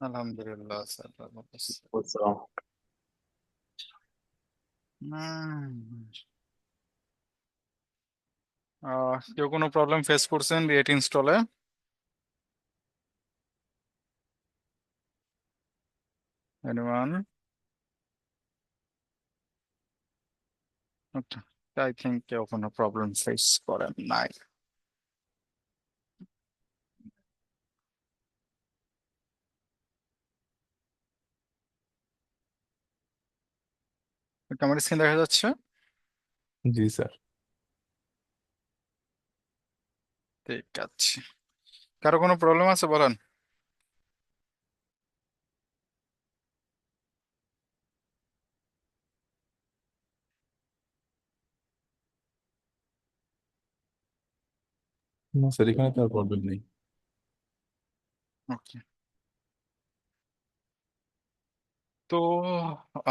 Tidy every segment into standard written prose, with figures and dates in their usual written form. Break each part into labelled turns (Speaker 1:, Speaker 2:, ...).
Speaker 1: আলহামদুলিল্লাহ স্যার, ভালো আছি।
Speaker 2: বুঝলাম।
Speaker 1: কেউ কোনো প্রবলেম ফেস করছেন রিয়েট ইনস্টলে? এনিওয়ান? আই থিঙ্ক কেউ কোনো প্রবলেম ফেস করেন নাই। আমার স্ক্রিন দেখা যাচ্ছে?
Speaker 2: জি স্যার।
Speaker 1: ঠিক আছে। কারো কোনো প্রবলেম আছে বলেন।
Speaker 2: না স্যার, এখানে তো আর প্রবলেম নেই।
Speaker 1: ওকে। তো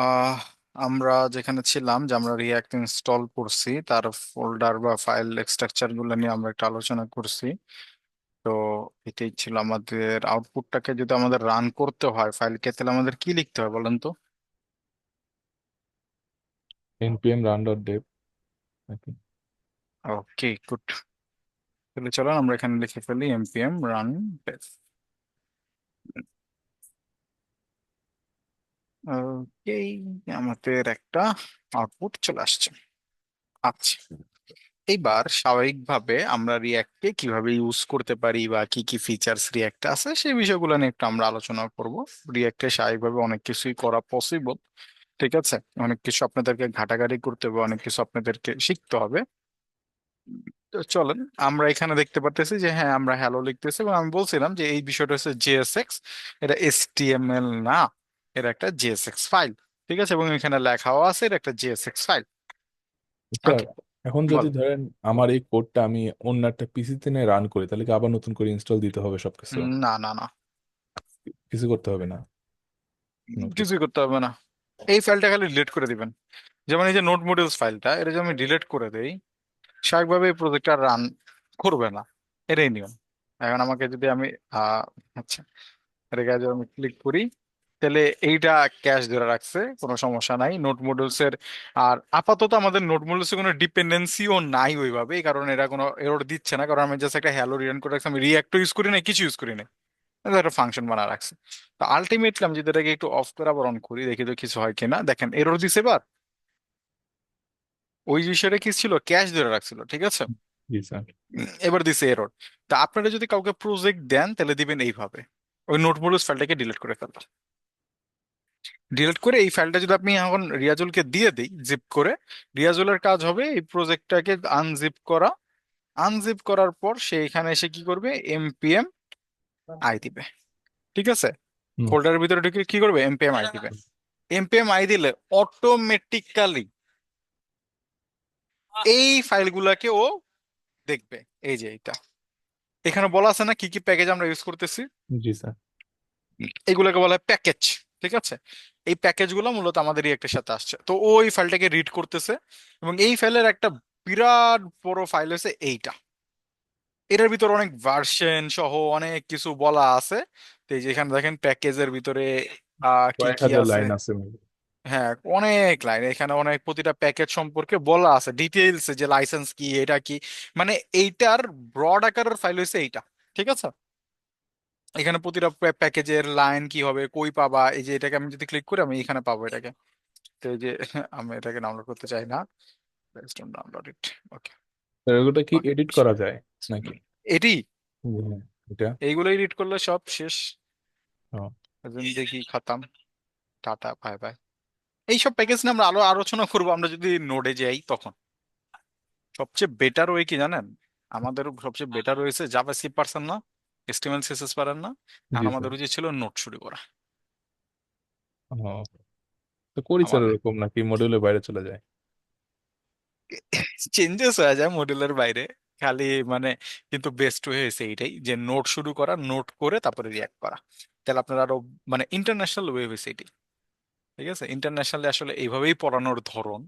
Speaker 1: আহ আমরা যেখানে ছিলাম, যে আমরা রিয়াক্ট ইনস্টল করছি তার ফোল্ডার বা ফাইল স্ট্রাকচার গুলো নিয়ে আমরা একটা আলোচনা করছি। তো এটাই ছিল আমাদের আউটপুটটাকে যদি আমাদের রান করতে হয় ফাইলকে, তাহলে আমাদের কি লিখতে হয় বলেন তো?
Speaker 2: npm run dot dev নাকি?
Speaker 1: ওকে, গুড। তাহলে চলো আমরা এখানে লিখে ফেলি npm run dev। ওকে, আমাদের একটা আউটপুট চলে আসছে। আচ্ছা, এইবার স্বাভাবিকভাবে আমরা রিয়াক্টকে কিভাবে ইউজ করতে পারি বা কি কি ফিচার্স রিয়াক্টে আছে সেই বিষয়গুলো নিয়ে একটু আমরা আলোচনা করব। রিয়াক্টে স্বাভাবিকভাবে অনেক কিছুই করা পসিবল, ঠিক আছে? অনেক কিছু আপনাদেরকে ঘাটাঘাটি করতে হবে, অনেক কিছু আপনাদেরকে শিখতে হবে। তো চলেন, আমরা এখানে দেখতে পারতেছি যে হ্যাঁ, আমরা হ্যালো লিখতেছি এবং আমি বলছিলাম যে এই বিষয়টা হচ্ছে জেএসএক্স, এটা এসটিএমএল না, এটা একটা জেএসএক্স ফাইল। ঠিক আছে, এবং এখানে লেখাও আছে এটা একটা জেএসএক্স ফাইল।
Speaker 2: স্যার,
Speaker 1: ওকে,
Speaker 2: এখন
Speaker 1: বল।
Speaker 2: যদি ধরেন আমার এই কোডটা আমি অন্য একটা পিসিতে নিয়ে রান করি, তাহলে কি আবার নতুন করে ইনস্টল দিতে হবে সবকিছু?
Speaker 1: না না না,
Speaker 2: কিছু করতে হবে না? ওকে।
Speaker 1: কিছুই করতে হবে না। এই ফাইলটা খালি ডিলিট করে দিবেন। যেমন এই যে নোট মডিউলস ফাইলটা, এটা যদি আমি ডিলিট করে দেই, স্বাভাবিকভাবে এই প্রজেক্টটা রান করবে না। এটাই নিয়ম। এখন আমাকে যদি আমি আচ্ছা, এটাকে যদি আমি ক্লিক করি, তাহলে এইটা ক্যাশ ধরে রাখছে, কোনো সমস্যা নাই নোট মডিউলস এর। আর আপাতত আমাদের নোট মডিউলস এর কোনো ডিপেন্ডেন্সিও নাই ওইভাবে, এই কারণে এরা কোনো এরর দিচ্ছে না, কারণ আমি জাস্ট একটা হ্যালো রিটার্ন করে রাখছি। আমি রিয়াক্টও ইউজ করি না, কিছু ইউজ করি না, এটা একটা ফাংশন বানা রাখছে। তো আলটিমেটলি আমি যদি এটাকে একটু অফ করে আবার অন করি, দেখি তো কিছু হয় কিনা। দেখেন এরর দিছে এবার। ওই বিষয়টা কি ছিল, ক্যাশ ধরে রাখছিল, ঠিক আছে?
Speaker 2: জি স্যার।
Speaker 1: এবার দিছে এরর। তা আপনারা যদি কাউকে প্রজেক্ট দেন তাহলে দিবেন এইভাবে, ওই নোট মডিউলস ফাইলটাকে ডিলিট করে ফেলবেন। ডিলিট করে এই ফাইলটা যদি আপনি এখন রিয়াজুলকে দিয়ে দিই জিপ করে, রিয়াজুলের কাজ হবে এই প্রজেক্টটাকে আনজিপ করা। আনজিপ করার পর সে এখানে এসে কি করবে, এমপিএম আই দিবে। ঠিক আছে,
Speaker 2: হুম।
Speaker 1: ফোল্ডারের ভিতরে ঢুকে কি করবে, এমপিএম আই দিবে। এমপিএম আই দিলে অটোমেটিক্যালি এই ফাইলগুলাকে ও দেখবে। এই যে এটা এখানে বলা আছে না কি কি প্যাকেজ আমরা ইউজ করতেছি,
Speaker 2: জি স্যার।
Speaker 1: এগুলোকে বলা হয় প্যাকেজ। ঠিক আছে, এই প্যাকেজগুলো মূলত আমাদের রিয়েক্টের সাথে আসছে, তো ওই ফাইলটাকে রিড করতেছে। এবং এই ফাইলের একটা বিরাট বড় ফাইল হয়েছে এইটা। এটার ভিতরে অনেক ভার্সন সহ অনেক কিছু বলা আছে। তো এই যে এখানে দেখেন প্যাকেজের ভিতরে কি
Speaker 2: কয়েক
Speaker 1: কি
Speaker 2: হাজার
Speaker 1: আছে।
Speaker 2: লাইন আছে maybe।
Speaker 1: হ্যাঁ, অনেক লাইন, এখানে অনেক প্রতিটা প্যাকেজ সম্পর্কে বলা আছে ডিটেইলস, যে লাইসেন্স কি, এটা কি, মানে এইটার ব্রড আকারের ফাইল হয়েছে এইটা। ঠিক আছে, এখানে প্রতিটা প্যাকেজের লাইন কি হবে, কই পাবা, এই যে এটাকে আমি যদি ক্লিক করি আমি এখানে পাবো এটাকে। তো এই যে আমি এটাকে ডাউনলোড করতে চাই না, ডাউনলোড ইট। ওকে।
Speaker 2: স্যার, এগুলো কি
Speaker 1: ওকে,
Speaker 2: এডিট করা যায় নাকি?
Speaker 1: এটি
Speaker 2: জি, হ্যাঁ। এটা।
Speaker 1: এইগুলো এডিট করলে সব শেষ।
Speaker 2: ও।
Speaker 1: এখন দেখি খতম, টাটা বাই বাই। এইসব প্যাকেজ নিয়ে আমরা আরো আলোচনা করবো আমরা যদি নোডে যাই তখন। সবচেয়ে বেটার ওয়ে কি জানেন, আমাদের সবচেয়ে বেটার হয়েছে জাভাস্ক্রিপ্ট পারছেন না, এচটিএমএল সিএসএস পারেন না,
Speaker 2: জি
Speaker 1: এখন
Speaker 2: স্যার।
Speaker 1: আমাদের উচিত ছিল নোট শুরু করা।
Speaker 2: ও, তো করি স্যার
Speaker 1: আমার
Speaker 2: এরকম নাকি মডিউলের বাইরে চলে যায়?
Speaker 1: চেঞ্জেস হয়ে যায় মডেলের বাইরে খালি, মানে কিন্তু বেস্ট ওয়ে হয়েছে এইটাই যে নোট শুরু করা, নোট করে তারপরে রিয়াক্ট করা। তাহলে আপনার আরো মানে ইন্টারন্যাশনাল ওয়ে হয়েছে এটি। ঠিক আছে, ইন্টারন্যাশনালি আসলে এইভাবেই পড়ানোর ধরন।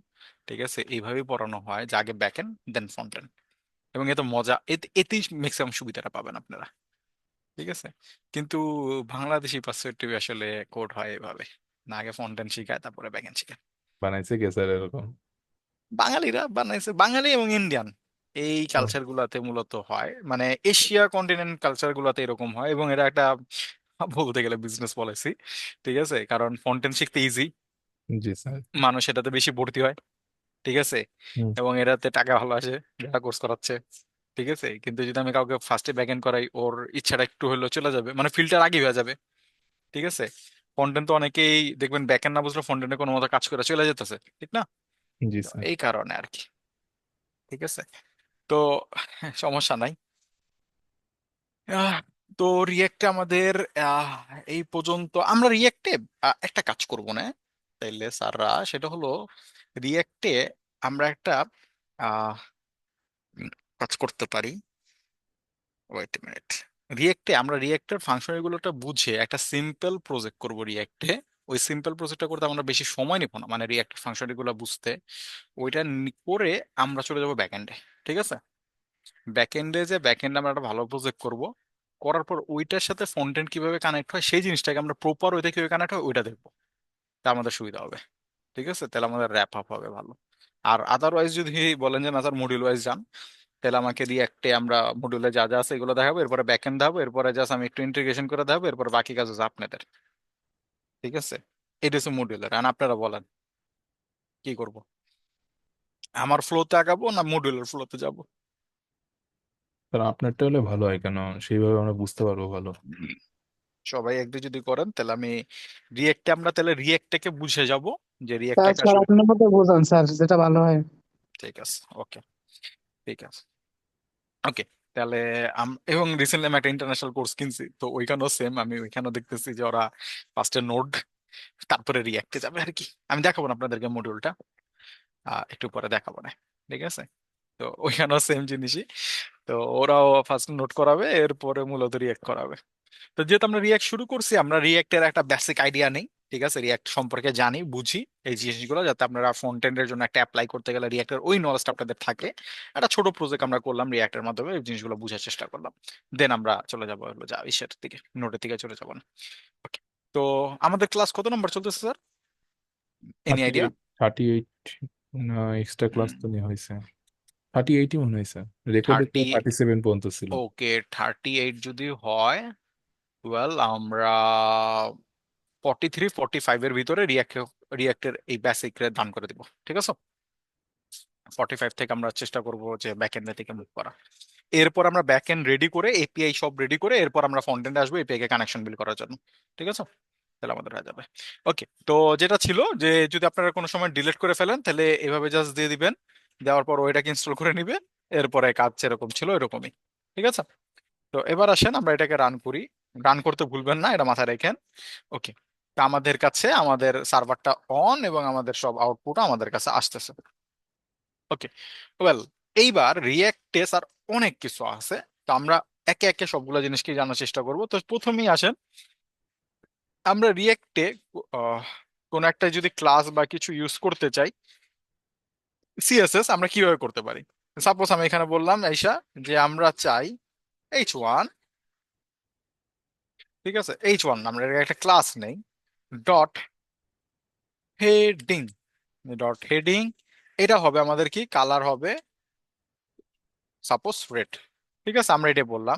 Speaker 1: ঠিক আছে, এইভাবেই পড়ানো হয় যে আগে back end then front end. এবং এত মজা, এতেই ম্যাক্সিমাম সুবিধাটা পাবেন আপনারা। ঠিক আছে, কিন্তু বাংলাদেশি পার্সপেক্টিভ আসলে কোড হয় এভাবে, না আগে ফ্রন্ট এন্ড শিখায় তারপরে ব্যাক এন্ড শিখায়।
Speaker 2: বানাইছে কে স্যার এরকম?
Speaker 1: বাঙালিরা বানাইছে, বাঙালি এবং ইন্ডিয়ান এই
Speaker 2: ও,
Speaker 1: কালচার গুলাতে মূলত হয়, মানে এশিয়া কন্টিনেন্ট কালচার গুলাতে এরকম হয়, এবং এটা একটা বলতে গেলে বিজনেস পলিসি। ঠিক আছে, কারণ ফ্রন্ট এন্ড শিখতে ইজি,
Speaker 2: জি স্যার।
Speaker 1: মানুষ এটাতে বেশি ভর্তি হয়। ঠিক আছে,
Speaker 2: হুম।
Speaker 1: এবং এটাতে টাকা ভালো আসে যারা কোর্স করাচ্ছে। ঠিক আছে, কিন্তু যদি আমি কাউকে ফার্স্টে ব্যাক এন্ড করাই, ওর ইচ্ছাটা একটু হলেও চলে যাবে, মানে ফিল্টার আগে হয়ে যাবে। ঠিক আছে, ফ্রন্ট তো অনেকেই দেখবেন ব্যাক এন্ড না বুঝলে ফ্রন্ট এন্ডে কোনো মতো কাজ করে চলে যেতেছে, ঠিক না?
Speaker 2: জি
Speaker 1: তো
Speaker 2: স্যার।
Speaker 1: এই কারণে আর কি। ঠিক আছে, তো সমস্যা নাই। আহ, তো রিয়েক্টে আমাদের আহ, এই পর্যন্ত আমরা রিয়েক্টে একটা কাজ করব না তাইলে স্যাররা, সেটা হলো রিয়েক্টে আমরা একটা আহ, কাজ করতে পারি। ওয়েট মিনিট, রিয়েক্টে আমরা রিয়েক্টের ফাংশনগুলোটা বুঝে একটা সিম্পল প্রজেক্ট করব রিয়েক্টে। ওই সিম্পল প্রজেক্টটা করতে আমরা বেশি সময় নিব না, মানে রিয়েক্টের ফাংশনগুলো বুঝতে। ওইটা করে আমরা চলে যাবো ব্যাকএন্ডে। ঠিক আছে, ব্যাকএন্ডে যে ব্যাকএন্ডে আমরা একটা ভালো প্রজেক্ট করব, করার পর ওইটার সাথে ফ্রন্ট এন্ড কিভাবে কানেক্ট হয় সেই জিনিসটাকে আমরা প্রপার ওইটা কিভাবে কানেক্ট হয় ওইটা দেখবো। তা আমাদের সুবিধা হবে। ঠিক আছে, তাহলে আমাদের র্যাপ আপ হবে ভালো। আর আদারওয়াইজ যদি বলেন যে না স্যার মডিউল ওয়াইজ যান, তাহলে আমাকে রিয়াক্টে আমরা মডিউলে যা যা আছে এগুলো দেখাবো, এরপরে ব্যাকএন্ড দেখাবো, এরপরে জাস্ট আমি একটু ইন্টিগ্রেশন করে দেখাবো, এরপর বাকি কাজ হচ্ছে আপনাদের। ঠিক আছে, এটা হচ্ছে মডিউলের। আর আপনারা বলেন কি করব, আমার ফ্লোতে আগাবো না মডিউলের ফ্লোতে যাব?
Speaker 2: স্যার আপনারটা হলে ভালো হয়, কেন সেইভাবে আমরা বুঝতে পারবো ভালো।
Speaker 1: সবাই এগ্রি যদি করেন তাহলে আমি রিয়েক্টে, আমরা তাহলে রিয়েক্টটাকে বুঝে যাব যে
Speaker 3: স্যার
Speaker 1: রিয়েক্টটাকে
Speaker 3: স্যার
Speaker 1: আসলে।
Speaker 3: আপনার মতো বোঝান স্যার, যেটা ভালো হয়।
Speaker 1: ঠিক আছে, ওকে, ঠিক আছে, ওকে। তাহলে এবং রিসেন্টলি আমি একটা ইন্টারন্যাশনাল কোর্স কিনছি, তো ওইখানেও সেম, আমি ওইখানেও দেখতেছি যে ওরা ফার্স্টে নোড তারপরে রিয়েক্টে যাবে আর কি। আমি দেখাবো না আপনাদেরকে মডিউলটা, একটু পরে দেখাবো না। ঠিক আছে, তো ওইখানেও সেম জিনিসই। তো ওরাও ফার্স্ট নোট করাবে, এরপরে মূলত রিয়েক্ট করাবে। তো যেহেতু আমরা রিয়াক্ট শুরু করছি, আমরা রিয়াক্টের একটা বেসিক আইডিয়া নেই। ঠিক আছে, রিয়াক্ট সম্পর্কে জানি, বুঝি এই জিনিসগুলো, যাতে আপনারা ফ্রন্ট এন্ডের জন্য একটা অ্যাপ্লাই করতে গেলে রিয়াক্টের ওই নলেজটা আপনাদের থাকে। একটা ছোট প্রজেক্ট আমরা করলাম রিয়াক্টের মাধ্যমে, এই জিনিসগুলো বোঝার চেষ্টা করলাম। দেন আমরা চলে যাবো হলো যা ইসের দিকে, নোটের দিকে চলে যাবো না। ওকে, তো আমাদের ক্লাস কত নম্বর চলতেছে sir, any
Speaker 2: thirty
Speaker 1: idea?
Speaker 2: Eight 38 না, এক্সট্রা ক্লাস তো নেওয়া হয়েছে। 38ই মনে হয় স্যার, রেকর্ডে তো
Speaker 1: 30,
Speaker 2: 37 পর্যন্ত ছিল।
Speaker 1: ওকে, 38 যদি হয়, ওয়েল আমরা 43 45 এর ভিতরে রিয়াক্টের এই বেসিক দান করে দিব। ঠিক আছে, 45 থেকে আমরা চেষ্টা করব যে ব্যাক এন্ডের দিকে মুভ করা। এরপর আমরা ব্যাক এন্ড রেডি করে এপিআই সব রেডি করে এরপর আমরা ফ্রন্ট এন্ডে আসবো এপিআই কে কানেকশন বিল করার জন্য। ঠিক আছে, তাহলে আমাদের হয়ে যাবে। ওকে, তো যেটা ছিল যে যদি আপনারা কোনো সময় ডিলিট করে ফেলেন তাহলে এভাবে জাস্ট দিয়ে দিবেন, দেওয়ার পর ওইটাকে ইনস্টল করে নিবে, এরপরে কাজ যেরকম ছিল এরকমই। ঠিক আছে, তো এবার আসেন আমরা এটাকে রান করি। রান করতে ভুলবেন না, এটা মাথায় রাখেন। ওকে, তা আমাদের কাছে আমাদের সার্ভারটা অন এবং আমাদের সব আউটপুট আমাদের কাছে আসতেছে। ওকে, ওয়েল, এইবার রিয়েক্টে স্যার অনেক কিছু আছে, তো আমরা একে একে সবগুলো জিনিসকে জানার চেষ্টা করব। তো প্রথমেই আসেন, আমরা রিয়েক্টে কোন একটা যদি ক্লাস বা কিছু ইউজ করতে চাই, সিএসএস আমরা কিভাবে করতে পারি। সাপোজ আমি এখানে বললাম আইসা যে আমরা চাই H1। ঠিক আছে, H1 আমরা এর একটা ক্লাস নেই, ডট হেডিং, ডট হেডিং, এটা হবে আমাদের কি কালার হবে সাপোজ রেড। ঠিক আছে, আমরা এটা বললাম,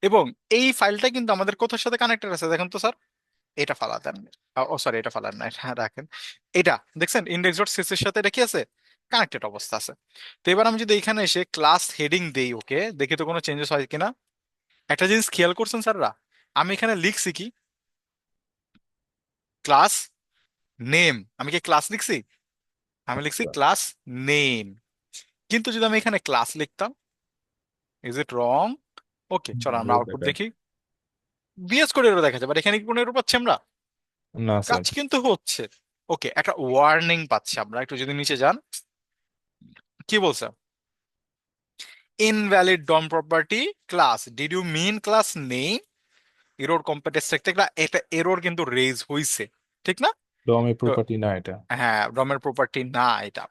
Speaker 1: এবং এই ফাইলটা কিন্তু আমাদের কোথার সাথে কানেক্টেড আছে দেখেন তো স্যার, এটা ফালাতেন, ও সরি এটা ফালান না, এটা রাখেন। এটা দেখছেন ইন্ডেক্স ডট সিএস এর সাথে এটা কি আছে, কানেক্টেড অবস্থা আছে। তো এবার আমি যদি এখানে এসে ক্লাস হেডিং দেই, ওকে, দেখি তো কোনো চেঞ্জেস হয় কিনা। একটা জিনিস খেয়াল করছেন স্যাররা, আমি এখানে লিখছি কি ক্লাস নেম, আমি কি ক্লাস লিখছি? আমি লিখছি ক্লাস নেম, কিন্তু যদি আমি এখানে ক্লাস লিখতাম, ইজ ইট রং? ওকে, চলো আমরা
Speaker 2: এরর
Speaker 1: আউটপুট
Speaker 2: দেখায়।
Speaker 1: দেখি। বিএস কোড এরর দেখা যাবে, আর এখানে কি কোনো এরর পাচ্ছি আমরা?
Speaker 2: না
Speaker 1: কাজ
Speaker 2: স্যার।
Speaker 1: কিন্তু হচ্ছে। ওকে, একটা ওয়ার্নিং পাচ্ছি আমরা, একটু যদি নিচে যান, কি বলছে, invalid DOM property class, did you mean class নেই, এরর কম্পিটেন্স থেকে একটা এরর কিন্তু রেজ হইছে, ঠিক না?
Speaker 2: ডমের
Speaker 1: তো
Speaker 2: প্রপার্টি না এটা।
Speaker 1: হ্যাঁ, ডমের প্রপার্টি না এটা।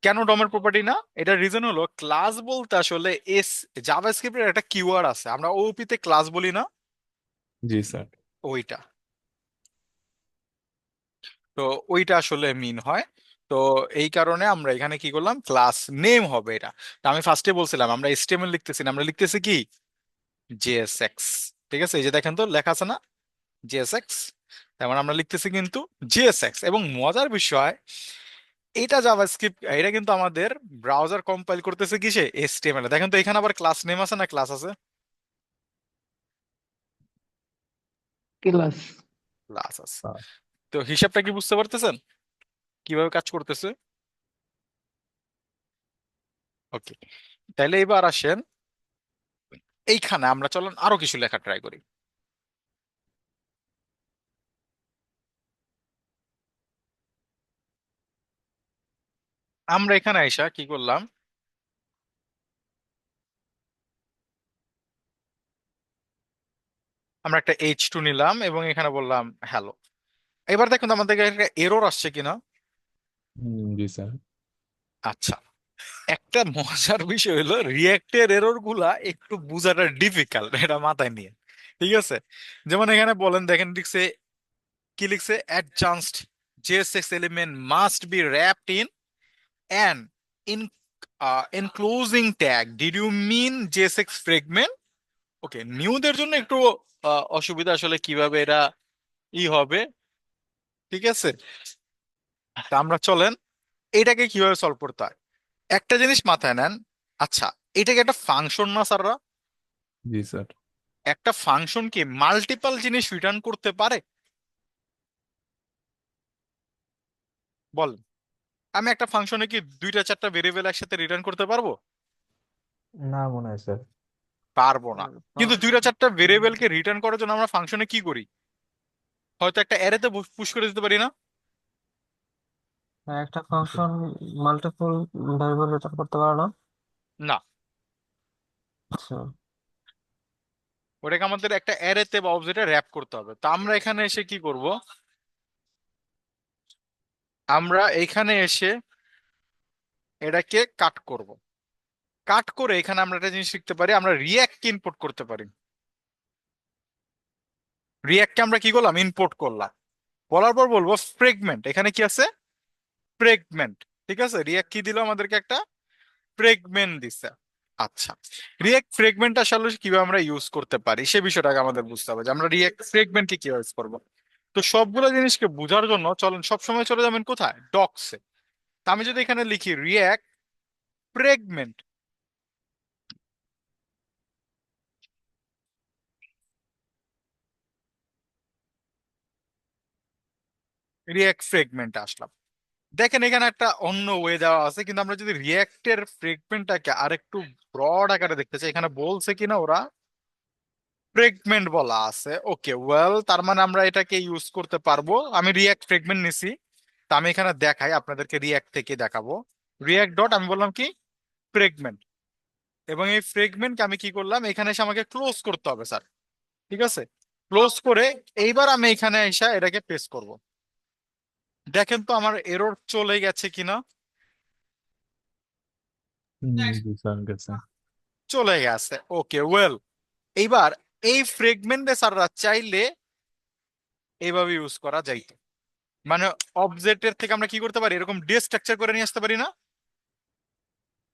Speaker 1: কেন ডমের প্রপার্টি না? এটার রিজন হলো ক্লাস বলতে আসলে এস জাভাস্ক্রিপ্টের একটা কিওয়ার্ড আছে, আমরা ওপি তে ক্লাস বলি না,
Speaker 2: জি স্যার।
Speaker 1: ওইটা। তো ওইটা আসলে মিন হয়। তো এই কারণে আমরা এখানে কি করলাম, ক্লাস নেম হবে এটা। তো আমি ফার্স্টে বলছিলাম আমরা HTML লিখতেছি না, আমরা লিখতেছি কি, JSX। ঠিক আছে, এই যে দেখেন তো লেখা আছে না, JSX। তেমন আমরা লিখতেছি কিন্তু JSX। এবং মজার বিষয়, এটা জাভাস্ক্রিপ্ট, এটা কিন্তু আমাদের ব্রাউজার কম্পাইল করতেছে কিসে, HTML এ। দেখেন তো এখানে আবার ক্লাস নেম আছে না, ক্লাস আছে,
Speaker 3: ক্লাস।
Speaker 1: ক্লাস আছে।
Speaker 2: আহ,
Speaker 1: তো হিসাবটা কি বুঝতে পারতেছেন কিভাবে কাজ করতেছে? ওকে, তাহলে এবার আসেন এইখানে আমরা চলেন আরো কিছু লেখা ট্রাই করি। আমরা এখানে আইসা কি করলাম, আমরা একটা H2 নিলাম এবং এখানে বললাম হ্যালো। এবার দেখুন তো আমাদের একটা এরর আসছে কিনা।
Speaker 2: জি স্যার।
Speaker 1: আচ্ছা, একটা মজার বিষয় হলো রিয়েক্টের এরর গুলা একটু বোঝাটা ডিফিকাল্ট, এটা মাথায় নিয়ে। ঠিক আছে, যেমন এখানে বলেন, দেখেন লিখছে, কি লিখছে, adjust JSX element must be wrapped in an in enclosing tag, did you mean JSX fragment? ওকে, নিউদের জন্য একটু অসুবিধা আসলে কিভাবে এটা হবে। ঠিক আছে, তা আমরা চলেন এটাকে কিভাবে সলভ করতে হয় একটা জিনিস মাথায় নেন। আচ্ছা, এটাকে একটা ফাংশন না স্যাররা?
Speaker 2: জি স্যার।
Speaker 1: একটা ফাংশন কি মাল্টিপল জিনিস রিটার্ন করতে পারে? বল, আমি একটা ফাংশনে কি দুইটা চারটা ভেরিয়েবল একসাথে রিটার্ন করতে পারবো?
Speaker 4: না মনে হয় স্যার।
Speaker 1: পারবো না। কিন্তু দুইটা চারটা ভেরিয়েবলকে রিটার্ন করার জন্য আমরা ফাংশনে কি করি, হয়তো একটা অ্যারেতে পুশ করে দিতে পারি না?
Speaker 4: একটা ফাংশন মাল্টিপল ভেরিয়েবল রিটার্ন করতে পারে না।
Speaker 1: না,
Speaker 4: আচ্ছা।
Speaker 1: ওটাকে আমাদের একটা অ্যারেতে বা অবজেক্টে র্যাপ করতে হবে। তো আমরা এখানে এসে কি করব, আমরা এখানে এসে এটাকে কাট করব। কাট করে এখানে আমরা একটা জিনিস শিখতে পারি, আমরা রিয়াক্ট ইনপুট করতে পারি। রিয়াক্টকে আমরা কি করলাম, ইনপুট করলাম। বলার পর বলবো ফ্রেগমেন্ট, এখানে কি আছে, ফ্রেগমেন্ট। ঠিক আছে, রিয়াক্ট কি দিল আমাদেরকে, একটা ফ্রেগমেন্ট দিছে। আচ্ছা, রিয়াক্ট ফ্রেগমেন্ট আসলে কিভাবে আমরা ইউজ করতে পারি সে বিষয়টাকে আমাদের বুঝতে হবে, যে আমরা রিয়াক্ট ফ্রেগমেন্টকে কি ইউজ করবো। তো সবগুলো জিনিসকে বোঝার জন্য চলেন সবসময় চলে যাবেন কোথায়, ডক্সে। আমি যদি এখানে লিখি রিয়াক্ট ফ্রেগমেন্ট, রিয়াক্ট ফ্রেগমেন্ট আসলাম, দেখেন এখানে একটা অন্য ওয়ে দেওয়া আছে। কিন্তু আমরা যদি রিয়াক্টের ফ্রেগমেন্টটাকে আরেকটু ব্রড আকারে দেখতে চাই, এখানে বলছে কিনা ওরা ফ্রেগমেন্ট বলা আছে। ওকে, ওয়েল, তার মানে আমরা এটাকে ইউজ করতে পারবো। আমি রিয়াক্ট ফ্রেগমেন্ট নিছি, তা আমি এখানে দেখাই আপনাদেরকে, রিয়াক্ট থেকে দেখাবো। রিয়াক্ট ডট আমি বললাম কি, ফ্রেগমেন্ট। এবং এই ফ্রেগমেন্টকে আমি কি করলাম, এখানে এসে আমাকে ক্লোজ করতে হবে স্যার। ঠিক আছে, ক্লোজ করে এইবার আমি এখানে এসে এটাকে পেস্ট করব। দেখেন তো আমার এরর চলে গেছে কিনা।
Speaker 2: জি স্যার গেছে।
Speaker 1: চলে গেছে, ওকে, ওয়েল। এইবার এই ফ্রেগমেন্টে স্যাররা চাইলে এইভাবে ইউজ করা যাইতো, মানে অবজেক্টের থেকে আমরা কি করতে পারি, এরকম স্ট্রাকচার করে নিয়ে আসতে পারি না?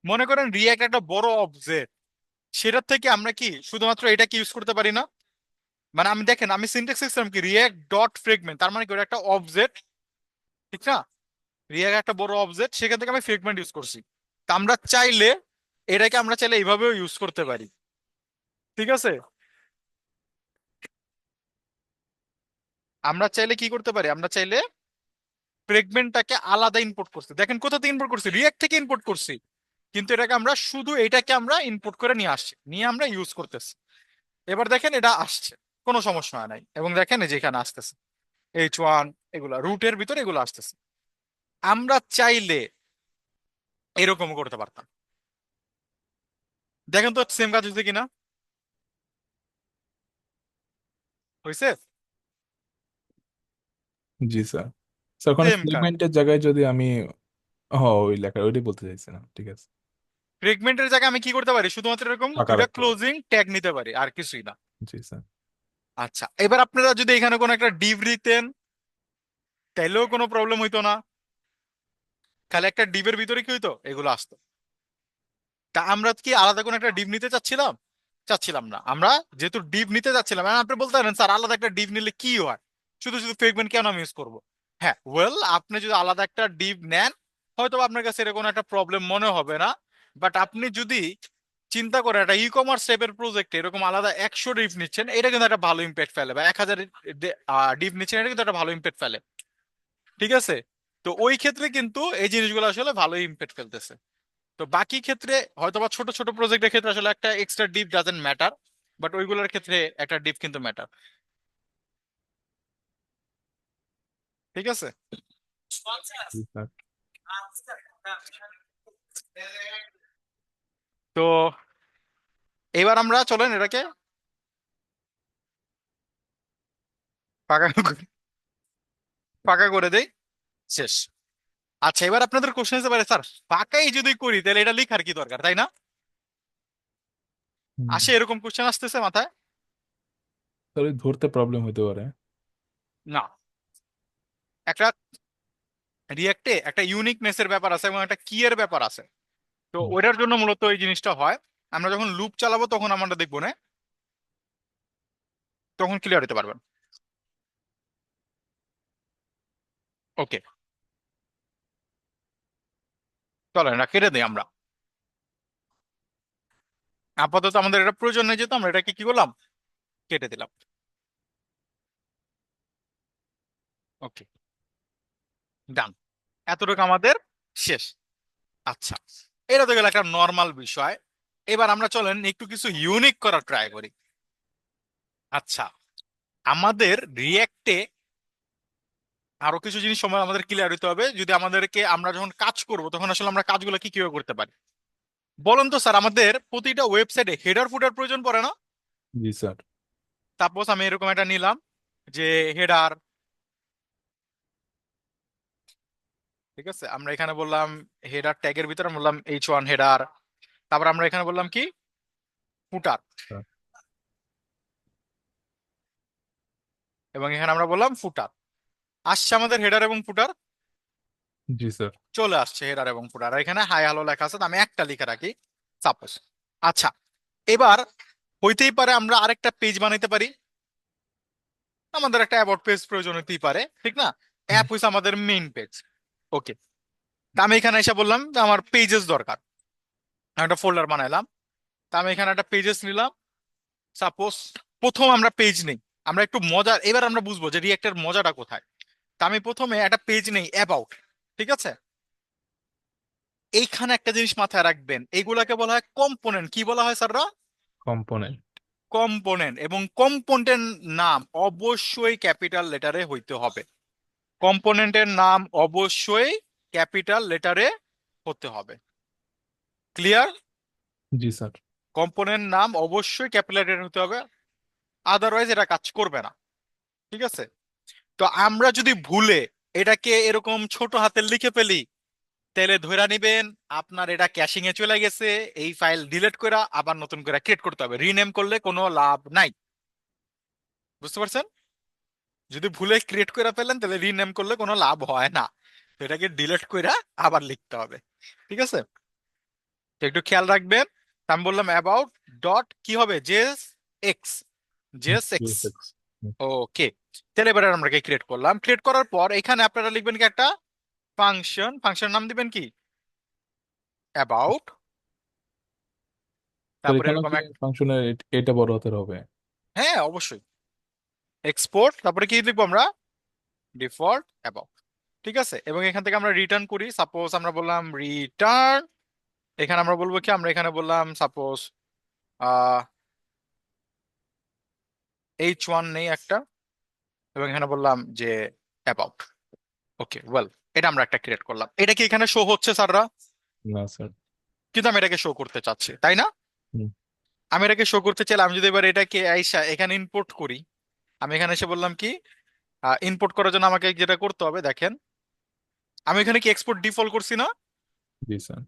Speaker 1: মনে করেন রিয়াক্ট একটা বড় অবজেক্ট, সেটার থেকে আমরা কি শুধুমাত্র এটাকে ইউজ করতে পারি না? মানে আমি দেখেন, আমি সিনট্যাক্স লিখছিলাম কি, রিয়াক্ট ডট ফ্রেগমেন্ট, তার মানে কি ওটা একটা অবজেক্ট, ঠিক না? রিয়াক্ট একটা বড় অবজেক্ট, সেখান থেকে আমি ফ্রেগমেন্ট ইউজ করছি। তা আমরা চাইলে এটাকে আমরা চাইলে এইভাবেও ইউজ করতে পারি। ঠিক আছে, আমরা চাইলে কি করতে পারি, আমরা চাইলে ফ্রেগমেন্টটাকে আলাদা ইম্পোর্ট করছি। দেখেন কোথা থেকে ইম্পোর্ট করছি, রিয়াক্ট থেকে ইম্পোর্ট করছি। কিন্তু এটাকে আমরা শুধু এটাকে আমরা ইনপুট করে নিয়ে আসছি, নিয়ে আমরা ইউজ করতেছি। এবার দেখেন এটা আসছে, কোনো সমস্যা হয় নাই। এবং দেখেন এই যে এখানে আসতেছে H1, এগুলা রুটের ভিতরে এগুলো আসতেছে। আমরা চাইলে এরকম করতে পারতাম। দেখেন তো সেম কাজ হয়েছে কিনা, হয়েছে?
Speaker 2: জি স্যার। স্যার ওখানে
Speaker 1: সেম কাজ।
Speaker 2: ফ্রেগমেন্টের জায়গায় যদি আমি ওই লেখা ওইটাই বলতে চাইছিলাম, ঠিক আছে।
Speaker 1: ফ্রেগমেন্টের জায়গায় আমি কি করতে পারি, শুধুমাত্র এরকম
Speaker 2: ফাঁকা
Speaker 1: দুইটা
Speaker 2: রাখতে পারি।
Speaker 1: ক্লোজিং ট্যাগ নিতে পারি, আর কিছুই না।
Speaker 2: জি স্যার।
Speaker 1: আচ্ছা, এবার আপনারা যদি এখানে কোনো একটা ডিভ নিতেন তাইলেও কোনো প্রবলেম হইতো না, খালি একটা ডিবের ভিতরে কি হইতো, এগুলো আসতো। তা আমরা কি আলাদা কোনো একটা ডিপ নিতে চাচ্ছিলাম? চাচ্ছিলাম না। আমরা যেহেতু ডিপ নিতে চাচ্ছিলাম, এখন আপনি বলতে পারেন স্যার আলাদা একটা ডিপ নিলে কি হয়, শুধু শুধু ফ্রেগমেন্ট কেন আমি ইউজ করবো? হ্যাঁ, ওয়েল, আপনি যদি আলাদা একটা ডিপ নেন হয়তো আপনার কাছে এরকম একটা প্রবলেম মনে হবে না। বাট আপনি যদি চিন্তা করেন একটা ই কমার্স টাইপের প্রজেক্টে এরকম আলাদা 100 ডিপ নিচ্ছেন, এটা কিন্তু একটা ভালো ইম্প্যাক্ট ফেলে, বা 1000 ডিপ নিচ্ছেন, এটা কিন্তু একটা ভালো ইম্প্যাক্ট ফেলে। ঠিক আছে? তো ওই ক্ষেত্রে কিন্তু এই জিনিসগুলো আসলে ভালো ইম্প্যাক্ট ফেলতেছে। তো বাকি ক্ষেত্রে হয়তোবা ছোট ছোট প্রজেক্টের ক্ষেত্রে আসলে একটা extra deep doesn't matter, but ওইগুলোর ক্ষেত্রে একটা ডিপ কিন্তু ম্যাটার। ঠিক আছে?
Speaker 2: জি স্যার।
Speaker 1: তো এবার আমরা চলেন এটাকে পাকা পাকা করে দেই। শেষ। আচ্ছা, এবার আপনাদের কোশ্চেন হতে পারে স্যার পাকাই যদি করি তাহলে এটা লিখার কি দরকার, তাই না?
Speaker 2: হুম।
Speaker 1: আসে এরকম কোশ্চেন আসতেছে মাথায়?
Speaker 2: স্যার ওই ধরতে প্রবলেম হতে পারে।
Speaker 1: না, একটা রিয়াক্টে একটা ইউনিকনেসের ব্যাপার আছে এবং একটা কি এর ব্যাপার আছে। তো
Speaker 2: হুম।
Speaker 1: ওইটার জন্য মূলত এই জিনিসটা হয়। আমরা যখন লুপ চালাবো তখন আমরা দেখবো না, তখন ক্লিয়ার হতে পারবেন। ওকে, চলেন এটা কেটে দিই আমরা। আপাতত আমাদের এটা প্রয়োজন নেই, যেহেতু আমরা এটাকে কি করলাম, কেটে দিলাম। ওকে, ডান। এতটুকু আমাদের শেষ। আচ্ছা, এটা তো গেল একটা নর্মাল বিষয়। এবার আমরা চলেন একটু কিছু ইউনিক করার ট্রাই করি। আচ্ছা, আমাদের রিয়েক্টে আরো কিছু জিনিস সময় আমাদের ক্লিয়ার হতে হবে, যদি আমাদেরকে আমরা যখন কাজ করব তখন আসলে আমরা কাজগুলো কি কিভাবে করতে পারি। বলেন তো স্যার, আমাদের প্রতিটা ওয়েবসাইটে হেডার ফুটার প্রয়োজন পড়ে না?
Speaker 2: জি স্যার।
Speaker 1: সাপোজ আমি এরকম একটা নিলাম যে হেডার, ঠিক আছে, আমরা এখানে বললাম হেডার ট্যাগের ভিতরে বললাম H1 হেডার, তারপর আমরা এখানে বললাম কি ফুটার,
Speaker 2: স্যার।
Speaker 1: এবং এখানে আমরা বললাম ফুটার। আসছে আমাদের হেডার এবং ফুটার,
Speaker 2: জি স্যার।
Speaker 1: চলে আসছে হেডার এবং ফুটার। আর এখানে হাই হ্যালো লেখা আছে, তো আমি একটা লিখে রাখি সাপোজ। আচ্ছা, এবার হইতেই পারে আমরা আরেকটা পেজ বানাইতে পারি, আমাদের একটা অ্যাবাউট পেজ প্রয়োজন হতেই পারে, ঠিক না?
Speaker 2: হুম।
Speaker 1: অ্যাপ হইছে আমাদের মেইন পেজ। ওকে, তা আমি এখানে এসে বললাম যে আমার পেজেস দরকার, আমি একটা ফোল্ডার বানাইলাম। তা আমি এখানে একটা পেজেস নিলাম। সাপোজ প্রথম আমরা পেজ নেই, আমরা একটু মজা, এবার আমরা বুঝবো যে রিয়েক্টের মজাটা কোথায়। তা আমি প্রথমে একটা পেজ নেই অ্যাবাউট, ঠিক আছে? এইখানে একটা জিনিস মাথায় রাখবেন, এইগুলাকে বলা হয় কম্পোনেন্ট। কি বলা হয় স্যাররা?
Speaker 2: কম্পোনেন্ট।
Speaker 1: কম্পোনেন্ট। এবং কম্পোনেন্টের নাম অবশ্যই ক্যাপিটাল লেটারে হইতে হবে। কম্পোনেন্টের নাম অবশ্যই ক্যাপিটাল লেটারে হতে হবে। ক্লিয়ার?
Speaker 2: জি স্যার।
Speaker 1: কম্পোনেন্ট নাম অবশ্যই ক্যাপিটাল লেটারে হতে হবে, আদারওয়াইজ এটা কাজ করবে না। ঠিক আছে? তো আমরা যদি ভুলে এটাকে এরকম ছোট হাতে লিখে ফেলি তাহলে ধরে নিবেন আপনার এটা ক্যাশিং এ চলে গেছে, এই ফাইল ডিলিট করে আবার নতুন করে ক্রিয়েট করতে হবে, রিনেম করলে কোনো লাভ নাই। বুঝতে পারছেন? যদি ভুলে ক্রিয়েট করে ফেলেন তাহলে রিনেম করলে কোনো লাভ হয় না, তো এটাকে ডিলিট করে আবার লিখতে হবে। ঠিক আছে? তো একটু খেয়াল রাখবেন। তা আমি বললাম অ্যাবাউট ডট কি হবে, জেএস এক্স, জেএস এক্স।
Speaker 2: জি স্যার। হুম।
Speaker 1: ওকে, তাহলে এবার আমরা ক্রিয়েট করলাম। ক্রিয়েট করার পর এখানে আপনারা লিখবেন কি একটা ফাংশন, ফাংশন নাম দিবেন কি অ্যাবাউট,
Speaker 2: স্যার
Speaker 1: তারপরে
Speaker 2: এখানে
Speaker 1: এরকম
Speaker 2: কি
Speaker 1: এক,
Speaker 2: ফাংশনের এটা বড় হাতের হবে?
Speaker 1: হ্যাঁ অবশ্যই, এক্সপোর্ট, তারপরে কি লিখবো আমরা, ডিফল্ট অ্যাবাউট। ঠিক আছে? এবং এখান থেকে আমরা রিটার্ন করি, সাপোজ আমরা বললাম রিটার্ন, এখানে আমরা বলবো কি, আমরা এখানে বললাম সাপোজ আহ H1 নেই একটা, এবং এখানে বললাম যে অ্যাবাউট। ওকে, ওয়েল, এটা আমরা একটা ক্রিয়েট করলাম। এটা কি এখানে শো হচ্ছে স্যাররা?
Speaker 2: না স্যার।
Speaker 1: কিন্তু আমি এটাকে শো করতে চাচ্ছি, তাই না?
Speaker 2: হুম।
Speaker 1: আমি এটাকে শো করতে চাইলে আমি যদি এবার এটাকে আইসা এখানে ইম্পোর্ট করি, আমি এখানে এসে বললাম কি ইম্পোর্ট করার জন্য আমাকে যেটা করতে হবে দেখেন, আমি এখানে কি এক্সপোর্ট ডিফল্ট করছি না?
Speaker 2: জি স্যার।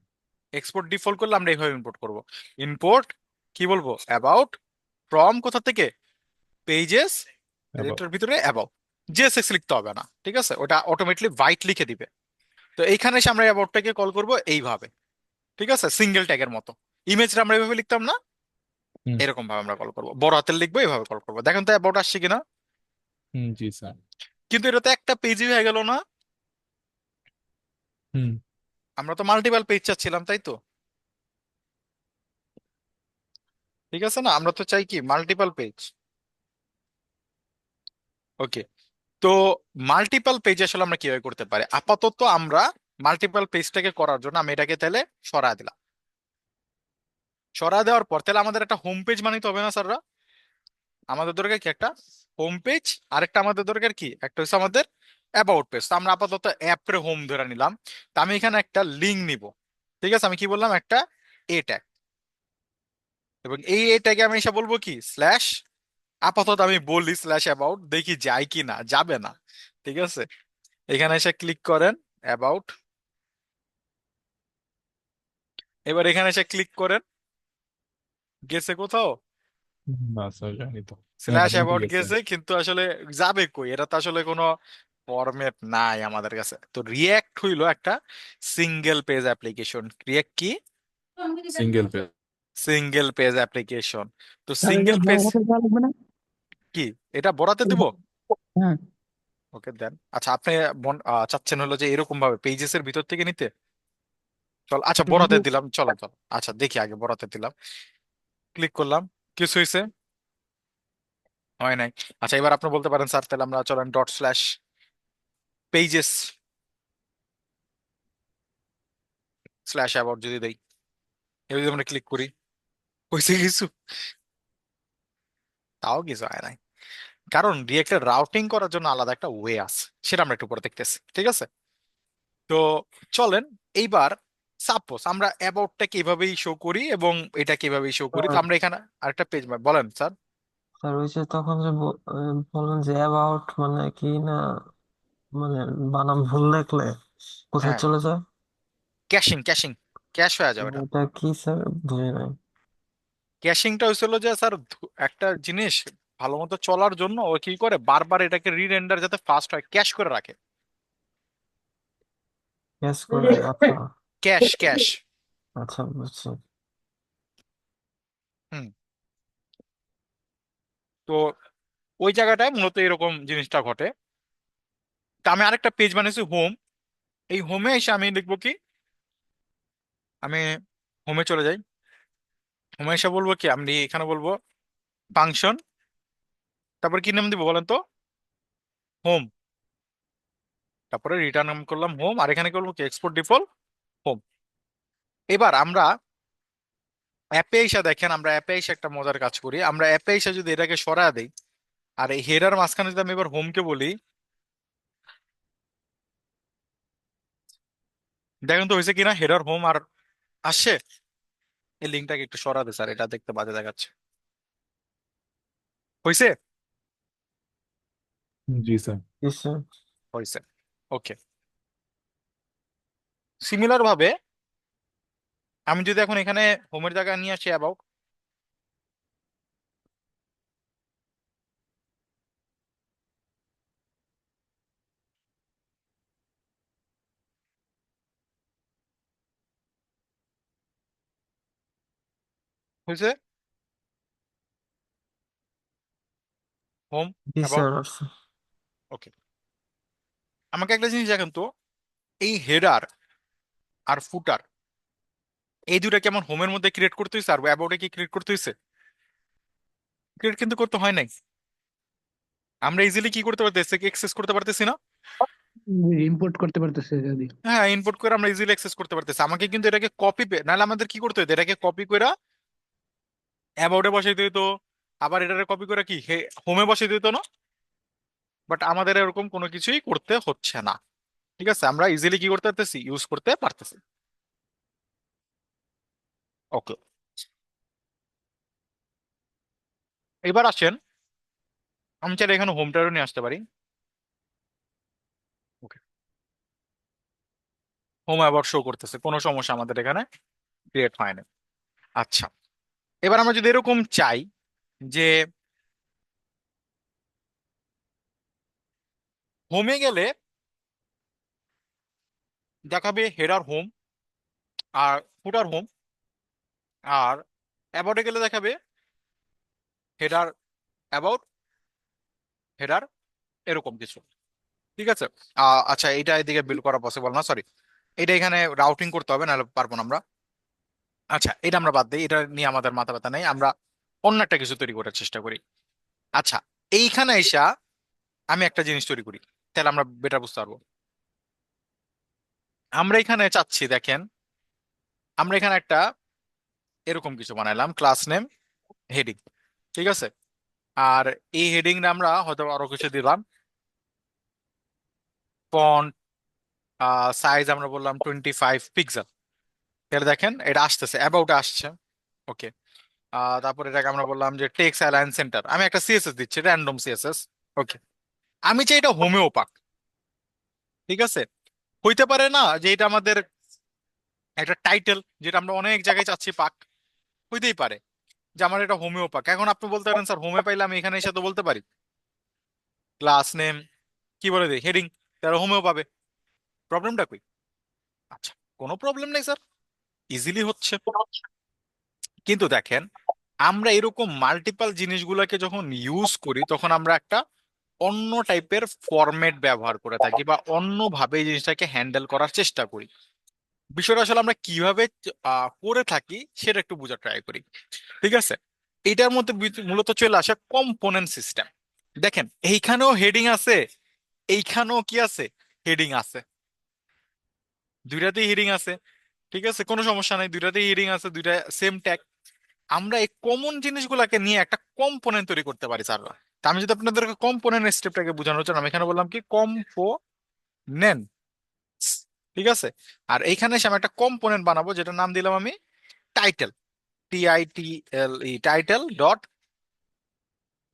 Speaker 1: এক্সপোর্ট ডিফল্ট করলে আমরা এইভাবে ইম্পোর্ট করব। ইম্পোর্ট কি বলবো, অ্যাবাউট ফ্রম কোথা থেকে, পেজেস,
Speaker 2: About.
Speaker 1: এটার ভিতরে অ্যাবাউট, জেএসএক্স লিখতে হবে না, ঠিক আছে, ওটা অটোমেটিকলি বাইট লিখে দিবে। তো এইখানে এসে আমরা অ্যাবাউটটাকে কল করব এইভাবে, ঠিক আছে, সিঙ্গেল ট্যাগের মতো। ইমেজটা আমরা এইভাবে লিখতাম না,
Speaker 2: হুম
Speaker 1: এরকম ভাবে আমরা কল করবো, বড় হাতের লিখবো, এইভাবে কল করবো। দেখেন তো অ্যাবাউট আসছে কিনা।
Speaker 2: হুম, জি স্যার।
Speaker 1: কিন্তু এটা তো একটা পেজই হয়ে গেল না,
Speaker 2: হুম
Speaker 1: আমরা তো মাল্টিপল পেজ চাচ্ছিলাম, তাই তো? ঠিক আছে না, আমরা তো চাই কি মাল্টিপল পেজ। ওকে, তো মাল্টিপল পেজ আসলে আমরা কিভাবে করতে পারি? আপাতত আমরা মাল্টিপল পেজটাকে করার জন্য আমি এটাকে তাহলে সরায় দিলাম। সরায় দেওয়ার পর তাহলে আমাদের একটা হোম পেজ বানাইতে হবে না স্যাররা? আমাদের দরকার কি একটা হোম পেজ, আরেকটা আমাদের দরকার কি একটা হচ্ছে আমাদের অ্যাবাউট পেজ। তো আমরা আপাতত অ্যাপের হোম ধরে নিলাম। তো আমি এখানে একটা লিঙ্ক নিব, ঠিক আছে, আমি কি বললাম, একটা এ ট্যাগ, এবং এই এ ট্যাগে আমি এসে বলবো কি স্ল্যাশ, আপাতত আমি বলি স্ল্যাশ অ্যাবাউট, দেখি যায় কি না, যাবে না, ঠিক আছে। এখানে এসে ক্লিক করেন অ্যাবাউট, এবার এখানে এসে ক্লিক করেন, গেছে কোথাও?
Speaker 2: না স্যার, জানি তো। হ্যাঁ,
Speaker 1: স্ল্যাশ
Speaker 2: উঠে
Speaker 1: অ্যাবাউট
Speaker 2: গেছে।
Speaker 1: গেছে, কিন্তু আসলে যাবে কই, এটা তো আসলে কোনো ফরম্যাট নাই আমাদের কাছে। তো রিয়্যাক্ট হইলো একটা সিঙ্গেল পেজ অ্যাপ্লিকেশন। রিয়্যাক্ট কি?
Speaker 2: Single page.
Speaker 1: Single page application. তো
Speaker 3: স্যার
Speaker 1: সিঙ্গেল
Speaker 3: এটা বড়
Speaker 1: পেজ
Speaker 3: হাতের দেওয়া লাগবে না?
Speaker 1: কি, এটা বড়াতে দিব?
Speaker 3: হ্যাঁ।
Speaker 1: ওকে দেন। আচ্ছা, আপনি চাচ্ছেন হলো যে এরকম ভাবে পেজেস এর ভিতর থেকে নিতে? চল, আচ্ছা বড়াতে দিলাম, চলো চলো, আচ্ছা দেখি আগে বড়াতে দিলাম, ক্লিক করলাম, কিছু হয়েছে? হয় নাই। আচ্ছা, এবার আপনি বলতে পারেন স্যার তাহলে আমরা চলেন dot slash pages slash about যদি দেই, এবার যদি আমরা ক্লিক করি, হয়েছে কিছু? তাও কিছু হয় নাই, কারণ রিয়েক্টের রাউটিং করার জন্য আলাদা একটা ওয়ে আছে, সেটা আমরা একটু পরে দেখতেছি, ঠিক আছে। তো চলেন এইবার সাপোজ আমরা অ্যাবাউটটাকে এইভাবেই শো করি এবং এটা কিভাবেই শো করি। তো
Speaker 4: স্যার
Speaker 1: আমরা এখানে আরেকটা পেজ, বলেন স্যার।
Speaker 4: স্যার ওই যে তখন যে বললেন যে অ্যাবাউট মানে কি না, মানে বানাম ভুল লিখলে কোথায়
Speaker 1: হ্যাঁ,
Speaker 4: চলে যায়?
Speaker 1: ক্যাশিং, ক্যাশিং, ক্যাশ হয়ে যাবে এটা।
Speaker 4: এটা কি স্যার, বুঝি নাই।
Speaker 1: ক্যাশিংটা হয়েছিল যে স্যার একটা জিনিস ভালো মতো চলার জন্য ও কি করে, বারবার এটাকে রিরেন্ডার যাতে ফাস্ট হয়, ক্যাশ করে রাখে।
Speaker 4: গ্যাস করে, আচ্ছা।
Speaker 1: Cash, cash.
Speaker 4: আচ্ছা, বুঝছি।
Speaker 1: হুম। তো ওই জায়গাটায় মূলত এরকম জিনিসটা ঘটে। তা আমি আরেকটা পেজ বানিয়েছি হোম, এই হোমে এসে আমি লিখবো কি, আমি হোমে চলে যাই, হোমে এসে বলবো কি, আমি এখানে বলবো ফাংশন, তারপর কি নাম দিব বলেন তো, হোম, তারপরে রিটার্ন নাম করলাম হোম, আর এখানে করবো কি এক্সপোর্ট ডিফল্ট হোম। এবার আমরা অ্যাপে এসে দেখেন, আমরা অ্যাপে এসে একটা মজার কাজ করি, আমরা অ্যাপে এসে যদি এটাকে সরায় দেই, আর এই হেডার মাঝখানে যদি আমি এবার হোমকে বলি, দেখেন তো হয়েছে কিনা, হেডার হোম আর আসছে। এই লিঙ্কটাকে একটু সরা দে স্যার, এটা দেখতে বাজে দেখাচ্ছে। হয়েছে?
Speaker 2: জি স্যার।
Speaker 4: কি স্যার?
Speaker 1: হয়েছে। ওকে, সিমিলার ভাবে আমি যদি এখন এখানে হোমের জায়গায় নিয়ে আসি অ্যাবাউট, হয়েছে হোম
Speaker 4: কি
Speaker 1: অ্যাবাউট।
Speaker 4: স্যার আসছে?
Speaker 1: ওকে, আমাকে একটা জিনিস দেখেন তো, এই হেডার আর ফুটার এই দুটা কেমন হোমের মধ্যে ক্রিয়েট করতে হয়েছে, আর অ্যাবাউটে কি ক্রিয়েট করতে হয়েছে? ক্রিয়েট কিন্তু করতে হয় নাই। আমরা ইজিলি কি করতে পারতেছি, এক্সেস করতে পারতেছি না?
Speaker 3: ইম্পোর্ট করতে পারতেছে যদি।
Speaker 1: হ্যাঁ, ইনপুট করে আমরা ইজিলি অ্যাক্সেস করতে পারতেছি। আমাকে কিন্তু এটাকে কপি, নাহলে আমাদের কি করতে হতো, এটাকে কপি করে অ্যাবাউটে বসাইতে হতো, আবার এটাকে কপি করে কি হোমে বসাইতে হতো না। বাট আমাদের এরকম কোনো কিছুই করতে হচ্ছে না, ঠিক আছে, আমরা ইজিলি কি করতে পারতেছি, ইউজ করতে পারতেছি। ওকে, এবার আসেন, আমি চাইলে এখানে হোমটারও নিয়ে আসতে পারি। ওকে, হোম আবার শো করতেছে, কোনো সমস্যা আমাদের এখানে ক্রিয়েট হয় না। আচ্ছা, এবার আমরা যদি এরকম চাই যে হোমে গেলে দেখাবে হেডার হোম আর ফুটার হোম, আর অ্যাবাউটে গেলে দেখাবে হেডার অ্যাবাউট, হেডার, এরকম কিছু। ঠিক আছে। আচ্ছা, এটা এদিকে বিল করা পসিবল না, সরি, এটা এখানে রাউটিং করতে হবে, নাহলে পারবো না আমরা। আচ্ছা, এটা আমরা বাদ দিই, এটা নিয়ে আমাদের মাথা ব্যথা নেই, আমরা অন্য একটা কিছু তৈরি করার চেষ্টা করি। আচ্ছা, এইখানে এসা আমি একটা জিনিস তৈরি করি, তাহলে আমরা বেটার বুঝতে পারবো। আমরা এখানে চাচ্ছি, দেখেন, আমরা এখানে একটা এরকম কিছু বানাইলাম, ক্লাস নেম, হেডিং। ঠিক আছে। আর এই হেডিং আমরা হয়তো আরো কিছু দিলাম, ফন্ট সাইজ আমরা বললাম 25 পিক্সেল। তাহলে দেখেন এটা আসতেছে, অ্যাবাউট আসছে। ওকে। তারপর এটাকে আমরা বললাম যে টেক্সট অ্যালাইন সেন্টার, আমি একটা সিএসএস দিচ্ছি, র্যান্ডম সিএসএস। ওকে। আমি চাই এটা হোমেও পাক। ঠিক আছে। হইতে পারে না যে এটা আমাদের একটা টাইটেল, যেটা আমরা অনেক জায়গায় চাচ্ছি পাক, হইতেই পারে যে আমার এটা হোমেও পাক। এখন আপনি বলতে পারেন স্যার হোমে পাইলে আমি এখানে এসে তো বলতে পারি ক্লাস নেম, কি বলে দিই, হেডিং, তারা হোমেও পাবে। প্রবলেমটা কই? আচ্ছা, কোনো প্রবলেম নেই স্যার, ইজিলি হচ্ছে। কিন্তু দেখেন, আমরা এরকম মাল্টিপল জিনিসগুলোকে যখন ইউজ করি তখন আমরা একটা অন্য টাইপের ফরম্যাট ব্যবহার করে থাকি, বা অন্যভাবে এই জিনিসটাকে হ্যান্ডেল করার চেষ্টা করি। বিষয়টা আসলে আমরা কিভাবে করে থাকি সেটা একটু বোঝার ট্রাই করি। ঠিক আছে। এটার মধ্যে মূলত চলে আসে কম্পোনেন্ট সিস্টেম। দেখেন, এইখানেও হেডিং আছে, এইখানেও কি আছে, হেডিং আছে, দুইটাতেই হেডিং আছে। ঠিক আছে, কোনো সমস্যা নাই, দুইটাতেই হেডিং আছে, দুইটা সেম ট্যাগ। আমরা এই কমন জিনিসগুলোকে নিয়ে একটা কম্পোনেন্ট তৈরি করতে পারি স্যাররা। তা আমি যদি আপনাদেরকে কম্পোনেন্ট স্টেপটাকে বোঝানোর জন্য আমি এখানে বললাম কি কম্পোনেন্ট। ঠিক আছে। আর এইখানে এসে আমি একটা কম্পোনেন্ট বানাবো, যেটা নাম দিলাম আমি title, TITLE, title dot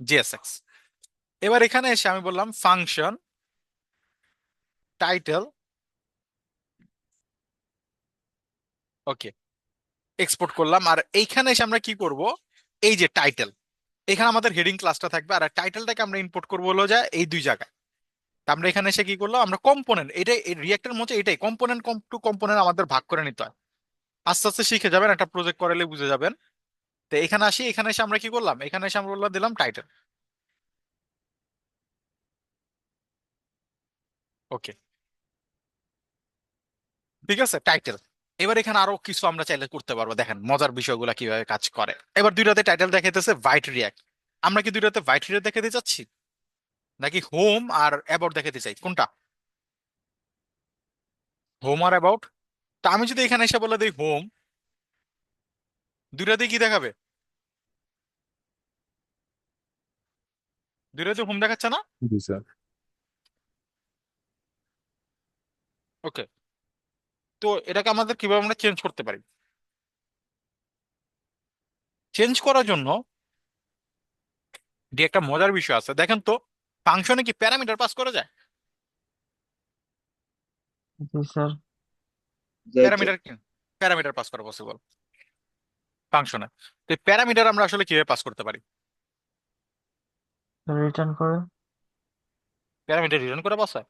Speaker 1: JSX. এবার এখানে এসে আমি বললাম ফাংশন টাইটেল। ওকে, এক্সপোর্ট করলাম। আর এইখানে এসে আমরা কি করব, এই যে টাইটেল, এখানে আমাদের হেডিং ক্লাসটা থাকবে, আর টাইটেলটাকে আমরা ইম্পোর্ট করবো হলো যা এই দুই জায়গায়। তা আমরা এখানে এসে কি করলাম, আমরা কম্পোনেন্ট, এটাই রিয়েক্টের মধ্যে এটাই কম্পোনেন্ট টু কম্পোনেন্ট আমাদের ভাগ করে নিতে হয়। আস্তে আস্তে শিখে যাবেন, একটা প্রজেক্ট করালে বুঝে যাবেন। তো এখানে আসি, এখানে এসে আমরা কি করলাম, এখানে এসে আমরা বললাম দিলাম টাইটেল। ওকে, ঠিক আছে, টাইটেল। এবার এখানে আরো কিছু আমরা চাইলে করতে পারবো, দেখেন মজার বিষয়গুলো কিভাবে কাজ করে। এবার দুইটাতে টাইটেল দেখাইতেছে ভাইট রিয়াক্ট, আমরা কি দুইটাতে ভাইট রিয়াক্ট দেখাতে চাচ্ছি, নাকি হোম আর অ্যাবাউট দেখাতে চাই, কোনটা? হোম আর অ্যাবাউট। তা আমি যদি এখানে এসে বলে দিই হোম, দুইটাতে কি দেখাবে? দুইটাতে হোম দেখাচ্ছে না?
Speaker 2: জি স্যার।
Speaker 1: ওকে। তো এটাকে আমাদের কিভাবে আমরা চেঞ্জ করতে পারি? চেঞ্জ করার জন্য যে একটা মজার বিষয় আছে, দেখেন তো, ফাংশনে কি প্যারামিটার পাস করা যায়?
Speaker 4: জি স্যার।
Speaker 5: যাইতে
Speaker 1: প্যারামিটার কি, প্যারামিটার পাস করা পসিবল ফাংশনে। তো প্যারামিটার আমরা আসলে কিভাবে পাস করতে পারি?
Speaker 4: রিটার্ন করে।
Speaker 1: প্যারামিটার রিটার্ন করে পাস হয়?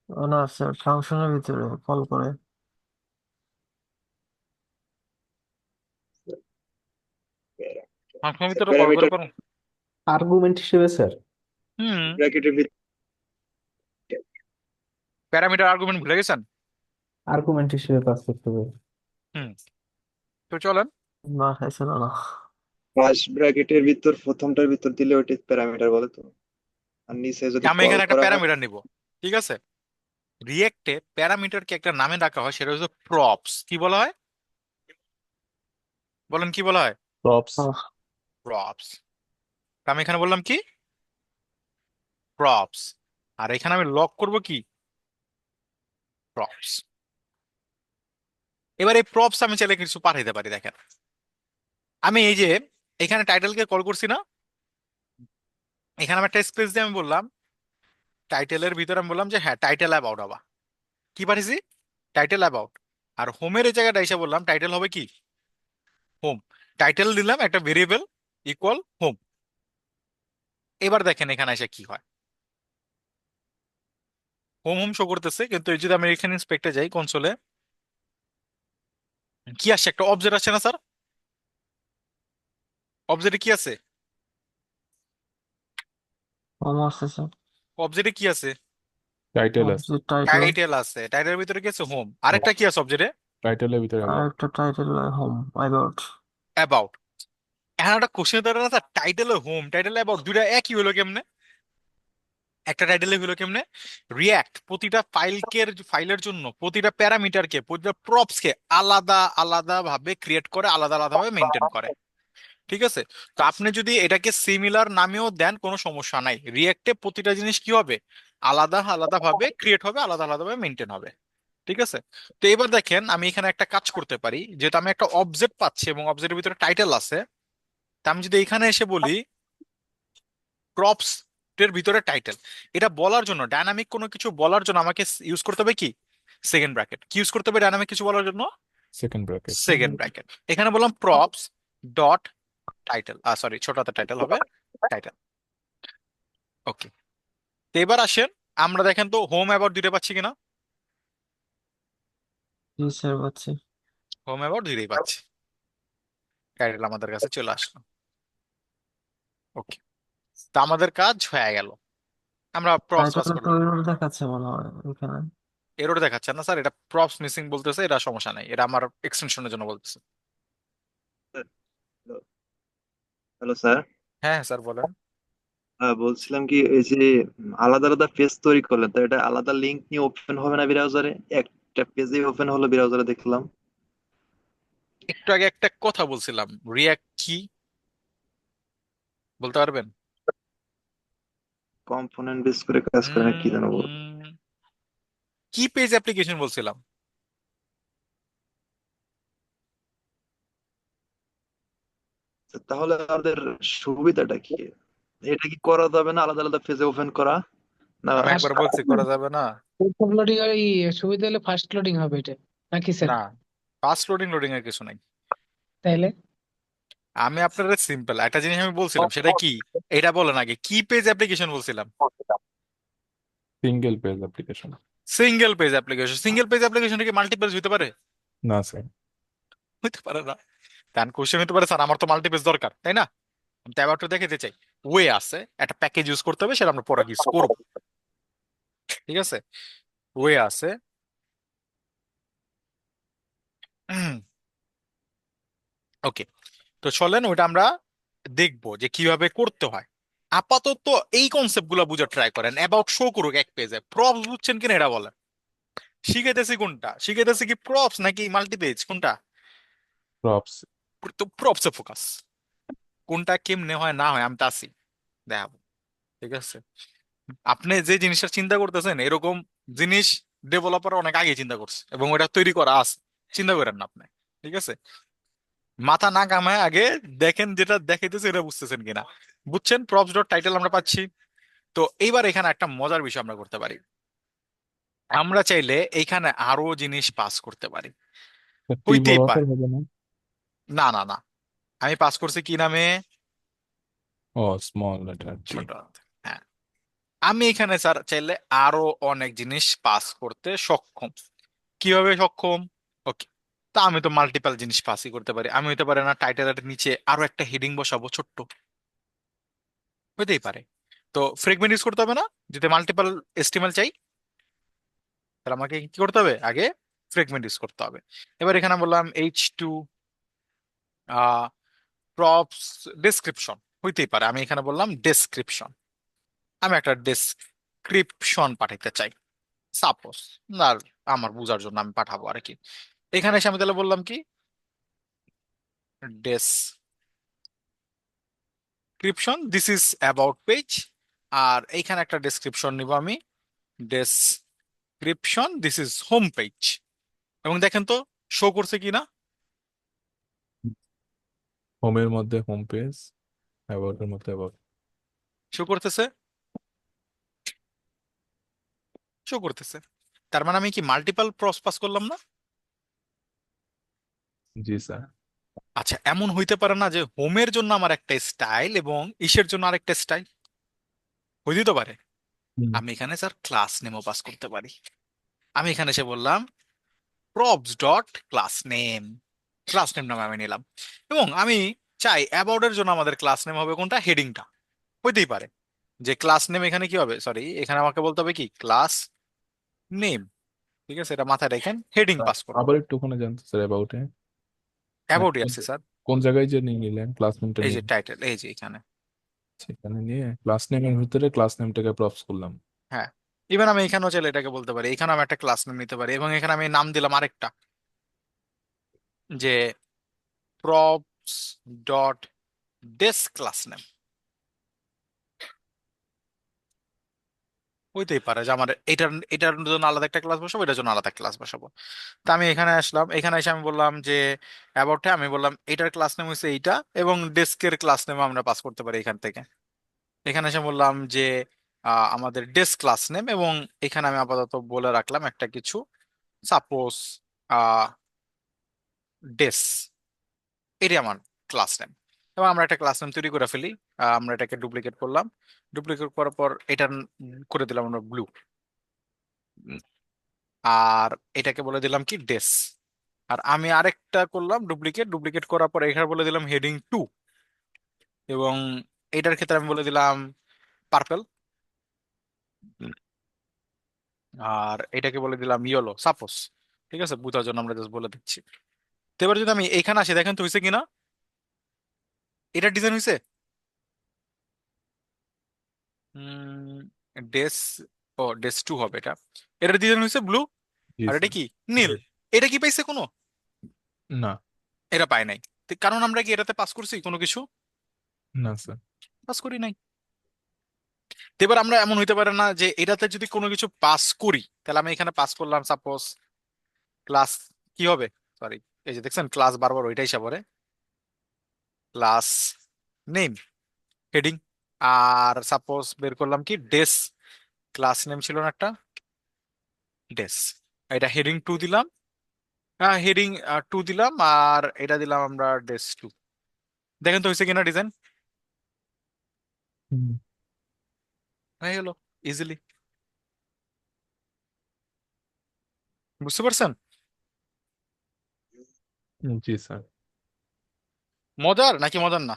Speaker 4: ও না স্যার, ফাংশনের ভিতরে কল করে।
Speaker 1: ফাংশনের ভিতরে কল করে
Speaker 5: প্যারামিটার
Speaker 1: পারো?
Speaker 6: আর্গুমেন্ট হিসেবে স্যার।
Speaker 1: হুম।
Speaker 5: ব্র্যাকেটের ভিতরে
Speaker 1: প্যারামিটার আর্গুমেন্ট ভুলে গেছেন?
Speaker 6: আর্গুমেন্ট হিসেবে পাস করতে হবে।
Speaker 1: হুম। তো চলেন,
Speaker 4: না খাইছিল না।
Speaker 5: ফার্স্ট ব্র্যাকেটের ভিতর প্রথমটার ভিতর দিলে ওইটা প্যারামিটার বলে তো। আর নিচে যদি
Speaker 1: আমি
Speaker 5: কল
Speaker 1: এখানে একটা
Speaker 5: করা হয়
Speaker 1: প্যারামিটার নিব। ঠিক আছে। রিয়েক্টে প্যারামিটারকে একটা নামে ডাকা হয়, সেটা হচ্ছে প্রপস। কি বলা হয় বলেন, কি বলা হয়?
Speaker 2: প্রপস।
Speaker 4: আহ,
Speaker 1: প্রপস। আমি এখানে বললাম কি প্রপস, আর এখানে আমি লক করব কি প্রপস। এবার এই প্রপস আমি চাইলে কিছু পাঠাইতে পারি, দেখেন আমি এই যে এখানে টাইটেলকে কল করছি না, এখানে আমি একটা স্পেস দিয়ে আমি বললাম টাইটেলের ভিতরে, আমি বললাম যে হ্যাঁ টাইটেল অ্যাবাউট হবা, কি পাঠিয়েছি, টাইটেল অ্যাবাউট। আর হোমের এই জায়গাটা এসে বললাম টাইটেল হবে কি হোম। টাইটেল দিলাম একটা ভেরিয়েবল ইকুয়াল হোম। এবার দেখেন এখানে এসে কি হয়, হোম হোম শো করতেছে, কিন্তু এই যদি আমি এখানে ইন্সপেক্টে যাই কনসোলে, কি আসছে? একটা অবজেক্ট আসছে না স্যার? অবজেক্টে কি আছে?
Speaker 4: হোম আসতেছে,
Speaker 1: অবজেক্টে কি আছে?
Speaker 2: টাইটেল আছে।
Speaker 4: অবজেক্ট টাইটেল,
Speaker 1: টাইটেল আছে, টাইটেলের ভিতরে কি আছে? হোম। আরেকটা কি আছে অবজেক্টে?
Speaker 2: টাইটেলের ভিতরে
Speaker 4: আর
Speaker 2: অ্যাবাউট।
Speaker 4: একটা টাইটেল হোম অ্যাবাউট।
Speaker 1: অ্যাবাউট। এখন একটা কোশ্চেন ধরে না sir, title home, title about দুইটা একই হলো কেমনে? একটা টাইটেলে হলো কেমনে? রিয়াক্ট প্রতিটা ফাইলের জন্য প্রতিটা প্যারামিটারকে, প্রতিটা প্রপসকে আলাদা আলাদা ভাবে ক্রিয়েট করে, আলাদা আলাদা ভাবে মেনটেন করে। ঠিক আছে? তো আপনি যদি এটাকে সিমিলার নামেও দেন কোনো সমস্যা নাই, রিয়েক্টে প্রতিটা জিনিস কি হবে? আলাদা আলাদা ভাবে ক্রিয়েট হবে, আলাদা আলাদা ভাবে মেনটেন হবে। ঠিক আছে? তো এবার দেখেন আমি এখানে একটা কাজ করতে পারি, যেটা আমি একটা অবজেক্ট পাচ্ছি এবং অবজেক্টের ভিতরে টাইটেল আছে। তা আমি যদি এখানে এসে বলি প্রপস এর ভিতরে টাইটেল, এটা বলার জন্য, ডায়নামিক কোনো কিছু বলার জন্য আমাকে ইউজ করতে হবে কি? Second bracket. কি ইউজ করতে হবে ডায়নামিক কিছু বলার জন্য?
Speaker 2: Second bracket.
Speaker 1: Second bracket. এখানে বললাম প্রপস ডট টাইটেল, সরি ছোট হাতের টাইটেল হবে টাইটেল। ওকে। তো এবার আসেন, আমরা দেখেন তো হোম অ্যাবাউট দুইটা পাচ্ছি কিনা?
Speaker 4: জি স্যার পাচ্ছি।
Speaker 1: হোম অ্যাবাউট দুইটাই পাচ্ছি, টাইটেল আমাদের কাছে চলে আসলো। ওকে। তো আমাদের কাজ হয়ে গেল, আমরা প্রপস পাস
Speaker 4: টাইটেল তো
Speaker 1: করলাম।
Speaker 4: এরর দেখাচ্ছে মনে হয় এখানে।
Speaker 1: এরর দেখাচ্ছে না স্যার, এটা প্রপস মিসিং বলতেছে, এটা সমস্যা নাই, এটা আমার এক্সটেনশনের জন্য বলতেছে।
Speaker 5: Hello sir.
Speaker 1: হ্যাঁ স্যার বলেন।
Speaker 5: বলছিলাম কি, এই যে আলাদা আলাদা পেজ তৈরি করলেন, তো এটা আলাদা লিংক নিয়ে ওপেন হবে না ব্রাউজারে? একটা পেজে ওপেন হলো ব্রাউজারে দেখলাম।
Speaker 1: একটু আগে একটা কথা বলছিলাম, রিয়াক্ট কি বলতে পারবেন?
Speaker 5: কম্পোনেন্ট বেস করে কাজ করে না কি জানো বল।
Speaker 1: কি পেজ অ্যাপ্লিকেশন বলছিলাম?
Speaker 5: তাহলে আমাদের সুবিধাটা কি? এটা কি করা যাবে না আলাদা আলাদা পেজে ওপেন করা? না
Speaker 1: আমি
Speaker 3: ফার্স্ট
Speaker 1: একবার বলছি করা যাবে না।
Speaker 3: লোডিং এই সুবিধা হলে ফার্স্ট লোডিং হবে এটা, নাকি স্যার?
Speaker 1: না, ফাস্ট লোডিং লোডিং এর কিছু নাই।
Speaker 3: তাইলে
Speaker 1: আমি আপনার সিম্পল একটা জিনিস আমি বলছিলাম, সেটা কি? এটা বলেন আগে, কি পেজ অ্যাপ্লিকেশন বলছিলাম?
Speaker 2: Single page application.
Speaker 1: Single page application. Single page application কি মাল্টি পেজ হতে পারে?
Speaker 2: না স্যার।
Speaker 1: হইতে পারে না। তার কোশ্চেন হতে পারে স্যার আমার তো মাল্টি পেজ দরকার, তাই না? আমি তো আবার একটু দেখাতে চাই, ওয়ে আছে, একটা প্যাকেজ ইউজ করতে হবে, সেটা আমরা পরে ইউজ করবো। ঠিক আছে? ওয়ে আছে। ওকে। তো চলেন ওইটা আমরা দেখবো যে কিভাবে করতে হয়। আপাতত এই কনসেপ্ট গুলো বুঝে ট্রাই করেন। অ্যাবাউট শো করুক এক পেজে, প্রপস বুঝছেন কিনা এটা বলেন। শিখাইতেছি কোনটা? শিখাইতেছি কি প্রপস নাকি মাল্টি পেজ, কোনটা?
Speaker 2: প্রপস।
Speaker 1: তো প্রপসে ফোকাস। কোনটা কেমনে হয় না হয় আমি তা আছি দেখাবো। ঠিক আছে? আপনি যে জিনিসটা চিন্তা করতেছেন এরকম জিনিস ডেভেলপার অনেক আগে চিন্তা করছে এবং ওটা তৈরি করা আছে। চিন্তা করেন না আপনি। ঠিক আছে? মাথা না কামায় আগে দেখেন যেটা দেখাইতেছে এটা বুঝতেছেন কিনা। বুঝছেন? প্রপস ডট টাইটেল আমরা পাচ্ছি। তো এইবার এখানে একটা মজার বিষয় আমরা করতে পারি, আমরা চাইলে এইখানে আরো জিনিস পাস করতে পারি।
Speaker 2: টি
Speaker 1: হইতেই
Speaker 2: বড়
Speaker 1: পারে।
Speaker 2: হাতের হবে না?
Speaker 1: না না না, আমি পাস করছি কি নামে?
Speaker 2: ও, স্মল লেটার টি।
Speaker 1: ছোট হাতে। হ্যাঁ। আমি এখানে স্যার চাইলে আরো অনেক জিনিস পাস করতে সক্ষম। কিভাবে সক্ষম? ওকে। তা আমি তো মাল্টিপল জিনিস পাসই করতে পারি। আমি হইতে পারে না টাইটেলের নিচে আরো একটা হেডিং বসাবো ছোট্ট? হইতেই পারে। তো ফ্রেগমেন্ট ইউজ করতে হবে না যদি মাল্টিপল এস্টিমেল চাই? তাহলে আমাকে কি করতে হবে? আগে ফ্রেগমেন্ট ইউজ করতে হবে। এবার এখানে বললাম H2 প্রপস ডেসক্রিপশন, হইতেই পারে। আমি এখানে বললাম ডেসক্রিপশন। আমি একটা ডেসক্রিপশন পাঠাইতে চাই সাপোজ, আর আমার বোঝার জন্য আমি পাঠাবো আর কি। এখানে এসে আমি তাহলে বললাম কি description, this is about page. আর এইখানে একটা ডেসক্রিপশন নিব আমি, description this is home page. এবং দেখেন তো শো করছে কিনা।
Speaker 2: হোমের মধ্যে হোম পেজ, অ্যাবাউটের মধ্যে অ্যাবাউট।
Speaker 1: শো করতেছে, শো করতেছে। তার মানে আমি কি মাল্টিপল প্রস পাস করলাম না?
Speaker 2: জি স্যার।
Speaker 1: আচ্ছা, এমন হইতে পারে না যে হোমের জন্য আমার একটা স্টাইল এবং ইসের জন্য আরেকটা স্টাইল? হইতে তো পারে।
Speaker 2: হুম।
Speaker 1: আমি এখানে স্যার ক্লাস নেমও পাস করতে পারি। আমি এখানে এসে বললাম props dot class name, class name নামে আমি নিলাম। এবং আমি চাই অ্যাবাউট এর জন্য আমাদের ক্লাস নেম হবে কোনটা, হেডিংটা। হইতেই পারে যে ক্লাস নেম এখানে কি হবে, সরি এখানে আমাকে বলতে হবে কি ক্লাস নেম। ঠিক আছে, এটা মাথায় রেখেন, হেডিং পাস করবো।
Speaker 2: আবার একটু ওখানে জানতে স্যার অ্যাবাউটে, মানে
Speaker 1: অ্যাবাউটই
Speaker 2: কোন
Speaker 1: আসছে স্যার,
Speaker 2: কোন জায়গায় যে নিয়ে নিলেন ক্লাস নেমটা
Speaker 1: এই
Speaker 2: নিয়ে
Speaker 1: যে টাইটেল, এই যে এখানে।
Speaker 2: সেখানে নিয়ে ক্লাস নেমের ভিতরে ক্লাস নেমটাকে প্রপস করলাম।
Speaker 1: হ্যাঁ, ইভেন আমি এখানেও চাইলে এটাকে বলতে পারি, এখানে আমি একটা ক্লাস নেম নিতে পারি এবং এখানে আমি নাম দিলাম আরেকটা, যে props dot desk class name. হইতেই পারে যে আমার এটার এটার জন্য আলাদা একটা ক্লাস বসাবো, এটার জন্য আলাদা ক্লাস বসাবো। তা আমি এখানে আসলাম, এখানে এসে আমি বললাম যে অ্যাবাউটে আমি বললাম এটার ক্লাস নেম হচ্ছে এইটা, এবং ডেস্কের ক্লাস নেম আমরা পাস করতে পারি এখান থেকে। এখানে এসে বললাম যে আমাদের ডেস্ক ক্লাস নেম, এবং এখানে আমি আপাতত বলে রাখলাম একটা কিছু, সাপোজ ডেস, এটাই আমার ক্লাস নেম। এবং আমরা একটা ক্লাস নেম তৈরি করে ফেলি। আমরা এটাকে ডুপ্লিকেট করলাম, ডুপ্লিকেট করার পর এটা করে দিলাম আমরা ব্লু, আর এটাকে বলে দিলাম কি ডেস। আর আমি আরেকটা করলাম ডুপ্লিকেট, ডুপ্লিকেট করার পর এখানে বলে দিলাম হেডিং 2, এবং এটার ক্ষেত্রে আমি বলে দিলাম পার্পল, আর এটাকে বলে দিলাম ইয়েলো সাপোজ। ঠিক আছে, বুঝার জন্য আমরা জাস্ট বলে দিচ্ছি। তো এবার যদি আমি এখানে আসি, দেখেন তো হয়েছে কিনা, এটার ডিজাইন হয়েছে ডেস, ও ডেস 2 হবে এটা। এটার ডিজাইন হয়েছে ব্লু,
Speaker 2: জি
Speaker 1: আর এটা
Speaker 2: স্যার।
Speaker 1: কি নীল। এটা কি পাইছে কোনো,
Speaker 2: না।
Speaker 1: এটা পায় নাই। তো কারণ আমরা কি এটাতে পাস করছি কোনো কিছু,
Speaker 2: না স্যার।
Speaker 1: পাস করি নাই। তো এবার আমরা এমন হইতে পারে না যে এটাতে যদি কোনো কিছু পাস করি, তাহলে আমি এখানে পাস করলাম সাপোজ ক্লাস, কি হবে, সরি এই যে দেখছেন ক্লাস বারবার ওইটাই সাপোরে, class name heading. Are suppose বের করলাম কি ডেস, ক্লাস নেম ছিল না একটা ডেস, এটা হেডিং 2 দিলাম, হ্যাঁ হেডিং 2 দিলাম, আর এটা দিলাম আমরা ডেস 2। দেখেন তো হয়েছে কিনা ডিজাইন,
Speaker 2: হুম।
Speaker 1: হয়ে গেল ইজিলি। বুঝতে পারছেন?
Speaker 2: জি স্যার।
Speaker 1: মজার নাকি মজার না?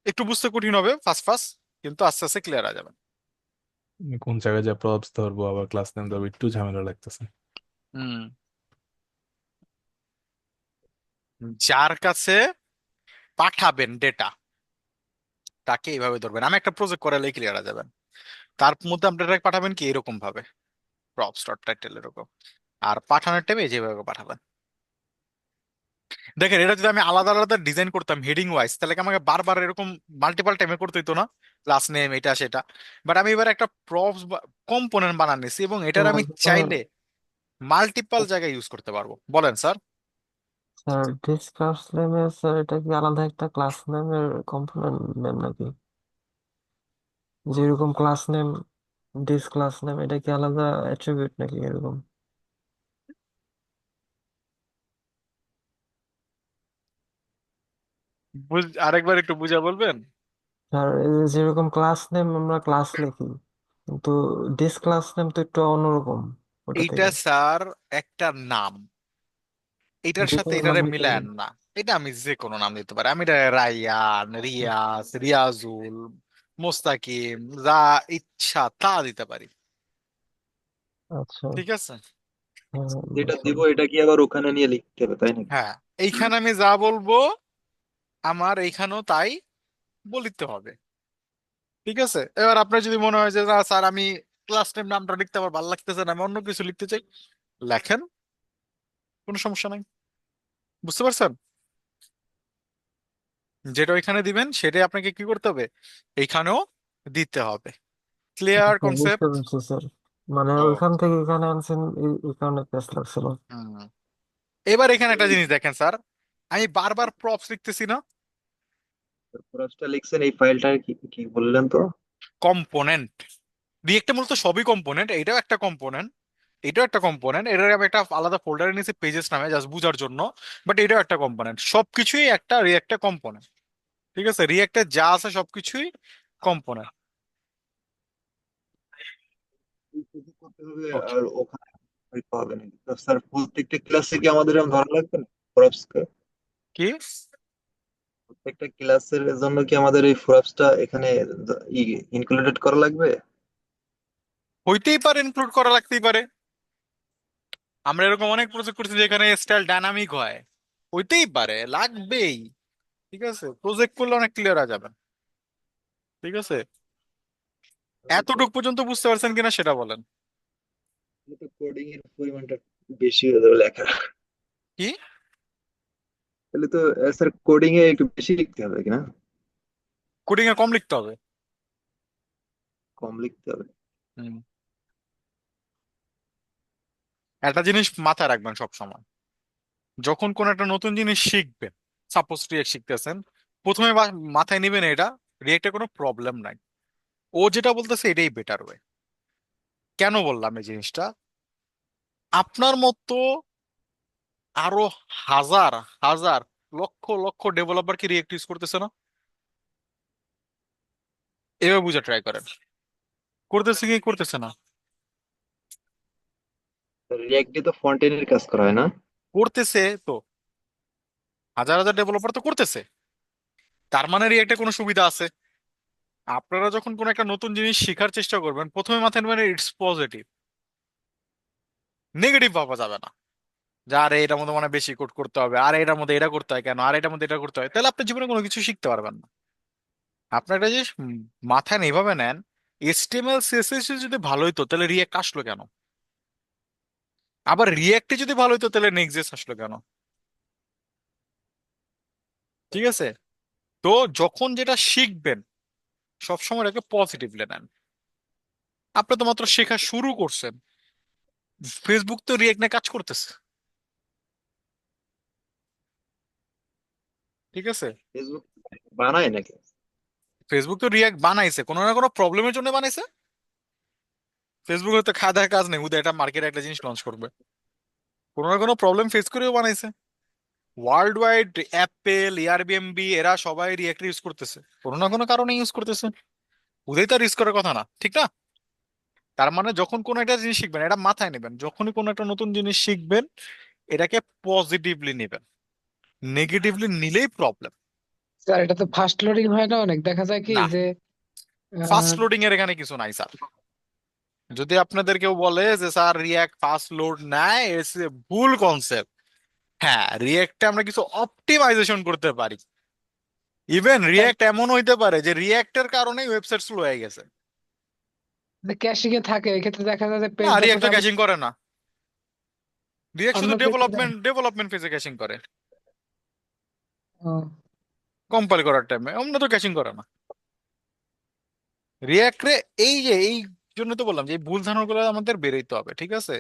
Speaker 1: একটু বুঝতে কঠিন হবে ফার্স্ট ফার্স্ট, কিন্তু আস্তে আস্তে ক্লিয়ার হয়ে যাবে।
Speaker 2: কোন জায়গায় যা প্রপস ধরবো আবার ক্লাস নেম ধরবো একটু ঝামেলা লাগতেছে।
Speaker 1: হুম, যার কাছে পাঠাবেন ডেটা তাকে এইভাবে ধরবেন, আমি একটা প্রজেক্ট করালে ক্লিয়ার হয়ে যাবেন। তার মধ্যে আপনারা পাঠাবেন কি এরকম ভাবে, প্রপস ডট টাইটেল এরকম, আর পাঠানোর টাইমে যেভাবে পাঠাবেন। দেখেন এটা যদি আমি আলাদা আলাদা ডিজাইন করতাম হেডিং ওয়াইজ, তাহলে কি আমাকে বারবার এরকম মাল্টিপাল টাইমে করতে হইতো না, ক্লাস নেম এটা সেটা। বাট আমি এবার একটা প্রপস কম্পোনেন্ট বানান নিছি, এবং এটার আমি
Speaker 4: স্যার
Speaker 1: চাইলে মাল্টিপাল জায়গায় ইউজ করতে পারবো। বলেন স্যার।
Speaker 4: স্যার ডিস ক্লাস নেমে স্যার এটা কি আলাদা একটা ক্লাস নেমের কম্পোনেন্ট নেম নাকি? যেরকম class name this class name এটা কি আলাদা অ্যাট্রিবিউট নাকি এরকম?
Speaker 1: আরেকবার একটু বুঝা বলবেন।
Speaker 4: স্যার এই যে যেরকম ক্লাস নেম আমরা ক্লাস লিখি, কিন্তু ডিস ক্লাস নেম তো একটু অন্যরকম ওটা
Speaker 1: এইটা
Speaker 4: থেকে।
Speaker 1: স্যার একটা নাম, এটার
Speaker 4: যে
Speaker 1: সাথে
Speaker 4: কোনো নাম
Speaker 1: এটারে
Speaker 4: দিতে
Speaker 1: মিলায়েন
Speaker 4: পারি।
Speaker 1: না। এটা আমি যে কোনো নাম দিতে পারি, আমি এটা রায়ান, রিয়াজ, রিয়াজুল, মোস্তাকিম, যা ইচ্ছা তা দিতে পারি।
Speaker 4: আচ্ছা।
Speaker 1: ঠিক আছে,
Speaker 4: হ্যাঁ,
Speaker 5: যেটা
Speaker 4: বুঝলাম।
Speaker 5: দিব এটা কি আবার ওখানে নিয়ে লিখতে হবে তাই নাকি?
Speaker 1: হ্যাঁ এইখানে আমি যা বলবো আমার এইখানেও তাই বলিতে হবে। ঠিক আছে, এবার আপনার যদি মনে হয় যে না স্যার আমি ক্লাস নেম নামটা লিখতে আমার ভালো লাগতেছে না, আমি অন্য কিছু লিখতে চাই, লেখেন, কোনো সমস্যা নাই। বুঝতে পারছেন? যেটা ওইখানে দিবেন সেটাই আপনাকে কি করতে হবে, এইখানেও দিতে হবে। ক্লিয়ার
Speaker 4: আচ্ছা, বুঝতে
Speaker 1: কনসেপ্ট?
Speaker 4: পারছি স্যার। মানে ওইখান
Speaker 1: ওকে।
Speaker 4: থেকে এখানে আনছেন এই কারণে পেস লাগছিল।
Speaker 1: হুম, এবার এখানে একটা জিনিস দেখেন স্যার, আমি বারবার প্রপস লিখতেছি না,
Speaker 5: প্রপসটা লিখছেন এই ফাইলটা কি কি বললেন তো?
Speaker 1: কম্পোনেন্ট। রিয়েক্টে মূলত সবই কম্পোনেন্ট, এটাও একটা কম্পোনেন্ট, এটাও একটা কম্পোনেন্ট, এটার আমি একটা আলাদা ফোল্ডারে নিয়েছি পেজেস নামে জাস্ট বুঝার জন্য। বাট এটাও একটা কম্পোনেন্ট, সবকিছুই একটা রিয়েক্টে কম্পোনেন্ট। ঠিক আছে, রিয়েক্টে যা আছে সবকিছুই কম্পোনেন্ট।
Speaker 5: শুধু করতে হবে
Speaker 1: ওকে,
Speaker 5: আর ওখানে হয়তো হবে না। তো স্যার প্রত্যেকটা ক্লাসে কি আমাদের এরকম ধরা লাগবে না ফোরাপসকে?
Speaker 1: কি
Speaker 5: প্রত্যেকটা ক্লাসের জন্য কি আমাদের এই ফোরাপসটা এখানে ইনক্লুডেড করা লাগবে?
Speaker 1: হইতেই পারে, ইনক্লুড করা লাগতেই পারে। আমরা এরকম অনেক প্রজেক্ট করছি যেখানে স্টাইল ডাইনামিক হয়, হইতেই পারে, লাগবেই। ঠিক আছে, প্রজেক্ট করলে অনেক ক্লিয়ার হয়ে যাবে। ঠিক আছে,
Speaker 5: তাহলে তো
Speaker 1: এতটুকু পর্যন্ত বুঝতে পারছেন কিনা সেটা বলেন।
Speaker 5: তাহলে তো কোডিং এর পরিমাণটা বেশি হয়ে যাবে লেখা।
Speaker 1: কি
Speaker 5: তাহলে তো স্যার কোডিং এ একটু বেশি লিখতে হবে কিনা?
Speaker 1: কোডিং এ কম লিখতে হবে।
Speaker 5: কম লিখতে হবে?
Speaker 1: হুম। একটা জিনিস মাথায় রাখবেন সব সময়, যখন কোন একটা নতুন জিনিস শিখবেন, সাপোজ রিয়েক্ট শিখতেছেন, প্রথমে মাথায় নেবেন এটা রিয়েক্টে কোনো প্রবলেম নাই, ও যেটা বলতেছে এটাই বেটার ওয়ে। কেন বললাম এই জিনিসটা? আপনার মতো আরো হাজার হাজার লক্ষ লক্ষ ডেভেলপার কি রিয়েক্ট ইউজ করতেছে না? এভাবে বুঝে ট্রাই করেন, করতেছে কি করতেছে না।
Speaker 5: রিয়াক্ট দিয়ে তো ফ্রন্ট এন্ড কাজ করা হয় না?
Speaker 1: করতেছে তো, হাজার হাজার ডেভেলপার তো করতেছে, তার মানে রিয়েক্টে কোনো সুবিধা আছে। আপনারা যখন কোনো একটা নতুন জিনিস শেখার চেষ্টা করবেন, প্রথমে মাথায় নেবেন ইটস পজিটিভ, নেগেটিভ ভাবা যাবে না। যে আরে এটার মধ্যে মানে বেশি কোড করতে হবে, আর এটার মধ্যে এটা করতে হয় কেন, আর এটার মধ্যে এটা করতে হয়, তাহলে আপনি জীবনে কোনো কিছু শিখতে পারবেন না। আপনার একটা জিনিস মাথায় এইভাবে নেন, এইচটিএমএল সিএসএস যদি ভালো হইতো তাহলে রিয়েক্ট আসলো কেন? আবার রিয়েক্টে যদি ভালো হইতো তাহলে নেক্সট আসলো কেন? ঠিক আছে, তো যখন যেটা শিখবেন সবসময় এটাকে পজিটিভলি নেন। আপনি তো মাত্র শেখা শুরু করছেন, ফেসবুক তো রিয়েক্ট নিয়ে কাজ করতেছে। ঠিক আছে,
Speaker 5: ফেসবুক বানায় নাকি?
Speaker 1: ফেসবুক তো রিয়াক্ট বানাইছে কোনো না কোনো প্রবলেমের জন্য বানাইছে। ফেসবুক হয়তো খাওয়া দেওয়ার কাজ নেই, উদয় একটা মার্কেটে একটা জিনিস লঞ্চ করবে, কোনো না কোনো প্রবলেম ফেস করেও বানাইছে। ওয়ার্ল্ড ওয়াইড অ্যাপেল, এয়ারবিএনবি এরা সবাই রিয়াক্ট ইউজ করতেছে, কোনো না কোনো কারণে ইউজ করতেছে। উদয় তার ইউজ করার কথা না, ঠিক না? তার মানে যখন কোনো একটা জিনিস শিখবেন এটা মাথায় নেবেন, যখনই কোনো একটা নতুন জিনিস শিখবেন এটাকে পজিটিভলি নেবেন, নেগেটিভলি নিলেই প্রবলেম।
Speaker 3: স্যার এটা তো ফাস্ট লোডিং হয় না অনেক, দেখা যায় কি
Speaker 1: না,
Speaker 3: যে
Speaker 1: ফাস্ট
Speaker 3: আহ,
Speaker 1: লোডিং এর এখানে কিছু নাই স্যার। যদি আপনাদের কেউ বলে যে স্যার রিয়াক্ট ফাস্ট লোড নেয়, এস ভুল কনসেপ্ট। হ্যাঁ, রিয়েক্টে আমরা কিছু অপটিমাইজেশন করতে পারি। ইভেন রিয়েক্ট এমন হইতে পারে যে রিয়েক্টের কারণেই ওয়েবসাইট স্লো হয়ে গেছে।
Speaker 3: ক্যাশিং এ থাকে, এক্ষেত্রে দেখা যায় যে
Speaker 1: না,
Speaker 3: পেজ
Speaker 1: রিয়েক্ট
Speaker 3: যখন
Speaker 1: তো
Speaker 3: আমি
Speaker 1: ক্যাচিং করে না, রিয়েক্ট
Speaker 3: অন্য
Speaker 1: শুধু
Speaker 3: পেজে দেয়।
Speaker 1: ডেভেলপমেন্ট ফেজে ক্যাচিং করে,
Speaker 3: ও,
Speaker 1: কম্পাইল করার টাইমে অন্য তো ক্যাচিং করে না। রিয়েক্ট রে এই জন্য তো বললাম যে এই ভুল ধারণাগুলো আমাদের বেরোইতে হবে। ঠিক আছে,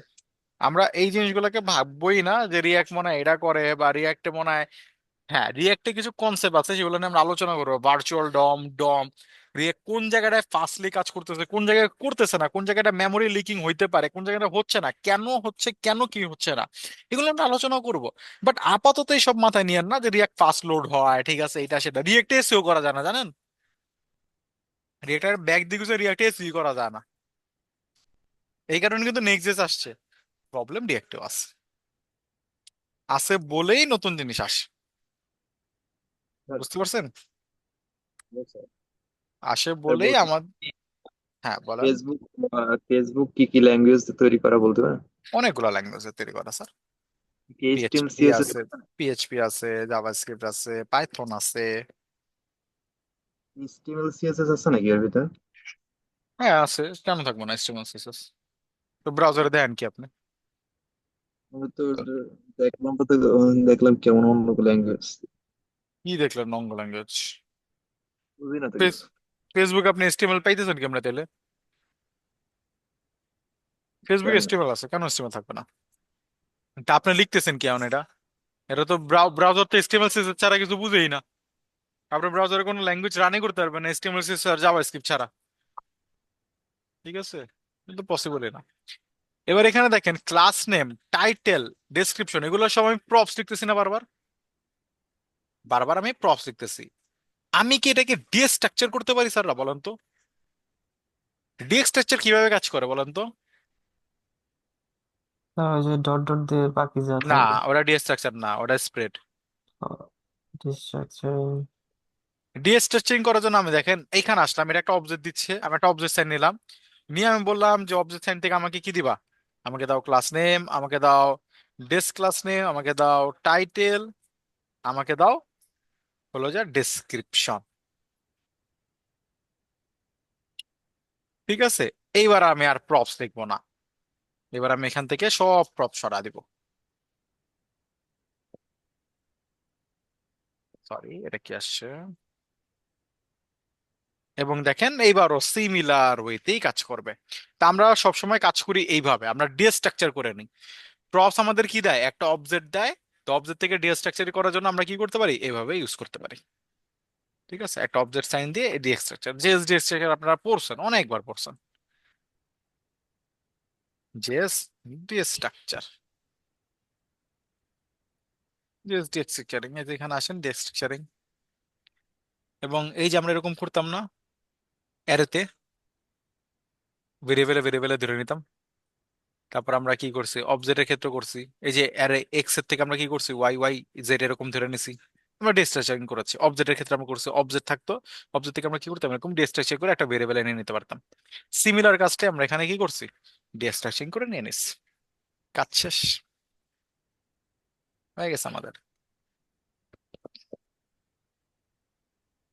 Speaker 1: আমরা এই জিনিসগুলোকে ভাববোই না যে রিয়াক্ট মনে হয় এটা করে বা রিয়াক্টে মনে হয়। হ্যাঁ, রিয়েক্টে কিছু কনসেপ্ট আছে যেগুলো নিয়ে আমরা আলোচনা করবো, ভার্চুয়াল ডম ডম, রিয়েক্ট কোন জায়গাটায় ফাস্টলি কাজ করতেছে, কোন জায়গায় করতেছে না, কোন জায়গাটা মেমোরি লিকিং হইতে পারে, কোন জায়গাটা হচ্ছে না, কেন হচ্ছে, কেন কি হচ্ছে না, এগুলো আমরা আলোচনা করব। বাট আপাতত এইসব মাথায় নিয়েন না যে রিয়েক্ট ফাস্ট লোড হয়, ঠিক আছে এটা সেটা, রিয়েক্টে এসইও করা যায় না জানেন? রিয়েক্টের ব্যাক দিকে রিয়েক্টে এসইও করা যায় না, এই কারণে কিন্তু নেক্সট আসছে। প্রবলেম রিয়েক্টেও আছে, আছে বলেই নতুন জিনিস আসে।
Speaker 5: স্যার,
Speaker 1: বুঝতে পারছেন?
Speaker 5: স্যার
Speaker 1: আসে
Speaker 5: স্যার
Speaker 1: বলেই
Speaker 5: বলছি
Speaker 1: আমার। হ্যাঁ বলেন।
Speaker 5: ফেসবুক ফেসবুক কি কি ল্যাঙ্গুয়েজ তৈরি করা বলতে পারেন?
Speaker 1: অনেকগুলো ল্যাঙ্গুয়েজে তৈরি করা স্যার।
Speaker 5: কি এইচটিএমএল
Speaker 1: পিএইচপি
Speaker 5: সিএসএস?
Speaker 1: আছে, পিএইচপি আছে, জাভাস্ক্রিপ্ট আছে, পাইথন আছে।
Speaker 5: এইচটিএমএল সিএসএস আছে নাকি এর ভিতরে?
Speaker 1: হ্যাঁ আছে, কেন থাকবো না, HTML CSS। তো ব্রাউজারে দেন কি আপনি?
Speaker 5: আমি তো দেখলাম তো, দেখলাম কেমন অন্য ল্যাঙ্গুয়েজ।
Speaker 1: কি দেখলেন অঙ্গ ল্যাঙ্গুয়েজ?
Speaker 5: বুঝি না তো কিছু।
Speaker 1: ফেসবুক আপনি HTML পাইতেছেন কেমনে তাইলে? ফেসবুক
Speaker 5: জানি না।
Speaker 1: HTML আছে, কেন HTML থাকবে না? তা আপনি লিখতেছেন কি এখন এটা? এটা তো ব্রাউজার তো HTML CSS ছাড়া কিছু বুঝেই না। আপনি ব্রাউজারে কোনো ল্যাঙ্গুয়েজ রানই করতে পারবেন না HTML CSS আর জাভাস্ক্রিপ্ট ছাড়া। ঠিক আছে, কিন্তু পসিবলই না। এবার এখানে দেখেন ক্লাস নেম, টাইটেল, ডেসক্রিপশন, এগুলো সব আমি প্রপস লিখতেছি না বারবার? বারবার আমি প্রপস লিখতেছি। আমি কি এটাকে ডিস্ট্রাকচার করতে পারি স্যাররা বলেন তো? ডিস্ট্রাকচার কিভাবে কাজ করে বলেন তো?
Speaker 4: ওই যে ডট ডট দিয়ে বাকি যা
Speaker 1: না,
Speaker 4: থাকে
Speaker 1: ওটা ডিস্ট্রাকচার না, ওটা স্প্রেড।
Speaker 4: ডিস্ট্রাকচারিং।
Speaker 1: ডিস্ট্রাকচারিং করার জন্য আমি দেখেন এইখানে আসলাম, এটা একটা অবজেক্ট দিচ্ছে, আমি একটা অবজেক্ট সাইন নিলাম, নিয়ে আমি বললাম যে অবজেক্ট সাইন থেকে আমাকে কি দিবা, আমাকে দাও ক্লাস নেম, আমাকে দাও ডেস্ক ক্লাস নেম, আমাকে দাও টাইটেল, আমাকে দাও হলো যা ডেসক্রিপশন। ঠিক আছে, এইবার আমি আর প্রপস লিখবো না, এবার আমি এখান থেকে সব প্রপ সরা দিব। সরি, এটা কি আসছে, এবং দেখেন এইবারও সিমিলার ওয়েতেই কাজ করবে। তা আমরা সবসময় কাজ করি এইভাবে, আমরা ডিস্ট্রাকচার করে নিই। প্রপস আমাদের কি দেয়, একটা অবজেক্ট দেয়, তো অবজেক্ট থেকে ডিস্ট্রাকচার করার জন্য আমরা কি করতে পারি, এইভাবে ইউজ করতে পারি। ঠিক আছে, একটা অবজেক্ট সাইন দিয়ে ডিস্ট্রাকচার, জেএস ডিস্ট্রাকচার আপনারা পড়ছেন, অনেকবার পড়ছেন। জেএস ডিস্ট্রাকচার, জেএস ডিস্ট্রাকচারিং, এই যে এখানে আসেন ডিস্ট্রাকচারিং। এবং এই যে আমরা এরকম করতাম না, অ্যারেতে ভেরিয়েবলে ভেরিয়েবলে ধরে নিতাম, তারপর আমরা কি করছি অবজেক্টের ক্ষেত্রে করছি, এই যে অ্যারে এক্স এর থেকে আমরা কি করছি ওয়াই ওয়াই জেড এরকম ধরে নিছি, আমরা ডিস্ট্রাকচারিং করেছি। অবজেক্টের ক্ষেত্রে আমরা করছি অবজেক্ট থাকতো, অবজেক্ট থেকে আমরা কি করতাম এরকম ডিস্ট্রাকচার করে একটা ভেরিয়েবল এনে নিতে পারতাম। সিমিলার কাজটা আমরা এখানে কি করছি, ডিস্ট্রাকচারিং করে নিয়ে নিচ্ছি, কাজ শেষ হয়ে গেছে আমাদের।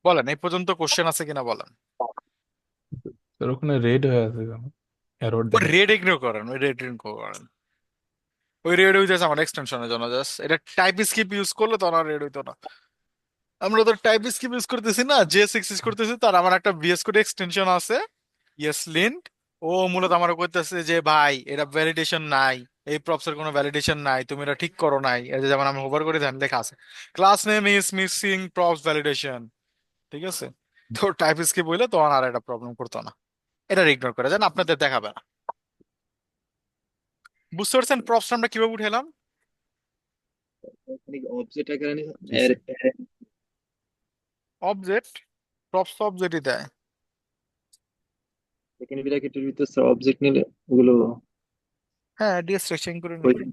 Speaker 1: বলেন এই পর্যন্ত কোশ্চেন আছে কিনা বলেন।
Speaker 2: তোর ওখানে রেড হয়ে আছে কেন? এরর
Speaker 1: ওই
Speaker 2: দেখাচ্ছে।
Speaker 1: রেড ইগনোর করেন, ওই রেড ইগনোর করেন, ওই রেড হইতেছে আমার এক্সটেনশনের জন্য, জাস্ট এটা টাইপ স্কিপ ইউজ করলে তো আর রেড হইতো না। আমরা তো টাইপ স্কিপ ইউজ করতেছি না, জে6 ইউজ করতেছি, তার আমার একটা বিএস কোড এক্সটেনশন আছে, ইয়েস লিন্ট। ও মূলত আমার কইতেছে যে ভাই এটা ভ্যালিডেশন নাই, এই প্রপস এর কোনো ভ্যালিডেশন নাই, তুমি এটা ঠিক করো নাই। এই যে যেমন আমি হোভার করে ধ্যান লেখা আছে class name is missing props validation. ঠিক আছে, তো টাইপ স্কিপ হইলে তখন আর একটা প্রবলেম করতো না। এটা ইগনোর করে যান, আপনাদের দেখাবে না। বুঝতে পারছেন প্রপস আমরা কিভাবে উঠেলাম।
Speaker 5: অবজেক্ট আকারে
Speaker 2: জি স্যার।
Speaker 1: অবজেক্ট, প্রপস অবজেক্টই দেয়।
Speaker 5: এখানে ব্র্যাকেটের ভিতর অবজেক্ট নিলে ওগুলো
Speaker 1: হ্যাঁ, ডিস্ট্রাকশন করে
Speaker 5: ওই
Speaker 1: নিবে।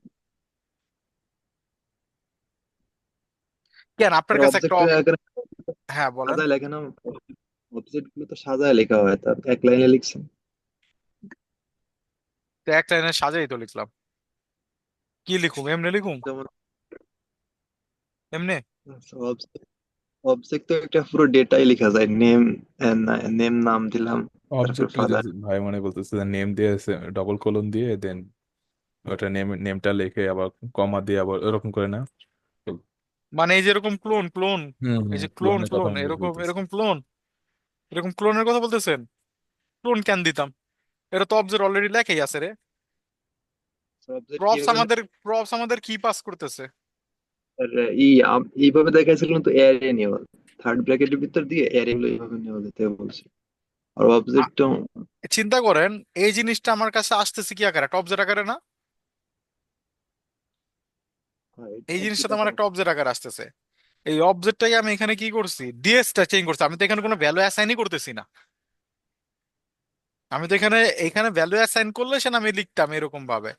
Speaker 1: কেন আপনার কাছে একটা
Speaker 5: অবজেক্টের আকারে
Speaker 1: হ্যাঁ বলেন।
Speaker 5: সাজায় লেখা না, অবজেক্ট গুলো তো সাজায় লেখা হয়, তার এক লাইনে লিখছেন।
Speaker 1: তো এক লাইনে সাজাই তো লিখলাম, কি লিখুম, এমনি লিখুম,
Speaker 5: যেমন
Speaker 1: এমনি।
Speaker 5: অবজেক্ট তো একটা পুরো ডেটাই লেখা যায়, নেম, নেম নাম দিলাম, তারপর
Speaker 2: অবজেক্ট
Speaker 5: ফাদার।
Speaker 2: ভাই মনে বলতেছে নেম দিয়ে ডবল কোলন দিয়ে দেন ওটা নেমটা লিখে আবার কমা দিয়ে আবার এরকম করে না।
Speaker 1: মানে এই যে এরকম ক্লোন ক্লোন,
Speaker 2: হুম
Speaker 1: এই
Speaker 2: হুম,
Speaker 1: যে ক্লোন
Speaker 2: ক্লোনের কথা
Speaker 1: ক্লোন
Speaker 2: আমি
Speaker 1: এরকম
Speaker 2: বলতেছি।
Speaker 1: এরকম ক্লোন, এরকম ক্লোনের কথা বলতেছেন। ক্লোন কেন দিতাম, এটা তো অবজেক্ট অলরেডি লেখাই আছে রে।
Speaker 5: অবজেক্ট কি
Speaker 1: প্রপস
Speaker 5: হবে,
Speaker 1: আমাদের, প্রপস আমাদের কি পাস করতেছে।
Speaker 5: আর এইভাবে দেখাইছিল তো অ্যারে নিয়ে, থার্ড ব্র্যাকেটের ভিতর দিয়ে অ্যারে গুলো এইভাবে নেওয়া যেতে বলছে। আর
Speaker 1: আ-
Speaker 5: অবজেক্ট তো
Speaker 1: চিন্তা করেন এই জিনিসটা আমার কাছে আসতেছে কি আকারে, একটা অবজেক্ট আকারে না। এই জিনিসটা তো আমার একটা অবজেক্ট আকারে আসতেছে। এই অবজেক্টটাকে আমি এখানে কি করছি, ডিএসটা চেঞ্জ করছি, আমি তো এখানে কোনো ভ্যালু অ্যাসাইনই করতেছি না। আমি তো এখানে এখানে ভ্যালু অ্যাসাইন করলে সেটা আমি লিখতাম এরকম ভাবে,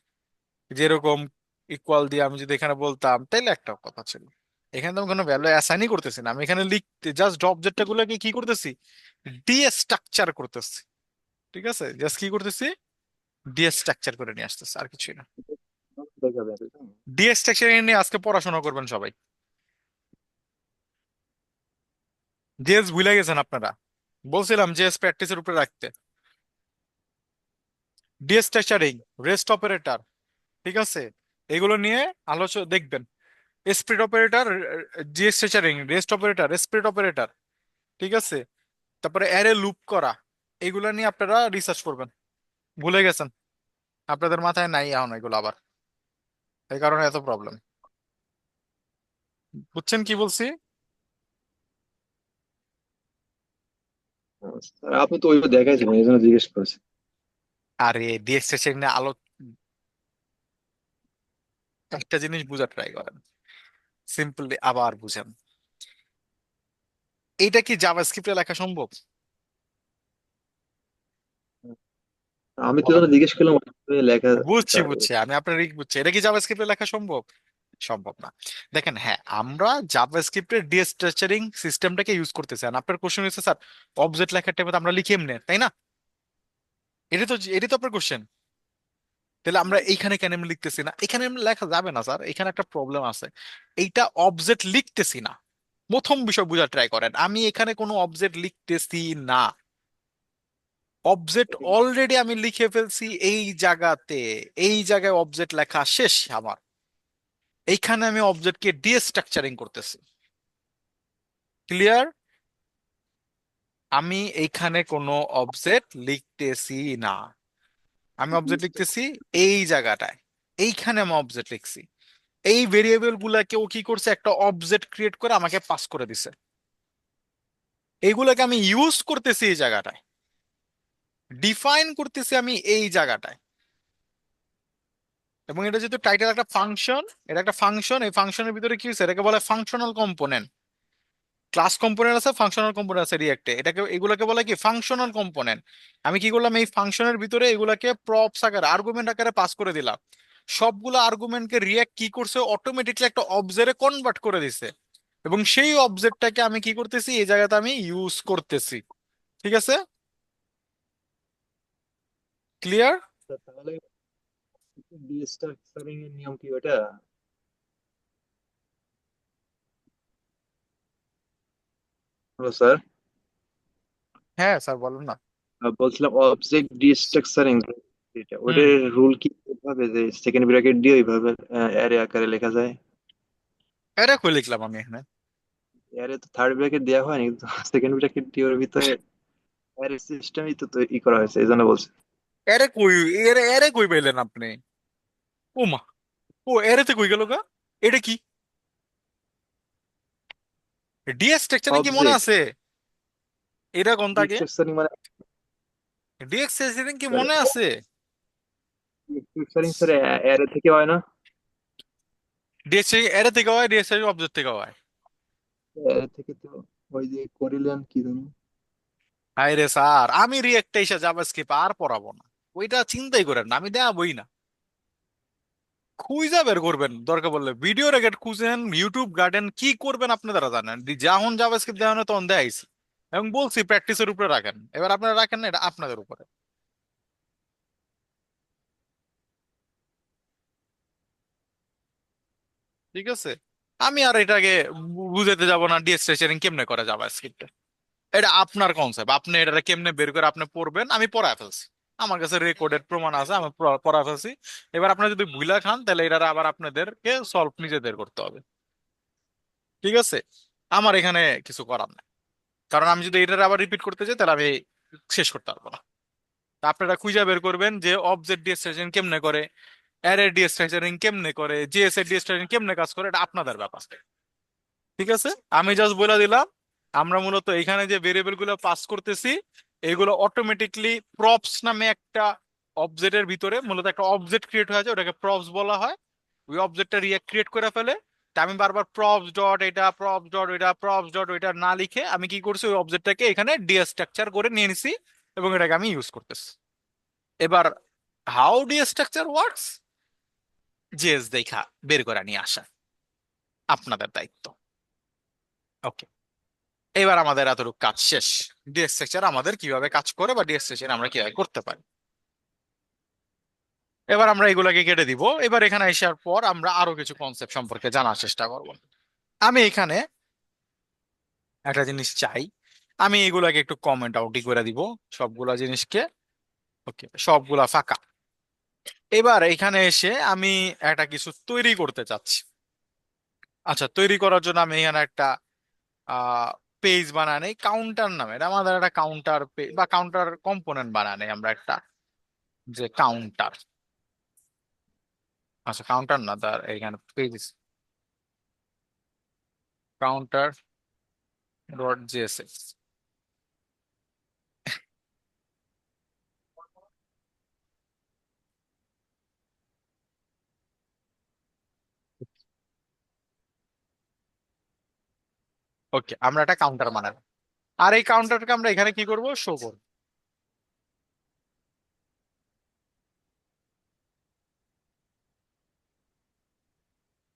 Speaker 1: যেরকম ইকুয়াল দিয়ে আমি যদি এখানে বলতাম তাইলে একটা কথা ছিল। এখানে তো আমি কোনো ভ্যালু অ্যাসাইনই করতেছি না, আমি এখানে লিখতে জাস্ট অবজেক্টটা গুলোকে কি করতেছি, ডিস্ট্রাকচার করতেছি। ঠিক আছে, জাস্ট কি করতেছি, ডিস্ট্রাকচার করে নিয়ে আসতেছি, আর কিছুই না।
Speaker 5: দেখাবে।
Speaker 1: ডিস্ট্রাকচার নিয়ে আজকে পড়াশোনা করবেন সবাই। জেএস ভুলে গেছেন আপনারা, বলছিলাম জেএস প্র্যাকটিসের উপরে রাখতে। ডিস্ট্রাকচারিং, রেস্ট অপারেটর, ঠিক আছে, এগুলো নিয়ে আলোচনা দেখবেন। Split operator, destructuring, rest operator, split operator, ঠিক আছে, তারপরে অ্যারে লুপ করা, এগুলো নিয়ে আপনারা রিসার্চ করবেন। ভুলে গেছেন, আপনাদের মাথায় নাই এখন এগুলো আবার, এই কারণে এত প্রবলেম। বুঝছেন কি বলছি।
Speaker 5: স্যার আপনি তো ওইভাবে দেখাইছিলেন, এই জন্য জিজ্ঞেস করেছি।
Speaker 1: আরে ডিস্ট্রাকচারিং নিয়ে একটা জিনিস বুঝা ট্রাই করেন, সিম্পলি আবার বুঝেন। এইটা কি জাভাস্ক্রিপ্টে লেখা সম্ভব।
Speaker 5: আমি তো
Speaker 1: বলেন।
Speaker 5: যখন জিজ্ঞেস করলাম ওইভাবে লেখা
Speaker 1: বুঝছি
Speaker 5: স্যার।
Speaker 1: বুঝছি, আমি আপনার রিক বুঝছি। এটা কি জাভাস্ক্রিপ্টে লেখা সম্ভব? সম্ভব না। দেখেন, হ্যাঁ, আমরা জাভাস্ক্রিপ্টের ডিস্ট্রাকচারিং সিস্টেমটাকে ইউজ করতেছি। আর আপনার কোশ্চেন হচ্ছে স্যার, অবজেক্ট লেখার টাইমে আমরা লিখি এমনি, তাই না? এটা তো আপনার কোশ্চেন। তাহলে আমরা এইখানে কেন এমনি লিখতেছি না? এখানে এমনি লেখা যাবে না স্যার, এখানে একটা প্রবলেম আছে। এইটা অবজেক্ট লিখতেছি না। প্রথম বিষয় বুঝার ট্রাই করেন, আমি এখানে কোনো অবজেক্ট লিখতেছি না। অবজেক্ট অলরেডি আমি লিখে ফেলছি এই জায়গাতে। এই জায়গায় অবজেক্ট লেখা শেষ আমার। এইখানে আমি অবজেক্টকে ডিস্ট্রাকচারিং করতেছি। ক্লিয়ার? আমি এইখানে কোনো অবজেক্ট লিখতেছি না। আমি অবজেক্ট লিখতেছি এই জায়গাটায়। এইখানে আমি অবজেক্ট লিখছি। এই ভেরিয়েবল গুলাকে ও কি করছে, একটা অবজেক্ট ক্রিয়েট করে আমাকে পাস করে দিছে। এইগুলাকে আমি ইউজ করতেছি এই জায়গাটায়, ডিফাইন করতেছি আমি এই জায়গাটায়। এবং এটা যেহেতু টাইটেল একটা ফাংশন, এটা একটা ফাংশন, এই ফাংশনের ভিতরে কি হচ্ছে, এটাকে বলে ফাংশনাল কম্পোনেন্ট। ক্লাস কম্পোনেন্ট আছে, ফাংশনাল কম্পোনেন্ট আছে রিয়েক্টে, এগুলাকে বলে কি ফাংশনাল কম্পোনেন্ট। আমি কি করলাম, এই ফাংশনের ভিতরে এগুলাকে প্রপস আকারে, আর্গুমেন্ট আকারে পাস করে দিলাম। সবগুলো আর্গুমেন্টকে রিয়েক্ট কি করছে, অটোমেটিকলি একটা অবজেক্টে কনভার্ট করে দিছে। এবং সেই অবজেক্টটাকে আমি কি করতেছি, এই জায়গাতে আমি ইউজ করতেছি। ঠিক আছে? ক্লিয়ার?
Speaker 5: তাহলে ডিস্ট্রাকচারিং এর নিয়ম কি ওটা? Hello sir.
Speaker 1: হ্যাঁ স্যার, বলুন না।
Speaker 5: বলছিলাম অবজেক্ট ডিস্ট্রাকচারিং, এটা
Speaker 1: হুম।
Speaker 5: ওটার রুল কি এভাবে যে সেকেন্ড ব্র্যাকেট দিয়ে ওইভাবে অ্যারে আকারে লেখা যায়?
Speaker 1: এটা কই লিখলাম আমি এখানে?
Speaker 5: অ্যারে তো থার্ড ব্র্যাকেট দেওয়া হয় না, কিন্তু সেকেন্ড ব্র্যাকেট দিয়ে ওর ভিতরে অ্যারে সিস্টেমই তো ই করা হয়েছে, এই জন্য বলছি।
Speaker 1: এরে কই, এরে কই পাইলেন আপনি? ও মা, ও এরেতে কই গেল গা? এটা কি? ডিএস স্ট্রাকচারিং কি মনে
Speaker 5: অবজেক্ট
Speaker 1: আছে? এটা কোন থাকে?
Speaker 5: ডিস্ট্রাকচারিং মানে
Speaker 1: ডিএক্স স্ট্রাকচারিং কি
Speaker 5: স্যার,
Speaker 1: মনে আছে?
Speaker 5: ডিস্ট্রাকচারিং স্যার অ্যারে থেকে হয় না?
Speaker 1: ডিএক্স এরে থেকে হয়, ডিএক্স অবজেক্ট থেকে হয়।
Speaker 5: অ্যারে থেকে তো ওই যে করিলেন কি জানো।
Speaker 1: হাই রে স্যার, আমি রিয়েক্টে এসে জাভাস্ক্রিপ্ট আর পড়াবো না। ওইটা চিন্তাই করেন না, আমি দেখাবই না। খুঁজা বের করবেন দরকার বললে, ভিডিও রেকর্ড খুঁজেন, ইউটিউব গার্ডেন কি করবেন আপনি তারা জানেন। যখন জাভাস্ক্রিপ্ট দেখানো তখন দেখাইছি, এবং বলছি প্র্যাকটিসের উপরে রাখেন। এবার আপনারা রাখেন না, এটা আপনাদের উপরে। ঠিক আছে? আমি আর এটাকে বুঝাতে যাব না ডিএক্সট্রেশন কেমনে করা জাভাস্ক্রিপ্টে। এটা আপনার কনসেপ্ট, আপনি এটা কেমনে বের করে আপনি পড়বেন, আমি পড়ায় ফেলছি। আমার কাছে রেকর্ডেড প্রমাণ আছে, আমি পড়ায় ফেলছি। এবার আপনারা যদি ভুলা খান, তাহলে এটা আবার আপনাদেরকে সলভ নিজেদের করতে হবে। ঠিক আছে? আমার এখানে কিছু করার নেই। কারণ আমি যদি এটা আবার রিপিট করতে চাই, তাহলে আমি শেষ করতে পারবো না। তা আপনারা খুঁজে বের করবেন যে অবজেক্ট ডিস্ট্রাকশন কেমনে করে, অ্যারে ডিস্ট্রাকশন কেমনে করে, জিএস এর ডিস্ট্রাকশন কেমনে কাজ করে, এটা আপনাদের ব্যাপার। ঠিক আছে? আমি জাস্ট বলে দিলাম, আমরা মূলত এখানে যে ভেরিয়েবল গুলো পাস করতেছি, এগুলো অটোমেটিকলি প্রপস নামে একটা অবজেক্টের ভিতরে মূলত একটা অবজেক্ট ক্রিয়েট হয়ে যায়, ওটাকে প্রপস বলা হয়। ওই অবজেক্টটা রিয়াক্ট ক্রিয়েট করে ফেলে। তা আমি বারবার প্রপস ডট এটা, প্রপস ডট ওইটা, প্রপস ডট ওইটা না লিখে আমি কি করছি, ওই অবজেক্টটাকে এখানে ডিস্ট্রাকচার করে নিয়ে নিছি, এবং এটাকে আমি ইউজ করতেছি। এবার হাউ ডিস্ট্রাকচার ওয়ার্কস, জেএস দেখা বের করে নিয়ে আসা আপনাদের দায়িত্ব। ওকে, এবার আমাদের এতটুকু কাজ শেষ। ডিএক্সট্রাকচার আমাদের কিভাবে কাজ করে, বা ডিএক্সট্রাকচার আমরা কিভাবে করতে পারি। এবার আমরা এগুলাকে কেটে দিব। এবার এখানে আসার পর আমরা আরো কিছু কনসেপ্ট সম্পর্কে জানার চেষ্টা করব। আমি এখানে একটা জিনিস চাই, আমি এগুলাকে একটু কমেন্ট আউটই করে দিব সবগুলা জিনিসকে। ওকে, সবগুলা ফাঁকা। এবার এখানে এসে আমি একটা কিছু তৈরি করতে চাচ্ছি। আচ্ছা, তৈরি করার জন্য আমি এখানে একটা পেজ বানানে, কাউন্টার নামে, এটা আমাদের একটা কাউন্টার বা কাউন্টার কম্পোনেন্ট বানানে আমরা একটা, যে কাউন্টার। আচ্ছা, কাউন্টার না, তার এখানে পেজ কাউন্টার ডট জেএসএক্স। ওকে, আমরা একটা কাউন্টার বানাবো। আর এই কাউন্টারকে আমরা এখানে কি করব, শো করব।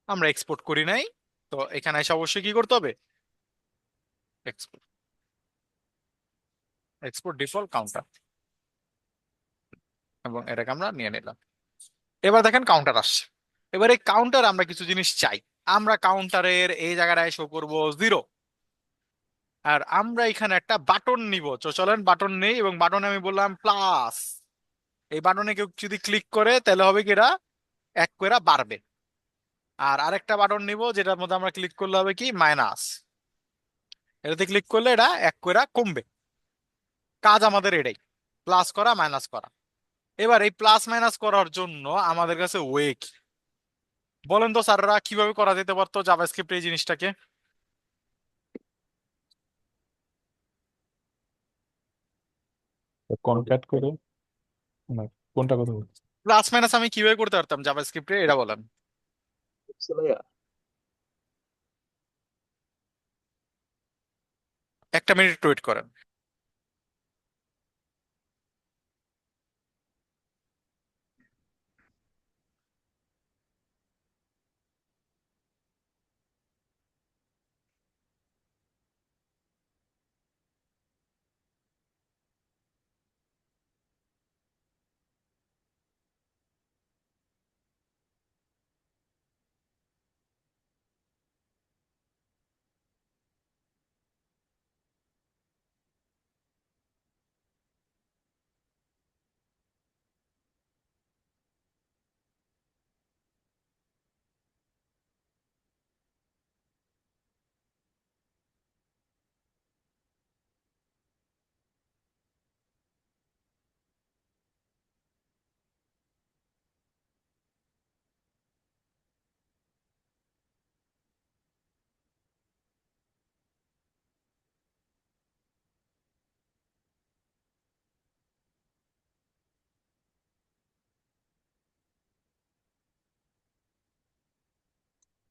Speaker 1: আমরা এক্সপোর্ট করি নাই। তো এখানে এসে অবশ্যই কি করতে হবে? এক্সপোর্ট, এক্সপোর্ট ডিফল্ট কাউন্টার, এবং এটাকে আমরা নিয়ে নিলাম। এবার দেখেন কাউন্টার আসছে। এবার এই কাউন্টার আমরা কিছু জিনিস চাই। আমরা কাউন্টারের এই জায়গাটায় শো করব 0। আর আমরা এখানে একটা বাটন নিব, তো চলেন বাটন নেই, এবং বাটনে আমি বললাম প্লাস। এই বাটনে কেউ যদি ক্লিক করে তাহলে হবে কি, এটা এক করে বাড়বে। আর আরেকটা বাটন নিব যেটার মধ্যে আমরা ক্লিক করলে হবে কি, মাইনাস। এটাতে ক্লিক করলে এটা এক করে কমবে। কাজ আমাদের এটাই, প্লাস করা মাইনাস করা। এবার এই প্লাস মাইনাস করার জন্য আমাদের কাছে ওয়ে কি বলেন তো স্যাররা, কিভাবে করা যেতে পারতো জাভাস্ক্রিপ্ট এই জিনিসটাকে?
Speaker 2: কনক্যাট করে না, কোনটা কথা বলছি?
Speaker 1: প্লাস মাইনাস আমি কিভাবে করতে পারতাম জাভাস্ক্রিপ্টে, এটা বলেন।
Speaker 5: বুঝছো ভাইয়া?
Speaker 1: একটা মিনিট ওয়েট করেন।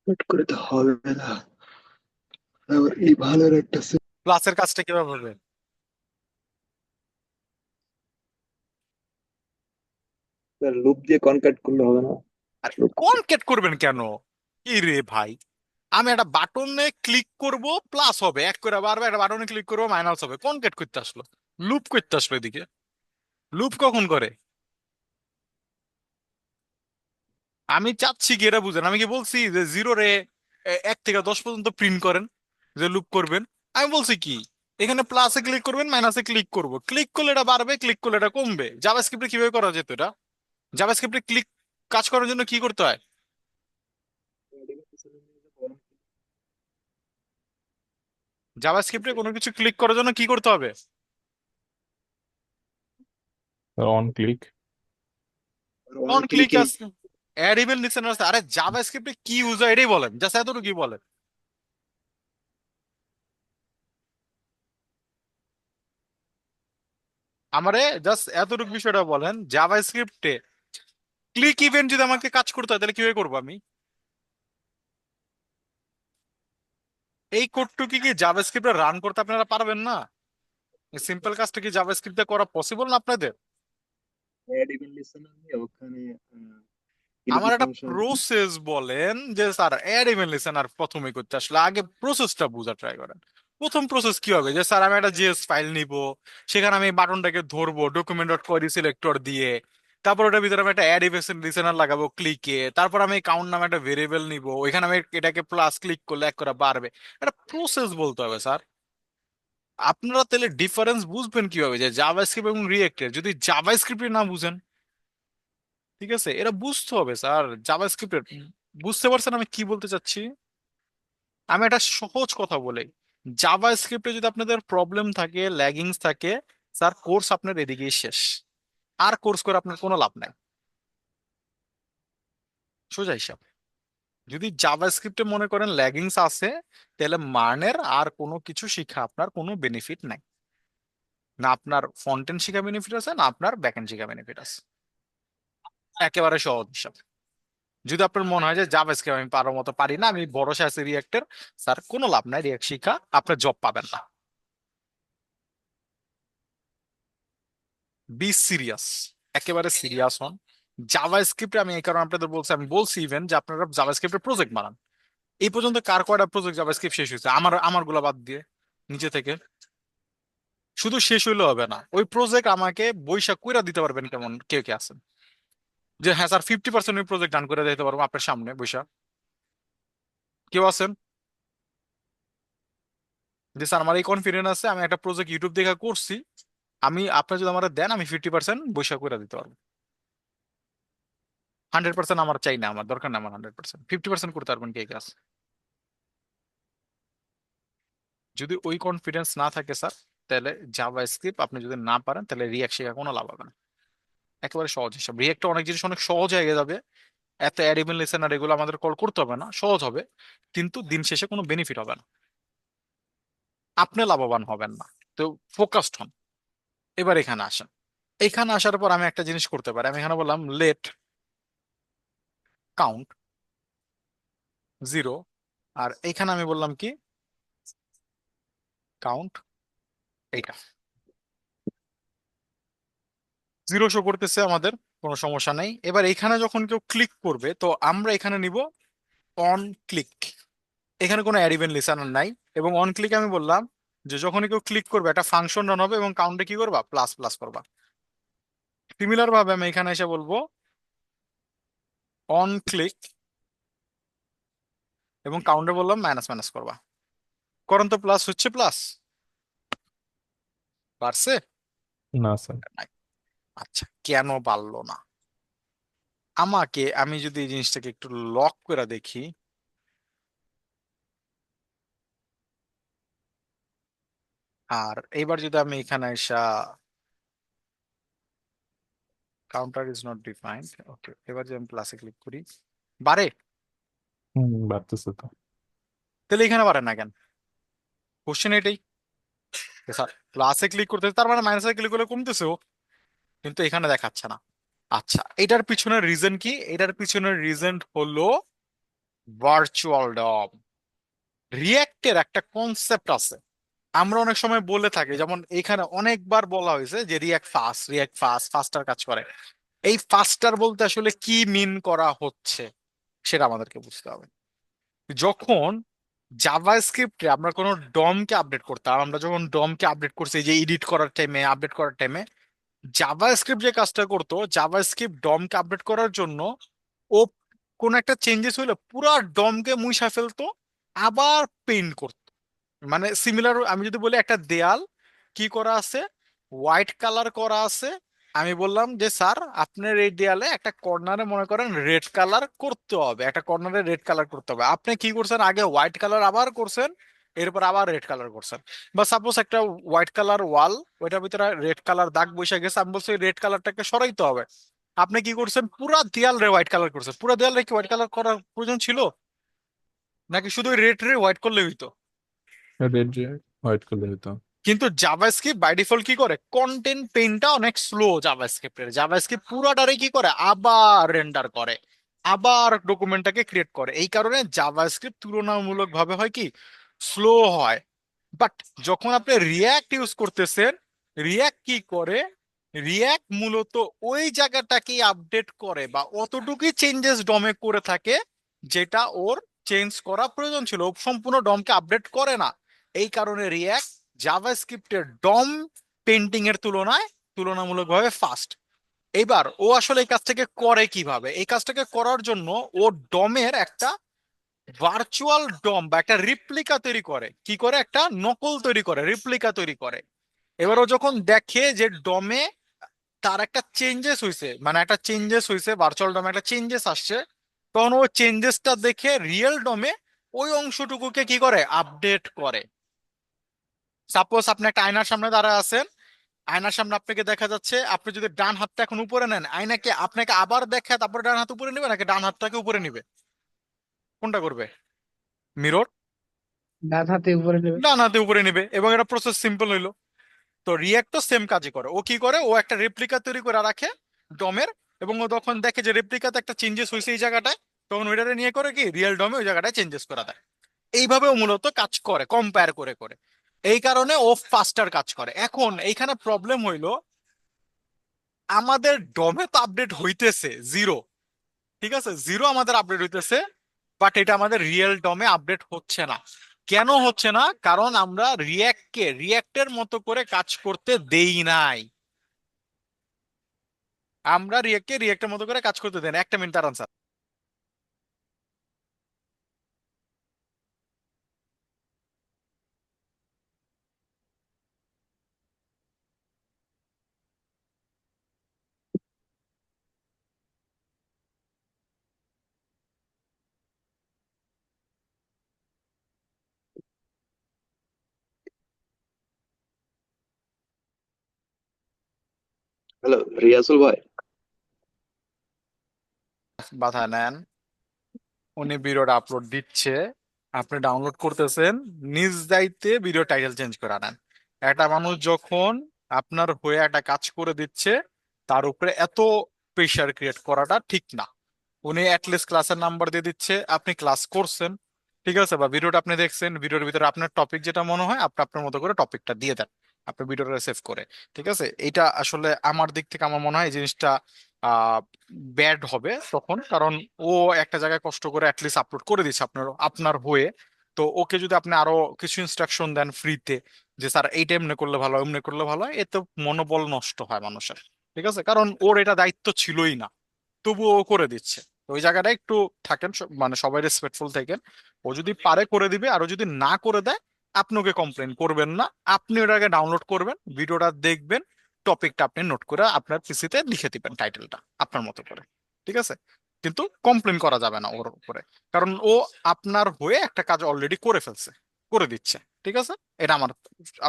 Speaker 5: কট করে তো হবে না। আবার এই ভালোর একটা
Speaker 1: প্লাসের কাজটা কিভাবে হবে?
Speaker 5: লুপ দিয়ে কনকাট করলে হবে না।
Speaker 1: আর
Speaker 5: লুপ
Speaker 1: কনকেট করবেন কেন? কি রে ভাই, আমি একটা বাটনে ক্লিক করব প্লাস হবে, এক করে বারবার একটা বাটনে ক্লিক করবো মাইনাস হবে, কনকেট করতে আসলো, লুপ করতে আসলো এদিকে। লুপ কখন করে? আমি চাচ্ছি কি এটা বুঝেন, আমি কি বলছি যে 0 রে 1 থেকে 10 পর্যন্ত প্রিন্ট করেন, যে লুপ করবেন? আমি বলছি কি, এখানে প্লাসে ক্লিক করবেন মাইনাসে ক্লিক করব, ক্লিক করলে এটা বাড়বে, ক্লিক করলে এটা কমবে। জাভাস্ক্রিপ্টে কিভাবে করা যেত এটা? জাভাস্ক্রিপ্টে ক্লিক কাজ করার জন্য কি করতে হয়? জাভাস্ক্রিপ্টে কোনো কিছু ক্লিক করার জন্য কি করতে হবে?
Speaker 2: On click.
Speaker 5: One
Speaker 1: on click
Speaker 5: ক্লিকে
Speaker 1: আছে, অ্যাড ইভেন্ট লিসেনার আছে। আরে জাভাস্ক্রিপ্টে কি ইউজ হয় এটাই বলেন, জাস্ট এতটুকু কি বলেন। আমারে জাস্ট এতটুকু বিষয়টা বলেন, জাভাস্ক্রিপ্টে ক্লিক ইভেন্ট যদি আমাকে কাজ করতে হয় তাহলে কিভাবে করবো আমি? এই কোডটুকু কি জাভাস্ক্রিপ্টে রান করতে আপনারা পারবেন না? এই সিম্পল কাজটা কি জাভাস্ক্রিপ্টে করা পসিবল না আপনাদের?
Speaker 5: অ্যাড ইভেন্ট লিসেনার নিয়ে ওখানে
Speaker 1: আমার
Speaker 5: কিছু
Speaker 1: একটা
Speaker 5: ফাংশন।
Speaker 1: প্রসেস বলেন, যে স্যার অ্যাড ইভেন্ট লিসেনার প্রথমে করতে আসলে আগে প্রসেসটা বোঝা ট্রাই করেন। প্রথম প্রসেস কি হবে, যে স্যার আমি একটা জিএস ফাইল নিব, সেখানে আমি বাটনটাকে ধরবো ডকুমেন্ট ডট কোয়েরি সিলেক্টর দিয়ে, তারপর ওটার ভিতরে আমি একটা অ্যাড ইভেন্ট লিসেনার লাগাবো ক্লিকে, তারপর আমি কাউন্ট নামে একটা ভেরিয়েবল নিব, ওইখানে আমি এটাকে প্লাস ক্লিক করলে এক করে বাড়বে। একটা প্রসেস বলতে হবে স্যার। আপনারা তাহলে ডিফারেন্স বুঝবেন কিভাবে যে জাভাস্ক্রিপ্ট এবং রিয়েক্টের, যদি জাভাস্ক্রিপ্ট না বুঝেন? ঠিক আছে, এটা বুঝতে হবে স্যার জাভাস্ক্রিপ্টের। বুঝতে পারছেন আমি কি বলতে চাচ্ছি? আমি একটা সহজ কথা বলি, জাভাস্ক্রিপ্টে যদি আপনাদের প্রবলেম থাকে, ল্যাগিংস থাকে, স্যার কোর্স আপনার এদিকেই শেষ। আর কোর্স করে আপনার কোনো লাভ নাই, সোজা হিসাব। যদি জাভাস্ক্রিপ্টে মনে করেন ল্যাগিংস আছে, তাহলে মানের আর কোনো কিছু শিখা আপনার কোনো বেনিফিট নাই। না আপনার ফ্রন্ট এন্ড শিখা বেনিফিট আছে, না আপনার ব্যাক এন্ড শিখা বেনিফিট আছে। একেবারে সহজ হিসাব। যদি আপনার মনে হয় যে জাভাস্ক্রিপ্ট আমি পারার মতো পারি না, আমি ভরসা আছে রিয়েক্টের, স্যার কোনো লাভ নাই, রিয়েক্ট শিখা আপনার জব পাবেন না। বি সিরিয়াস, একেবারে সিরিয়াস হন। জাভাস্ক্রিপ্টে আমি এই কারণে আপনাদের বলছি, আমি বলছি ইভেন যে আপনারা জাভাস্ক্রিপ্টের প্রজেক্ট বানান। এই পর্যন্ত কার কয়টা প্রজেক্ট জাভাস্ক্রিপ্ট শেষ হয়েছে? আমার গুলা বাদ দিয়ে নিচে থেকে। শুধু শেষ হইলে হবে না, ওই প্রজেক্ট আমাকে বইসা কইরা দিতে পারবেন কেমন কে কে আছেন? যে হ্যাঁ স্যার 50% ওই প্রজেক্ট ডান করে দিতে পারবো আপনার সামনে বইসা, কেউ আছেন? যে স্যার আমার এই কনফিডেন্স আছে, আমি একটা প্রজেক্ট ইউটিউব দেখে করছি, আমি আপনার যদি আমার দেন আমি 50% বইসা করে দিতে পারবো। 100% আমার চাই না, আমার দরকার না, আমার 100%, 50% করতে পারবেন কে কে আছে? যদি ওই কনফিডেন্স না থাকে স্যার, তাহলে জাভা স্ক্রিপ্ট আপনি যদি না পারেন তাহলে রিয়াক্ট শেখা কোনো লাভ হবে না। একেবারে সহজ হিসাব, রিয়াক্টে অনেক জিনিস অনেক সহজ হয়ে যাবে। এত অ্যানিমেল লিসেনার এগুলো আমাদের কল করতে হবে না, সহজ হবে, কিন্তু দিন শেষে কোনো বেনিফিট হবে না, আপনি লাভবান হবেন না। তো ফোকাসড হন। এবার এখানে আসেন, এখানে আসার পর আমি একটা জিনিস করতে পারি, আমি এখানে বললাম লেট কাউন্ট 0, আর এখানে আমি বললাম কি কাউন্ট এইটা 0 শো করতেছে আমাদের, কোনো সমস্যা নেই। এবার এখানে যখন কেউ ক্লিক করবে তো আমরা এখানে নিব অন ক্লিক, এখানে কোনো অ্যাড ইভেন্ট লিসেনার নাই। এবং অন ক্লিক আমি বললাম যে যখনই কেউ ক্লিক করবে একটা ফাংশন রান হবে এবং কাউন্টে কি করবা, প্লাস প্লাস করবা। সিমিলার ভাবে আমি এখানে এসে বলবো অন ক্লিক এবং কাউন্টে বললাম মাইনাস মাইনাস করবা। করন তো প্লাস হচ্ছে, প্লাস বাড়ছে
Speaker 2: না স্যার।
Speaker 1: নাই। আচ্ছা, কেন বাড়লো না? আমি যদি এই জিনিসটাকে একটু লক করে দেখি, আর এইবার যদি আমি এখানে এসা কাউন্টার ইজ নট ডিফাইন্ড, ওকে, এবার যদি আমি প্লাসে ক্লিক করি বাড়ে,
Speaker 2: বাড়তেছে তো।
Speaker 1: তাহলে এখানে বাড়ে না কেন? কোশ্চেন এটাই, স্যার প্লাসে ক্লিক করতে তার মানে মাইনাসে ক্লিক করলে কমতেছেও, কিন্তু এখানে দেখাচ্ছে না। আচ্ছা, এটার পিছনের রিজন কি? এটার পিছনের রিজন হলো ভার্চুয়াল ডম। রিয়্যাক্টের একটা কনসেপ্ট আছে, আমরা অনেক সময় বলে থাকি, যেমন এখানে অনেকবার বলা হয়েছে যে রিয়াক্ট ফাস্টার কাজ করে। এই ফাস্টার বলতে আসলে কি মিন করা হচ্ছে সেটা আমাদেরকে বুঝতে হবে। যখন জাভাস্ক্রিপ্টে আমরা কোনো ডমকে আপডেট করতাম, আমরা যখন ডমকে আপডেট করছি, যে এডিট করার টাইমে আপডেট করার টাইমে জাভাস্ক্রিপ্ট যে কাজটা করতো, জাভাস্ক্রিপ্ট ডমকে আপডেট করার জন্য ও কোন একটা চেঞ্জেস হইলে পুরা ডমকে মুইসা ফেলতো, আবার পেইন্ট করতো। মানে সিমিলার, আমি যদি বলি একটা দেয়াল কি করা আছে, হোয়াইট কালার করা আছে, আমি বললাম যে স্যার আপনার এই দেয়ালে একটা কর্নারে মনে করেন রেড কালার করতে হবে, একটা কর্নারে রেড কালার করতে হবে। আপনি কি করছেন, আগে হোয়াইট কালার আবার করছেন, এরপর আবার রেড কালার করছেন। বা সাপোজ একটা হোয়াইট কালার ওয়াল, ওইটার ভিতরে রেড কালার দাগ বসে গেছে, আমি বলছি রেড কালারটাকে সরাইতে হবে। আপনি কি করছেন, পুরা দেয়াল রে হোয়াইট কালার করছেন। পুরা দেয়াল রে কি হোয়াইট কালার করার প্রয়োজন ছিল, নাকি শুধু রেড রে হোয়াইট করলে হইতো?
Speaker 2: রেড হোয়াইট করলে হতো।
Speaker 1: কিন্তু জাভাস্ক্রিপ্ট বাই ডিফল্ট কি করে, কন্টেন্ট পেইন্টটা অনেক স্লো। জাভাস্ক্রিপ্ট পুরাটারে কি করে, আবার রেন্ডার করে, আবার ডকুমেন্টটাকে ক্রিয়েট করে। এই কারণে জাভাস্ক্রিপ্ট তুলনামূলকভাবে হয় কি স্লো হয়। বাট যখন আপনি রিয়্যাক্ট ইউজ করতেছেন, রিয়্যাক্ট কি করে, রিয়্যাক্ট মূলত ওই জায়গাটাকে আপডেট করে বা অতটুকুই চেঞ্জেস ডমে করে থাকে যেটা ওর চেঞ্জ করা প্রয়োজন ছিল, ও সম্পূর্ণ ডমকে আপডেট করে না। এই কারণে রিয়্যাক্ট জাভাস্ক্রিপ্টের ডম পেন্টিং এর তুলনায় তুলনামূলকভাবে ফাস্ট। এইবার ও আসলে এই কাজটাকে করে কিভাবে, এই কাজটাকে করার জন্য ও ডমের একটা ভার্চুয়াল ডম বা একটা রিপ্লিকা তৈরি করে। কি করে, একটা নকল তৈরি করে, রিপ্লিকা তৈরি করে। এবার ও যখন দেখে যে ডমে তার একটা চেঞ্জেস হয়েছে, মানে একটা চেঞ্জেস হয়েছে, ভার্চুয়াল ডমে একটা চেঞ্জেস আসছে, তখন ও চেঞ্জেসটা দেখে রিয়েল ডমে ওই অংশটুকুকে কি করে, আপডেট করে। সাপোজ আপনি একটা আয়নার সামনে দাঁড়ায় আছেন, আয়নার সামনে আপনাকে দেখা যাচ্ছে, আপনি যদি ডান হাতটা এখন উপরে নেন, আয়নাকে আপনাকে আবার দেখে তারপরে ডান হাত উপরে নিবে নাকি ডান হাতটাকে উপরে নিবে, কোনটা করবে? মিরর
Speaker 3: ডান হাতে উপরে নেবে।
Speaker 1: ডান হাতে উপরে নিবে, এবং এটা প্রসেস সিম্পল হইলো। তো রিয়াক্ট তো সেম কাজই করে, ও কি করে, ও একটা রেপ্লিকা তৈরি করে রাখে ডমের, এবং ও তখন দেখে যে রেপ্লিকাতে একটা চেঞ্জেস হয়েছে এই জায়গাটায়, তখন ওইটারে নিয়ে করে কি রিয়েল ডমে ওই জায়গাটায় চেঞ্জেস করা দেয়। এইভাবে ও মূলত কাজ করে, কম্পেয়ার করে করে। এই কারণে ও ফাস্টার কাজ করে। এখন এইখানে প্রবলেম হইলো, আমাদের ডমে তো আপডেট হইতেছে জিরো, ঠিক আছে, জিরো আমাদের আপডেট হইতেছে, বাট এটা আমাদের রিয়েল ডমে আপডেট হচ্ছে না। কেন হচ্ছে না? কারণ আমরা রিয়াক্টকে রিয়াক্টের মতো করে কাজ করতে দেই নাই। আমরা রিয়াক্টকে রিয়াক্টের মতো করে কাজ করতে দেই না। একটা মিনিট, তার আনসার।
Speaker 5: হ্যালো রিয়াজুল ভাই।
Speaker 1: বাধা নেন, উনি ভিডিওটা আপলোড দিচ্ছে, আপনি ডাউনলোড করতেছেন, নিজ দায়িত্বে ভিডিও টাইটেল চেঞ্জ করে আনেন। একটা মানুষ যখন আপনার হয়ে একটা কাজ করে দিচ্ছে, তার উপরে এত প্রেশার ক্রিয়েট করাটা ঠিক না। উনি অ্যাটলিস্ট ক্লাসের নাম্বার দিয়ে দিচ্ছে, আপনি ক্লাস করছেন, ঠিক আছে, বা ভিডিওটা আপনি দেখছেন, ভিডিওর ভিতরে আপনার টপিক যেটা মনে হয় আপনি আপনার মতো করে টপিকটা দিয়ে দেন, আপনি ভিডিওটা সেভ করে। ঠিক আছে, এটা আসলে আমার দিক থেকে আমার মনে হয় এই জিনিসটা ব্যাড হবে তখন, কারণ ও একটা জায়গায় কষ্ট করে অ্যাটলিস্ট আপলোড করে দিচ্ছে আপনার আপনার হয়ে। তো ওকে যদি আপনি আরো কিছু ইনস্ট্রাকশন দেন ফ্রিতে, যে স্যার এইটা এমনি করলে ভালো হয়, এমনি করলে ভালো হয়, এতে মনোবল নষ্ট হয় মানুষের। ঠিক আছে, কারণ ওর এটা দায়িত্ব ছিলই না, তবুও ও করে দিচ্ছে। তো ওই জায়গাটা একটু থাকেন, মানে সবাই রেসপেক্টফুল থাকেন। ও যদি পারে করে দিবে, আর ও যদি না করে দেয় আপনি ওকে কমপ্লেন করবেন না, আপনি ওটাকে ডাউনলোড করবেন, ভিডিওটা দেখবেন, টপিকটা আপনি নোট করে আপনার পিসিতে লিখে দিবেন টাইটেলটা আপনার মতো করে। ঠিক আছে, কিন্তু কমপ্লেন করা যাবে না ওর উপরে, কারণ ও আপনার হয়ে একটা কাজ অলরেডি করে ফেলছে, করে দিচ্ছে। ঠিক আছে, এটা আমার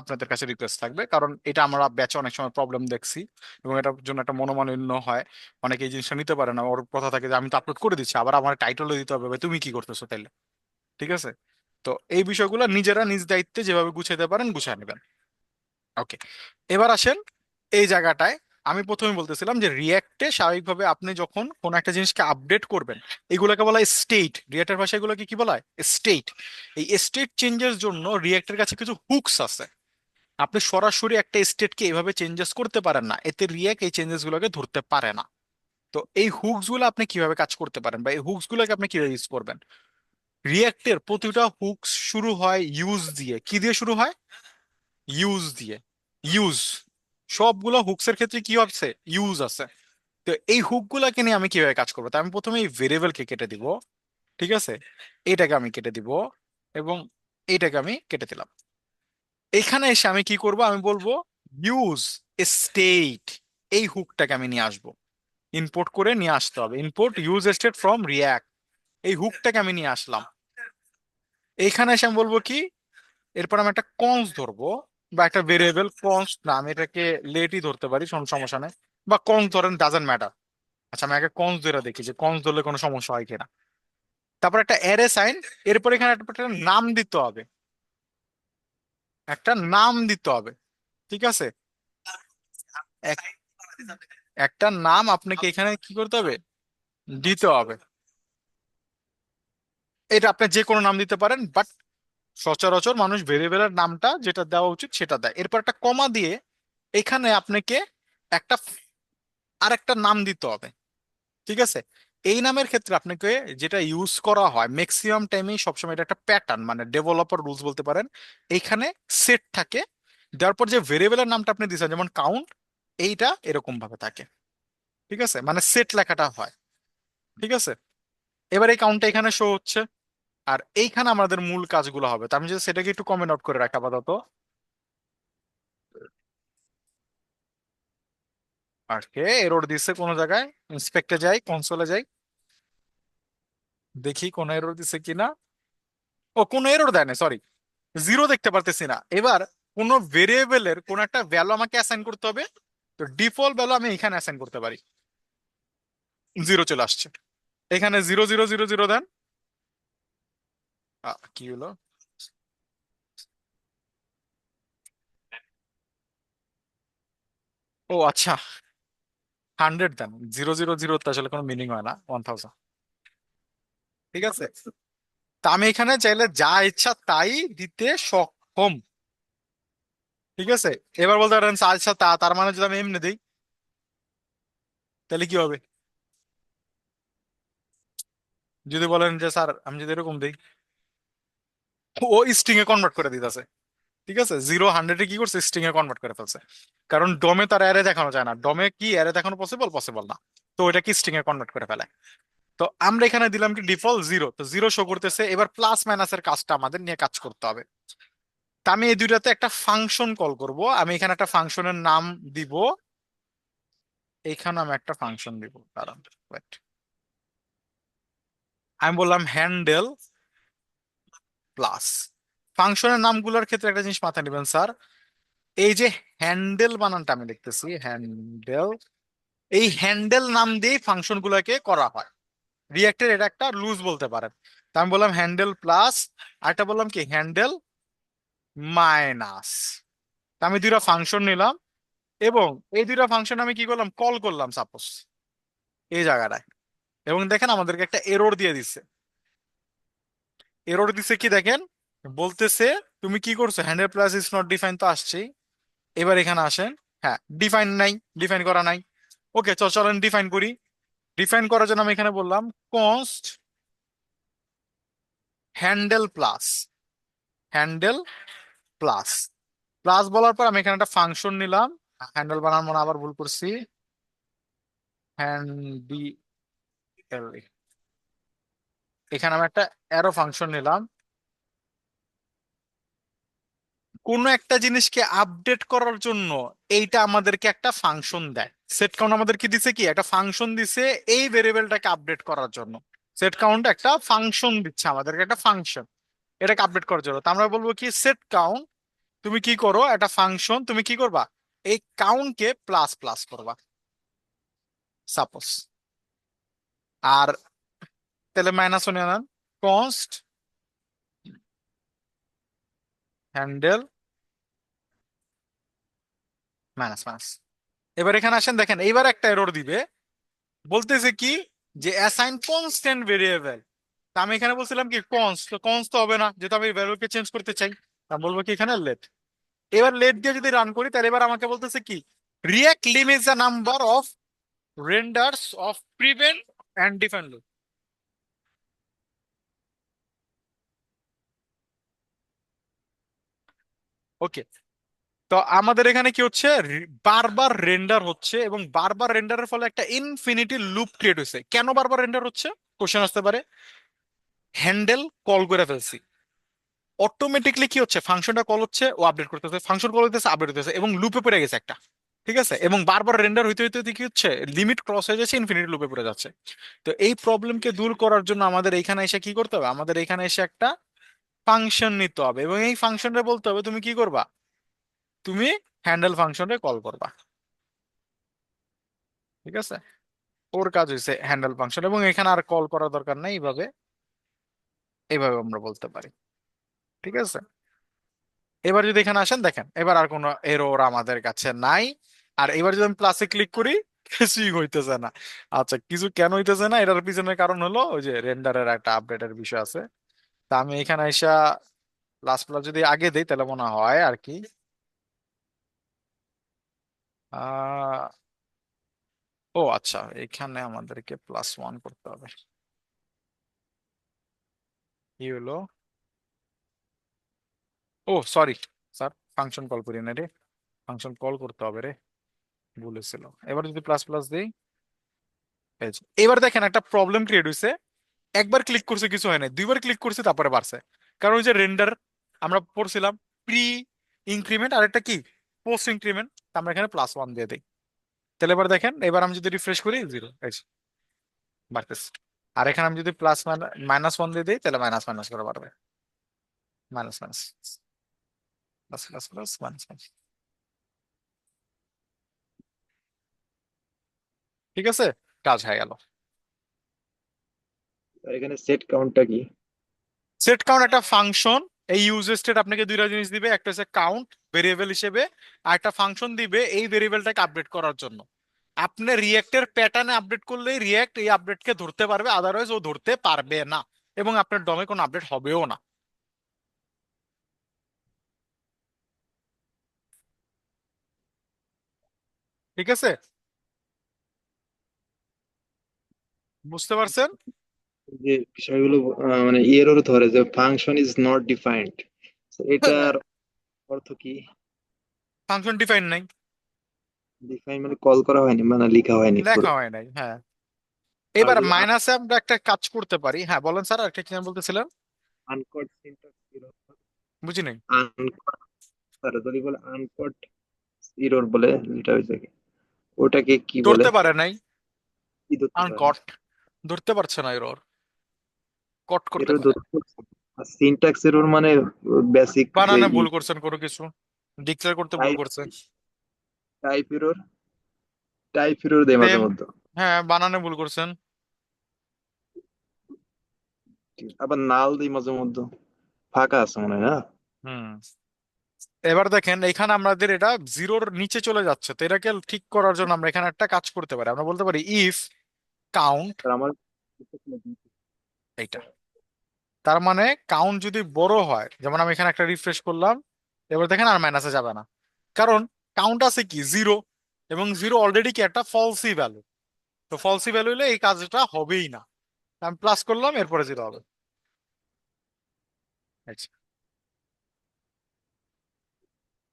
Speaker 1: আপনাদের কাছে রিকোয়েস্ট থাকবে, কারণ এটা আমরা ব্যাচে অনেক সময় প্রবলেম দেখছি, এবং এটার জন্য একটা মনোমালিন্য হয়। অনেকে এই জিনিসটা নিতে পারে না, ওর কথা থাকে যে আমি তো আপলোড করে দিচ্ছি, আবার আমার টাইটেলও দিতে হবে, ভাই তুমি কি করতেছো তাইলে। ঠিক আছে, তো এই বিষয়গুলো নিজেরা নিজ দায়িত্বে যেভাবে গুছাইতে পারেন গুছায় নেবেন। ওকে, এবার আসেন এই জায়গাটায়। আমি প্রথমে বলতেছিলাম যে রিয়্যাক্টে স্বাভাবিকভাবে আপনি যখন কোন একটা জিনিসকে আপডেট করবেন, এগুলোকে বলা হয় স্টেট। রিয়্যাক্টের ভাষায় এগুলোকে কি বলা হয়? স্টেট। এই স্টেট চেঞ্জের জন্য রিয়্যাক্টের কাছে কিছু হুকস আছে। আপনি সরাসরি একটা স্টেটকে এভাবে চেঞ্জেস করতে পারেন না, এতে রিয়্যাক্ট এই চেঞ্জেস গুলোকে ধরতে পারে না। তো এই হুকস গুলো আপনি কিভাবে কাজ করতে পারেন, বা এই হুকস গুলোকে আপনি কিভাবে ইউজ করবেন? রিয়্যাক্টের প্রতিটা হুকস শুরু হয় ইউজ দিয়ে। কি দিয়ে শুরু হয়? ইউজ দিয়ে। ইউজ, সবগুলো হুকস এর ক্ষেত্রে কি আছে? ইউজ আছে। তো এই হুক গুলাকে নিয়ে আমি কিভাবে কাজ করবো? তো আমি প্রথমে এই ভেরিয়েবলকে কেটে দিব, ঠিক আছে, এটাকে আমি কেটে দিব, এবং এইটাকে আমি কেটে দিলাম। এখানে এসে আমি কি করব? আমি বলবো ইউজ স্টেট, এই হুকটাকে আমি নিয়ে আসবো, ইম্পোর্ট করে নিয়ে আসতে হবে। Import use state from react, এই হুকটাকে আমি নিয়ে আসলাম। এইখানে এসে আমি বলবো কি, এরপর আমি একটা কনস ধরবো, বা একটা ভেরিয়েবল কনস, না আমি এটাকে লেটই ধরতে পারি, কোনো সমস্যা নেই, বা কনস ধরেন, ডাজেন্ট ম্যাটার। আচ্ছা, আমি আগে কনস ধরে দেখি যে কনস ধরলে কোনো সমস্যা হয় কিনা। তারপর একটা অ্যারে সাইন, এরপর এখানে একটা নাম দিতে হবে, একটা নাম দিতে হবে। ঠিক আছে, এক- একটা নাম আপনাকে এখানে কি করতে হবে? দিতে হবে। এটা আপনি যে কোনো নাম দিতে পারেন, বাট সচরাচর মানুষ ভেরিয়েবলের নামটা যেটা দেওয়া উচিত সেটা দেয়। এরপর একটা কমা দিয়ে এখানে আপনাকে একটা আরেকটা নাম দিতে হবে। ঠিক আছে, এই নামের ক্ষেত্রে আপনাকে যেটা ইউজ করা হয় ম্যাক্সিমাম টাইমেই সবসময়, এটা একটা প্যাটার্ন, মানে ডেভেলপার রুলস বলতে পারেন। এইখানে সেট থাকে, দেওয়ার পর যে ভেরিয়েবলের নামটা আপনি দিয়েছেন, যেমন কাউন্ট, এইটা এরকম ভাবে থাকে। ঠিক আছে, মানে সেট লেখাটা হয়। ঠিক আছে, এবার এই কাউন্টটা এখানে শো হচ্ছে, আর এইখানে আমাদের মূল কাজগুলো হবে। তো আমি যদি সেটাকে একটু কমেন্ট আউট করে রাখি আপাতত। আর কে এরর দিচ্ছে কোনো জায়গায়? ইন্সপেক্টে যাই, কনসোলে যাই, দেখি কোনো এরর দিচ্ছে কিনা। ও, কোনো এরর দেয় না, সরি, জিরো দেখতে পারতেছি না। এবার কোন ভেরিয়েবলের কোন একটা ভ্যালু আমাকে অ্যাসাইন করতে হবে, তো ডিফল্ট ভ্যালু আমি এখানে অ্যাসাইন করতে পারি, জিরো চলে আসছে। এখানে 0 0 0 0 দেন। কি হলো? ও আচ্ছা, 100 দেন। 0 0 0 তো আসলে কোনো মিনিং হয় না, 1000। ঠিক আছে, তা আমি এখানে চাইলে যা ইচ্ছা তাই দিতে সক্ষম। ঠিক আছে, এবার বলতে পারেন আচ্ছা, তার মানে যদি আমি এমনি দিই, তাহলে কি হবে? যদি বলেন যে স্যার আমি যদি এরকম দিই, ও স্ট্রিং এ কনভার্ট করে দিতেছে। ঠিক আছে, 0 100 কি করছে, স্ট্রিং এ কনভার্ট করে ফেলছে। কারণ ডমে তার অ্যারে দেখানো যায় না, ডমে কি অ্যারে দেখানো পসিবল? পসিবল না। তো ওটা কি স্ট্রিং এ কনভার্ট করে ফেলে। তো আমরা এখানে দিলাম কি ডিফল্ট 0, তো 0 শো করতেছে। এবার প্লাস মাইনাসের কাজটা আমাদের নিয়ে কাজ করতে হবে। তা আমি এই দুইটাতে একটা ফাংশন কল করব। আমি এখানে একটা ফাংশনের নাম দিব, এইখানে আমি একটা ফাংশন দিব, দাঁড়ান wait। আমি বললাম হ্যান্ডেল প্লাস। ফাংশনের নামগুলোর ক্ষেত্রে একটা জিনিস মাথায় নেবেন স্যার, এই যে হ্যান্ডেল বানানটা আমি লিখতেছি হ্যান্ডেল, এই হ্যান্ডেল নাম দিয়ে ফাংশন গুলোকে করা হয়। রিয়েক্টের এটা একটা লুজ বলতে পারেন। তা আমি বললাম হ্যান্ডেল প্লাস, আর একটা বললাম কি হ্যান্ডেল মাইনাস। আমি দুইটা ফাংশন নিলাম, এবং এই দুইটা ফাংশন আমি কি করলাম, কল করলাম সাপোজ এই জায়গাটায়। এবং দেখেন আমাদেরকে একটা এরর দিয়ে দিচ্ছে। এরর দিচ্ছে কি দেখেন, বলতেছে তুমি কি করছো, handle plus is not define তো আসছেই। এবার এখানে আসেন, হ্যাঁ ডিফাইন নাই, ডিফাইন করা নাই। ওকে, চলেন ডিফাইন করি। ডিফাইন করার জন্য আমি এখানে বললাম const handle plus, handle plus. Plus বলার পর আমি এখানে একটা ফাংশন নিলাম। হ্যান্ডেল বানান মনে হয় আবার ভুল করছি, হ্যান্ডি, এখানে আমি একটা অ্যারো ফাংশন নিলাম। কোনো একটা জিনিসকে আপডেট করার জন্য এইটা আমাদেরকে একটা ফাংশন দেয়। সেট কাউন্ট আমাদের কি দিছে, কি একটা ফাংশন দিছে এই ভেরিয়েবলটাকে আপডেট করার জন্য। সেট কাউন্ট একটা ফাংশন দিচ্ছে আমাদেরকে, একটা ফাংশন এটাকে আপডেট করার জন্য। তো আমরা বলবো কি সেট কাউন্ট, তুমি কি করো, একটা ফাংশন তুমি কি করবা, এই কাউন্টকে প্লাস প্লাস করবা সাপোজ। আর তাহলে মাইনাস ওয়ান আনান, কনস্ট হ্যান্ডেল মাইনাস মাইনাস। এবার এখানে আসেন, দেখেন এইবার একটা এরর দিবে, বলতেছে কি যে অ্যাসাইন কনস্ট্যান্ট ভেরিয়েবল। তা আমি এখানে বলছিলাম কি কনস্ট, তো কনস্ট তো হবে না, যেহেতু আমি ভ্যালুকে চেঞ্জ করতে চাই। আমি বলবো কি এখানে লেট। এবার লেট দিয়ে যদি রান করি, তাহলে এবার আমাকে বলতেছে কি React limits the number of renders of prevent and defend loop. Okay, তো আমাদের এখানে কি হচ্ছে, বারবার রেন্ডার হচ্ছে, এবং বারবার রেন্ডারের ফলে একটা ইনফিনিটি লুপ ক্রিয়েট হয়েছে। কেন বারবার রেন্ডার হচ্ছে, কোশ্চেন আসতে পারে। হ্যান্ডেল কল করে ফেলছি, অটোমেটিকলি কি হচ্ছে, ফাংশনটা কল হচ্ছে, ও আপডেট করতেছে, ফাংশন কল হইতেছে, আপডেট হইতেছে, এবং লুপে পড়ে গেছে একটা। ঠিক আছে, এবং বারবার রেন্ডার হইতে হইতে হইতে কি হচ্ছে, লিমিট ক্রস হয়ে যাচ্ছে, ইনফিনিটি লুপে পড়ে যাচ্ছে। তো এই প্রবলেমকে দূর করার জন্য আমাদের এইখানে এসে কি করতে হবে, আমাদের এখানে এসে একটা ফাংশন নিতে হবে, এবং এই ফাংশনটা বলতে হবে তুমি কি করবা, তুমি হ্যান্ডেল ফাংশনে কল করবা। ঠিক আছে, ওর কাজ হয়েছে হ্যান্ডেল ফাংশন, এবং এখানে আর কল করার দরকার নাই, এইভাবে এইভাবে আমরা বলতে পারি। ঠিক আছে, এবার যদি এখানে আসেন, দেখেন এবার আর কোনো এরর আমাদের কাছে নাই। আর এবার যদি আমি প্লাসে ক্লিক করি, কিছুই হইতেছে না। আচ্ছা, কিছু কেন হইতেছে না, এটার পিছনের কারণ হলো ওই যে রেন্ডারের একটা আপডেটের বিষয় আছে। তা আমি এখানে এসে প্লাস প্লাস যদি আগে দিই, তাহলে মনে হয় আর কি আহ ও আচ্ছা, এখানে আমাদেরকে +1 করতে হবে। কি হলো, ও সরি স্যার, ফাংশন কল করি না রে, ফাংশন কল করতে হবে রে, ভুলেছিল। এবার যদি প্লাস প্লাস দিই, এই যে। এবার দেখেন একটা প্রবলেম ক্রিয়েট হয়েছে। একবার ক্লিক করছে কিছু হয় না, দুইবার ক্লিক করছে তারপরে বাড়ছে। কারণ ওই যে রেন্ডার আমরা পড়ছিলাম প্রি ইনক্রিমেন্ট আর একটা কি পোস্ট ইনক্রিমেন্ট, আমরা এখানে +1 দিয়ে দিই। তাহলে এবার দেখেন, এবার আমি যদি রিফ্রেশ করি, 0 বাড়তেছে। আর এখানে আমি যদি প্লাস -1 দিয়ে দিই, তাহলে মাইনাস মাইনাস করে বাড়বে, minus minus plus plus plus minus minus. ঠিক আছে, কাজ হয়ে গেল।
Speaker 5: আর এখানে সেট কাউন্টটা কি?
Speaker 1: সেট কাউন্ট একটা ফাংশন। এই ইউজ স্টেট আপনাকে দুইটা জিনিস দিবে, একটা হচ্ছে কাউন্ট ভেরিয়েবল হিসেবে, আর একটা ফাংশন দিবে এই ভেরিয়েবলটাকে আপডেট করার জন্য। আপনি রিয়েক্টের প্যাটার্নে আপডেট করলে রিয়েক্ট এই আপডেটকে ধরতে পারবে, আদারওয়াইজ ও ধরতে পারবে না, এবং আপনার ডমে কোনো আপডেট হবেও না। ঠিক আছে, বুঝতে পারছেন?
Speaker 5: যে বিষয়গুলো মানে এরর ধরে যে ফাংশন ইজ নট ডিফাইন্ড, এটার অর্থ কি?
Speaker 1: ফাংশন ডিফাইন নাই,
Speaker 5: ডিফাইন মানে কল করা হয়নি, মানে লেখা হয়নি পুরো।
Speaker 1: লেখা হয় নাই, হ্যাঁ।
Speaker 5: আর
Speaker 1: এবার
Speaker 5: যদি
Speaker 1: মাইনাসে আমরা একটা কাজ করতে পারি। হ্যাঁ বলেন স্যার, একটা কি যেন বলতেছিলেন,
Speaker 5: আনকট সিনট্যাক্স এরর,
Speaker 1: বুঝি নাই।
Speaker 5: আনকট, যদি বলে আনকট এরর বলে, যেটা হয়েছে কি, ওটাকে কি বলে?
Speaker 1: ধরতে পারে নাই,
Speaker 5: কি ধরতে পারে না?
Speaker 1: আনকট, ধরতে পারছে না, এরর কট করতে
Speaker 5: এরর
Speaker 1: পারে।
Speaker 5: ধরতে পারছে না। আর সিনট্যাক্স এরর মানে বেসিক যে
Speaker 1: বানানে ভুল করছেন কোনো কিছু, ডিক্লেয়ার করতে ভুল
Speaker 5: টাইপ,
Speaker 1: করছে।
Speaker 5: টাইপ এরর, টাইপ এরর দেয় মাঝে
Speaker 1: সেম,
Speaker 5: মধ্যে।
Speaker 1: হ্যাঁ বানানে ভুল করছেন।
Speaker 5: আবার নাল দেয় মাঝে মধ্যে, ফাঁকা আছে মনে হয় না?
Speaker 1: হুম। এবার দেখেন এখানে আমাদের এটা জিরোর নিচে চলে যাচ্ছে, তো এটাকে ঠিক করার জন্য আমরা এখানে একটা কাজ করতে পারি। আমরা বলতে পারি ইফ কাউন্ট,
Speaker 5: আর আমার
Speaker 1: এইটা তার মানে কাউন্ট যদি বড় হয়, যেমন আমি এখানে একটা রিফ্রেশ করলাম, এবার দেখেন আর মাইনাসে যাবে না, কারণ কাউন্ট আছে কি জিরো, এবং জিরো অলরেডি কি একটা ফলসি ভ্যালু। তো ফলসি ভ্যালু হলে এই কাজটা হবেই না। আমি প্লাস করলাম, এরপরে জিরো হবে। আচ্ছা,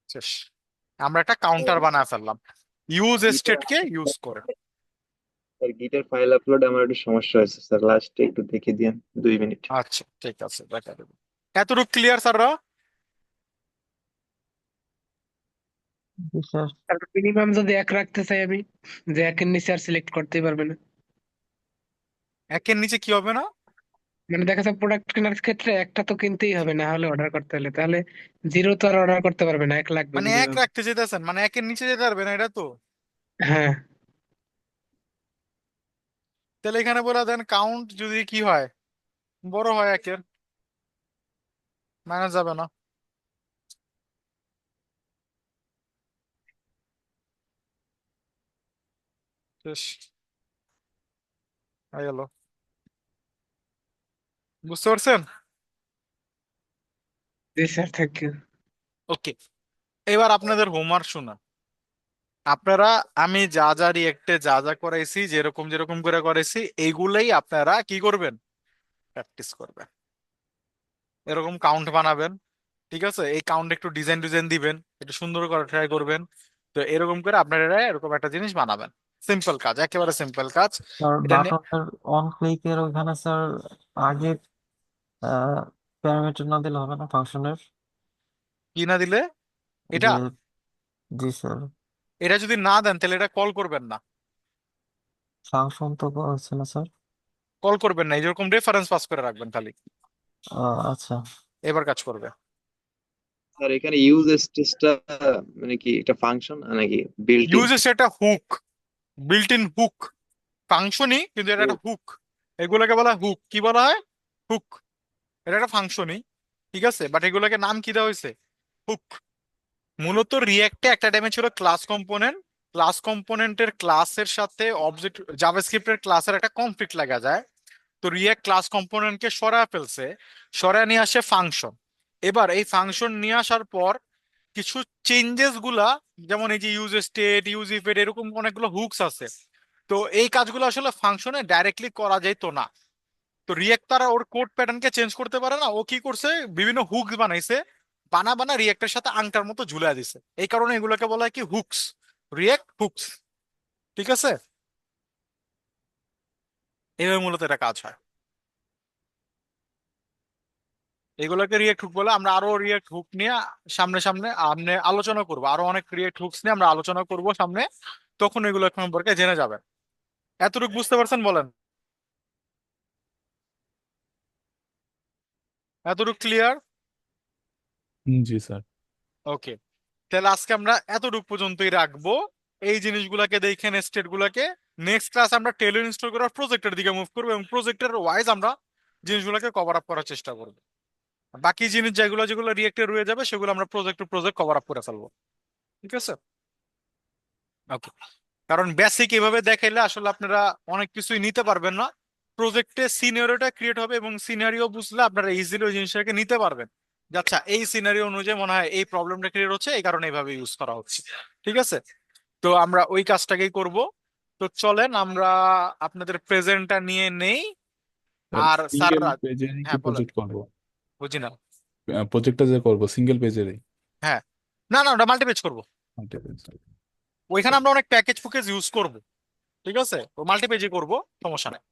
Speaker 1: শেষ। আমরা একটা কাউন্টার বানায় ফেললাম ইউজ
Speaker 5: গিটার,
Speaker 1: স্টেটকে ইউজ করে।
Speaker 5: গিটার ফাইল আপলোড আমার একটু সমস্যা হয়েছে স্যার, লাস্টে একটু দেখে দিন 2 মিনিট।
Speaker 1: আচ্ছা ঠিক আছে, দেখা দেবো। এতটুকু ক্লিয়ার স্যাররা?
Speaker 4: জি স্যার।
Speaker 3: তারপর মিনিমাম যদি এক রাখতে চাই আমি, যে একের নিচে আর সিলেক্ট করতেই পারবে না।
Speaker 1: একের নিচে কি হবে না?
Speaker 3: মানে দেখা যাচ্ছে প্রোডাক্ট কেনার ক্ষেত্রে একটা তো কিনতেই হবে, না হলে অর্ডার করতে হলে, তাহলে জিরো তো আর অর্ডার করতে পারবে না, এক লাগবে
Speaker 1: মানে এক
Speaker 3: মিনিমাম।
Speaker 1: রাখতে যেতেছেন, মানে একের নিচে যেতে পারবে না, এটা তো।
Speaker 3: হ্যাঁ,
Speaker 1: তাহলে এখানে বলে দেন কাউন্ট যদি কি হয়, বড় হয় একের, মাইনাস যাবে না। শেষ, হয়ে গেল। বুঝতে পারছেন?
Speaker 3: জি স্যার, থ্যাংক ইউ।
Speaker 1: ওকে, এবার আপনাদের হোমওয়ার্ক শোনা। আপনারা, আমি যা যা রিয়েক্টে যা যা করাইছি, যেরকম যেরকম করে করাইছি, এইগুলাই আপনারা কি করবেন, প্র্যাকটিস করবেন। এরকম কাউন্ট বানাবেন, ঠিক আছে? এই কাউন্ট একটু ডিজাইন ডিজাইন দিবেন, একটু সুন্দর করে ট্রাই করবেন। তো এরকম করে আপনারা এরকম একটা জিনিস বানাবেন। সিম্পল কাজ, একেবারে সিম্পল কাজ।
Speaker 4: স্যার
Speaker 1: এটা নিয়ে
Speaker 4: বাটনের অন ক্লিকের ওইখানে স্যার আগে প্যারামিটার না দিলে হবে না ফাংশনের?
Speaker 1: কি না দিলে? এটা,
Speaker 4: যে জি স্যার।
Speaker 1: এটা যদি না দেন তাহলে এটা কল করবেন না।
Speaker 4: ফাংশন তো হচ্ছে না স্যার।
Speaker 1: কল করবেন না, এরকম রেফারেন্স পাস করে রাখবেন খালি,
Speaker 4: আচ্ছা।
Speaker 1: এবার কাজ করবে।
Speaker 5: স্যার এখানে ইউজ স্টেজটা মানে কি এটা ফাংশন নাকি বিল্ট ইন?
Speaker 1: ইউজেস একটা হুক, বিল্ট ইন হুক, ফাংশনই কিন্তু এটা একটা হুক। এগুলোকে বলা হুক, কি বলা হয়, হুক। এটা একটা ফাংশনই, ঠিক আছে, বাট এগুলোকে নাম কি দেওয়া হয়েছে, হুক। মূলত রিয়েক্টে একটা টাইমে ছিল ক্লাস কম্পোনেন্ট, ক্লাস কম্পোনেন্টের ক্লাসের সাথে অবজেক্ট জাভাস্ক্রিপ্টের ক্লাসের একটা কনফ্লিক্ট লাগা যায়। তো রিয়েক্ট ক্লাস কম্পোনেন্টকে সরায় ফেলছে, সরায় নিয়ে আসে ফাংশন। এবার এই ফাংশন নিয়ে আসার পর কিছু চেঞ্জেস গুলা, যেমন এই যে ইউজ স্টেট, ইউজ ইফেক্ট, এরকম অনেকগুলো হুকস আছে। তো এই কাজগুলো আসলে ফাংশনে ডাইরেক্টলি করা যেত না। তো রিয়েক্ট তারা ওর কোড প্যাটার্নকে চেঞ্জ করতে পারে না, ও কি করছে, বিভিন্ন হুকস বানাইছে, বানা বানা রিয়েক্টের সাথে আংটার মতো ঝুলাই দিছে। এই কারণে এগুলোকে বলা হয় কি হুকস, রিয়েক্ট হুকস, ঠিক আছে? এইভাবে মূলত এটা কাজ হয়। এগুলোকে রিয়েক্ট হুক বলে। আমরা আরো রিয়েক্ট হুক নিয়ে সামনে সামনে আমরা আলোচনা করবো, আরো অনেক রিয়েক্ট হুকস নিয়ে আমরা আলোচনা করব সামনে, তখন এগুলো সম্পর্কে জেনে যাবেন। এতটুকু বুঝতে পারছেন বলেন? এতটুকু ক্লিয়ার?
Speaker 2: জি স্যার।
Speaker 1: ওকে, তাহলে আজকে আমরা এতটুকু পর্যন্তই রাখবো। এই জিনিসগুলোকে দেখেন, স্টেট গুলাকে। নেক্সট ক্লাস আমরা টেলর ইনস্টল করার প্রজেক্টের দিকে মুভ করবো, এবং প্রজেক্টের ওয়াইজ আমরা জিনিসগুলোকে কভার আপ করার চেষ্টা করবো। বাকি জিনিস যেগুলো যেগুলো রিয়েক্টে রয়ে যাবে সেগুলো আমরা project to project cover up করে ফেলবো, ঠিক আছে? ওকে, কারণ বেসিক এভাবে দেখাইলে আসলে আপনারা অনেক কিছুই নিতে পারবেন না। প্রজেক্টে সিনারিওটা ক্রিয়েট হবে, এবং সিনারিও বুঝলে আপনারা ইজিলি ওই জিনিসটাকে নিতে পারবেন, যে আচ্ছা এই সিনারিও অনুযায়ী মনে হয় এই প্রবলেমটা ক্রিয়েট হচ্ছে, এই কারণে এইভাবে ইউজ করা হচ্ছে, ঠিক আছে? তো আমরা ওই কাজটাকেই করব। তো তো চলেন আমরা আপনাদের প্রেজেন্টটা নিয়ে নেই।
Speaker 2: স্যার
Speaker 1: আর
Speaker 2: সিঙ্গেল
Speaker 1: স্যাররা,
Speaker 2: পেজেরই কি
Speaker 1: হ্যাঁ বলেন,
Speaker 2: প্রজেক্ট করবো?
Speaker 1: বুঝি না।
Speaker 2: প্রজেক্টটা যে করবো সিঙ্গেল পেজেরই?
Speaker 1: হ্যাঁ, না না, ওটা মাল্টি পেজ করবো। ওইখানে আমরা অনেক প্যাকেজ ফুকেজ ইউজ করব, ঠিক আছে, তো মাল্টি পেজে করবো, সমস্যা নেই।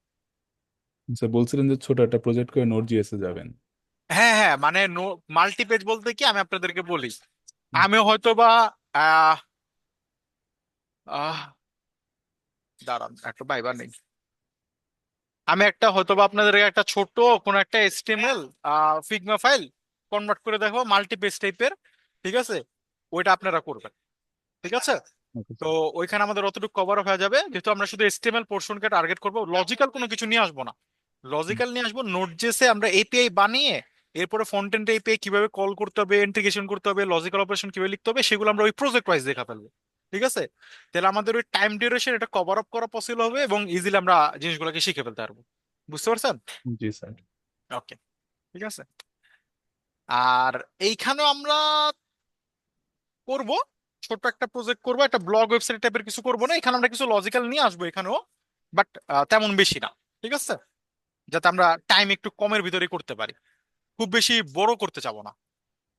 Speaker 2: স্যার বলছিলেন যে ছোট একটা প্রজেক্ট করে নোট জিএসে যাবেন।
Speaker 1: হ্যাঁ হ্যাঁ, মানে মাল্টি পেজ বলতে কি, আমি আপনাদেরকে বলি, আমি হয়তো বা আহ আহ দাঁড়ান একটু ভাইবা নেই, আমি একটা হয়তো বা আপনাদেরকে একটা ছোট কোন একটা HTML ফিগমা ফাইল কনভার্ট করে দেখো মাল্টি পেজ টাইপের, ঠিক আছে, ওইটা আপনারা করবেন, ঠিক আছে।
Speaker 2: ওকে
Speaker 1: তো
Speaker 2: স্যার।
Speaker 1: ওইখানে আমাদের অতটুকু কভার হয়ে যাবে, যেহেতু আমরা শুধু HTML পোর্শনকে টার্গেট করবো, লজিক্যাল কোনো কিছু নিয়ে আসবো না। লজিক্যাল নিয়ে আসবো নোড.js-এ আমরা এপিআই বানিয়ে, এরপরে ফ্রন্ট এন্ড এপিআই কিভাবে কল করতে হবে, ইন্টিগ্রেশন করতে হবে, লজিক্যাল অপারেশন কিভাবে লিখতে হবে, সেগুলো আমরা ওই প্রজেক্ট ওয়াইজ দেখা ফেলবো, ঠিক আছে। তাহলে আমাদের ওই টাইম ডিউরেশন এটা কভার আপ করা পসিবল হবে এবং ইজিলি আমরা জিনিসগুলোকে শিখে ফেলতে পারবো। বুঝতে পারছেন?
Speaker 2: জি স্যার।
Speaker 1: ওকে, ঠিক আছে। আর এইখানেও আমরা করব ছোট একটা প্রজেক্ট করব, একটা ব্লগ ওয়েবসাইট টাইপের কিছু করব না, এখানে আমরা কিছু লজিক্যাল নিয়ে আসবো এখানেও, বাট তেমন বেশি না, ঠিক আছে, যাতে আমরা টাইম একটু কমের ভিতরে করতে পারি, খুব বেশি বড় করতে চাবো না।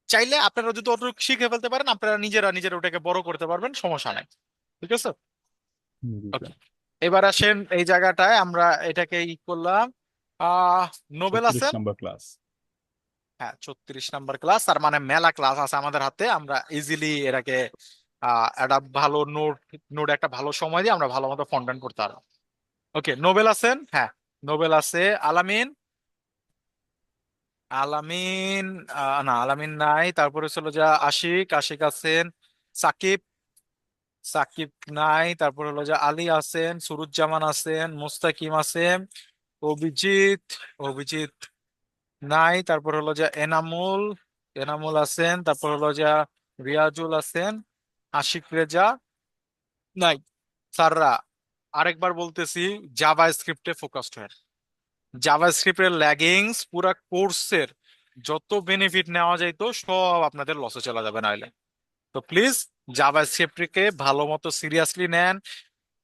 Speaker 1: চাইলে আপনারা যদি অতটুকু শিখে ফেলতে পারেন, আপনারা নিজেরা নিজেরা ওটাকে বড় করতে পারবেন, সমস্যা নাই, ঠিক আছে।
Speaker 2: জি
Speaker 1: ওকে,
Speaker 2: স্যার।
Speaker 1: এবার আসেন এই জায়গাটায় আমরা এটাকে ই করলাম, আহ নোবেল
Speaker 2: 36
Speaker 1: আছেন।
Speaker 2: Number class.
Speaker 1: হ্যাঁ, 36 নাম্বার ক্লাস, তার মানে মেলা ক্লাস আছে আমাদের হাতে, আমরা ইজিলি এটাকে একটা ভালো নোট নোট একটা ভালো সময় দিয়ে আমরা ভালো মতো ফন্টেন করতে পারবো। ওকে, নোবেল আছেন, হ্যাঁ নোবেল আছে। আলামিন, আলামিন না আলামিন নাই, তারপরে ছিল যা আশিক, আশিক আছেন। সাকিব, সাকিব নাই, তারপর হলো যে আলী আছেন, সুরুজ্জামান আছেন, মুস্তাকিম আছেন। অভিজিৎ, অভিজিৎ নাই, তারপর হলো যে এনামুল, এনামুল আছেন, তারপর হলো যে রিয়াজুল আছেন। আশিক রেজা নাই। স্যাররা, আরেকবার বলতেছি, জাভা স্ক্রিপ্টে ফোকাসড হয়। জাভা স্ক্রিপ্টের ল্যাগিংস পুরা কোর্সের যত বেনিফিট নেওয়া যাইতো সব আপনাদের লসে চলে যাবে নাইলে। তো প্লিজ জাভা স্ক্রিপ্টকে ভালো মতো সিরিয়াসলি নেন,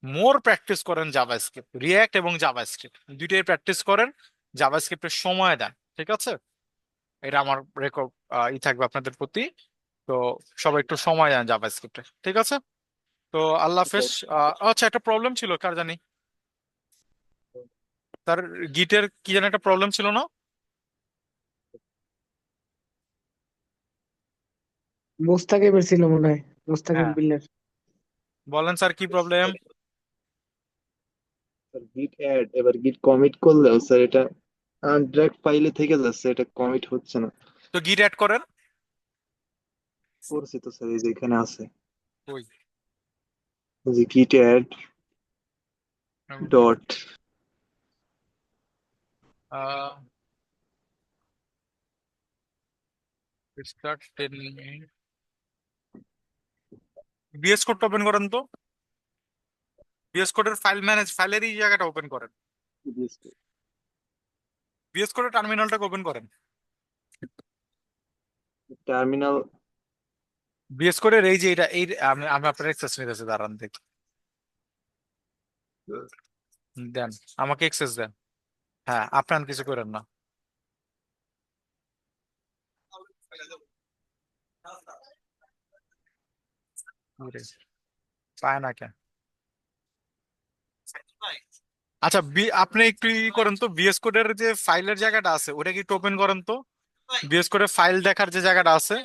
Speaker 1: মোর প্র্যাকটিস করেন, জাভা স্ক্রিপ্ট রিয়্যাক্ট এবং জাভা স্ক্রিপ্ট দুইটাই প্র্যাকটিস করেন, জাভা স্ক্রিপ্টের সময় দেন, ঠিক আছে। এটা আমার ই থাকবে আপনাদের প্রতি। তো সবাই একটু সময় দেন জাভা স্ক্রিপ্টে, ঠিক আছে। তো আল্লাহ হাফেজ। আচ্ছা, একটা প্রবলেম ছিল কার জানি, তার গিটের কি জানি একটা প্রবলেম ছিল না?
Speaker 3: মুস্তাকিবের ছিল মনে হয়, মুস্তাকিম
Speaker 1: হ্যাঁ,
Speaker 3: বিল্লার।
Speaker 1: বলেন স্যার কি প্রবলেম।
Speaker 5: গিট অ্যাড, এবার গিট কমিট করলেও স্যার এটা ডিরেক্ট ফাইলে থেকে যাচ্ছে, এটা কমিট হচ্ছে না।
Speaker 1: তো গিট অ্যাড করেন।
Speaker 5: করছি তো স্যার, এই যে এখানে আছে,
Speaker 1: ওই
Speaker 5: এই যে গিট অ্যাড ডট
Speaker 1: স্টার্ট বিএস কোডটা ওপেন করেন তো, বিএস কোডের ফাইল ম্যানেজ ফাইলের এই জায়গাটা ওপেন করেন, বিএস কোডের টার্মিনালটাকে ওপেন করেন।
Speaker 5: টার্মিনাল।
Speaker 1: বিএস কোডের এই যে এটা এই আমি আমি আপনার এক্সেস নিতেছি, দাঁড়ান দেখি, দেন আমাকে এক্সেস দেন। হ্যাঁ, আপনার কিছু করেন না। ওরে, পায় না কেন? আচ্ছা, আপনি একটু ই করেন তো, বিএস কোডের যে ফাইলের জায়গাটা আছে ওটা কি একটু ওপেন করেন তো, বিএস কোডের ফাইল দেখার যে জায়গাটা আছে,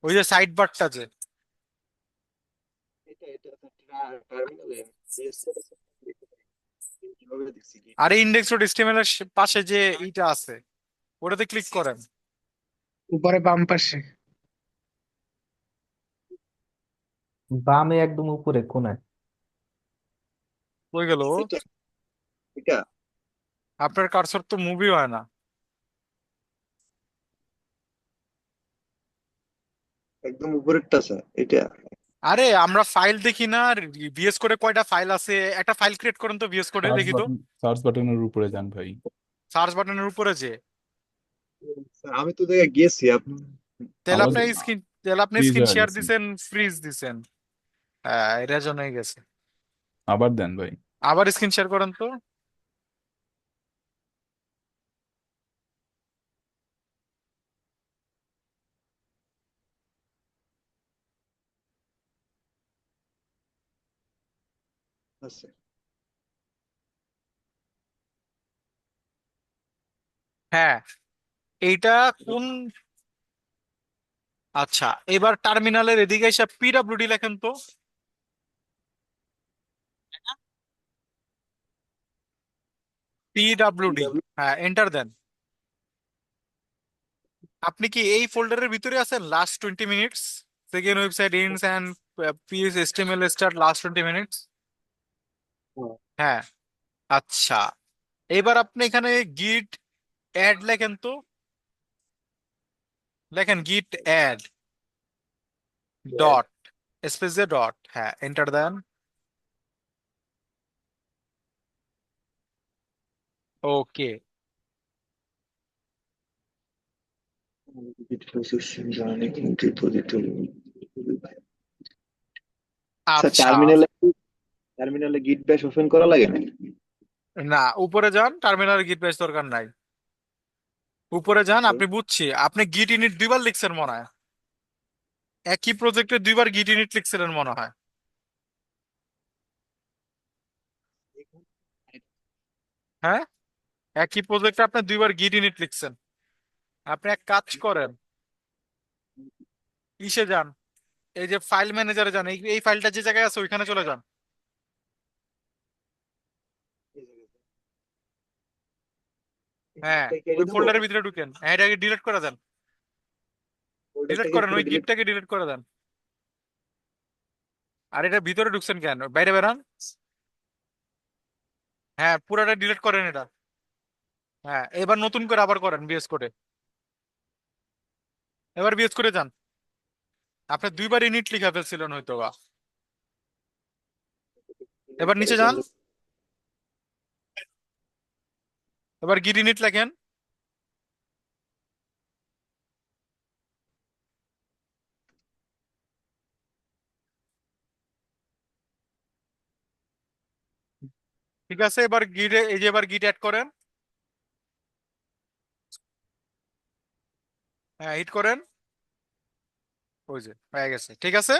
Speaker 1: ওই যে সাইড বারটা যে,
Speaker 5: এটা এটা টার্মিনালে কিভাবে দিচ্ছি গিট।
Speaker 1: আর ইন্ডেক্স ডট এইচটিএমএল এর পাশে যে ইটা আছে ওটাতে ক্লিক করেন।
Speaker 3: উপরে বাম পাশে।
Speaker 6: বামে একদম উপরে কোনায়।
Speaker 1: হয়ে গেল।
Speaker 5: এটা এটা
Speaker 1: আপনার কার্সর তো মুভি হয় না।
Speaker 5: একদম উপরেরটা স্যার, এটা।
Speaker 1: আরে আমরা ফাইল দেখি না, ভিএস কোডে কয়টা ফাইল আছে, একটা ফাইল ক্রিয়েট করেন তো ভিএস কোডে দেখি তো,
Speaker 2: সার্চ বাটনের উপরে যান ভাই।
Speaker 1: সার্চ বাটনের উপরে যে,
Speaker 5: স্যার আমি তো দেখে গেছি আপনি।
Speaker 1: তাহলে
Speaker 2: আওয়াজ
Speaker 1: আপনি স্ক্রিন, তাহলে আপনি
Speaker 2: ফ্রিজ
Speaker 1: স্ক্রিন
Speaker 2: হয়ে
Speaker 1: শেয়ার
Speaker 2: গেছে।
Speaker 1: দিছেন, ফ্রিজ দিছেন, হ্যাঁ এটার জন্যই গেছে।
Speaker 2: আবার দেন ভাই।
Speaker 1: আবার স্ক্রিন শেয়ার করেন তো।
Speaker 5: আচ্ছা
Speaker 1: হ্যাঁ, এইটা কোন, আচ্ছা এবার টার্মিনালের এদিকে এসে পিডব্লিউডি লেখেন তো। পিডব্লিউডি,
Speaker 5: PW
Speaker 1: হ্যাঁ এন্টার দেন। আপনি কি এই ফোল্ডারের ভিতরে আছেন? Last 20 minutes, second website ins and PS HTML start last 20 minutes. হ্যাঁ, আচ্ছা এবার আপনি এখানে গিট অ্যাড লেখেন তো, লেখেন গিট অ্যাড ডট স্পেস দিয়ে ডট, হ্যাঁ এন্টার দেন। Okay,
Speaker 5: git processing running in repository sir
Speaker 1: আচ্ছা
Speaker 5: টার্মিনালে গিট ব্যাশ ওপেন করা লাগে না?
Speaker 1: না, উপরে যান, টার্মিনাল গিট পেজ দরকার নাই। উপরে যান, আপনি বুঝছি আপনি গিট ইউনিট দুইবার লিখছেন মনে হয়, একই প্রজেক্টে দুইবার গিট ইউনিট লিখছিলেন মনে হয়। হ্যাঁ, একই প্রজেক্টে আপনি দুইবার গিট ইউনিট লিখছেন। আপনি এক কাজ করেন, ইসে যান, এই যে ফাইল ম্যানেজারে যান, এই ফাইলটা যে জায়গায় আছে ওইখানে চলে যান। হ্যাঁ,
Speaker 5: কেটে
Speaker 1: ওই
Speaker 5: দেবো,
Speaker 1: ফোল্ডারের ভিতরে ঢুকেন, হ্যাঁ এটাকে ডিলিট করে দেন, ডিলিট
Speaker 5: ফোল্ডারটাকে
Speaker 1: করেন,
Speaker 5: পুরো
Speaker 1: ওই
Speaker 5: ডিলিট।
Speaker 1: গিটটাকে ডিলিট করে দেন। আর এটা ভিতরে ঢুকছেন কেন, বাইরে বেরান। হ্যাঁ পুরাটা ডিলিট করেন এটা। হ্যাঁ এবার নতুন করে আবার করেন বিএস কোডে, এবার বিএস করে যান। আপনি দুইবার ইউনিট লিখা ফেলছিলেন হয়তো বা। এবার নিচে যান, এবার গিট ইউনিট লেখেন। ঠিক আছে, এবার গিটে এই যে এবার গিট অ্যাড করেন। হ্যাঁ হিট করেন, ওই যে হয়ে গেছে, ঠিক আছে।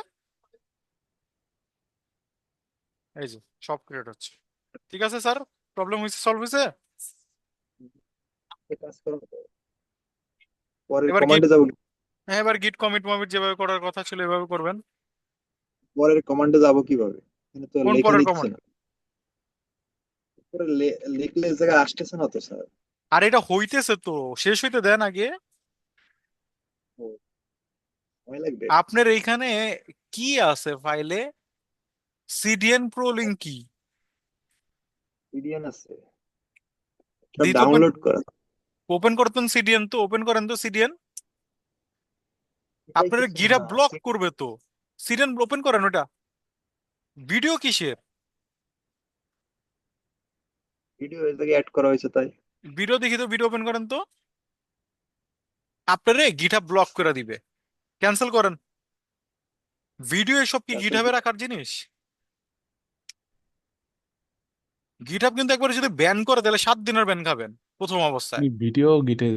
Speaker 1: এই যে সব ক্রিয়েট হচ্ছে, ঠিক আছে স্যার, প্রবলেম হয়েছে, সলভ হয়েছে।
Speaker 5: কাজ করো, পরের
Speaker 1: এবার গিট,
Speaker 5: কমান্ডে যাবো।
Speaker 1: হ্যাঁ এবার গিট কমিট মমিট যেভাবে করার কথা ছিল এভাবে করবেন।
Speaker 5: পরের কমান্ডে যাবো কিভাবে? এখানে তো
Speaker 1: কোন
Speaker 5: লেখা
Speaker 1: পরের
Speaker 5: দিচ্ছে
Speaker 1: কমান্ড?
Speaker 5: না। পরে লিখলে এই জায়গায় আসতেছে না তো স্যার।
Speaker 1: আর এটা হইতেছে তো, শেষ হইতে দেন আগে।
Speaker 5: ও, সময় লাগবে।
Speaker 1: আপনার এইখানে কি আছে ফাইলে? সিডিএন প্রো লিঙ্ক কি?
Speaker 5: পিডিএন আছে, সব
Speaker 1: দিতে ওপেন,
Speaker 5: ডাউনলোড করা।
Speaker 1: ওপেন করতেন সিডিএন, তো ওপেন করেন তো সিডিএন।
Speaker 5: এটাই
Speaker 1: আপনার
Speaker 5: কিছু
Speaker 1: গিটা
Speaker 5: না,
Speaker 1: ব্লক করবে তো, সিডিএন ওপেন করেন ওটা। ভিডিও কিসের?
Speaker 5: ভিডিও এই জায়গায় অ্যাড করা হয়েছে তাই।
Speaker 1: ভিডিও দেখি তো, ভিডিও ওপেন করেন তো। আপনারে গিটহাব ব্লক করে দিবে, ক্যান্সেল করেন। ভিডিও এসব কি
Speaker 5: ক্যান্সেল।
Speaker 1: গিটহাবে রাখার জিনিস? গিটহাব কিন্তু একবার যদি ব্যান করে তাহলে 7 দিনের ব্যান খাবেন প্রথম অবস্থায়।
Speaker 2: ভিডিও গিটে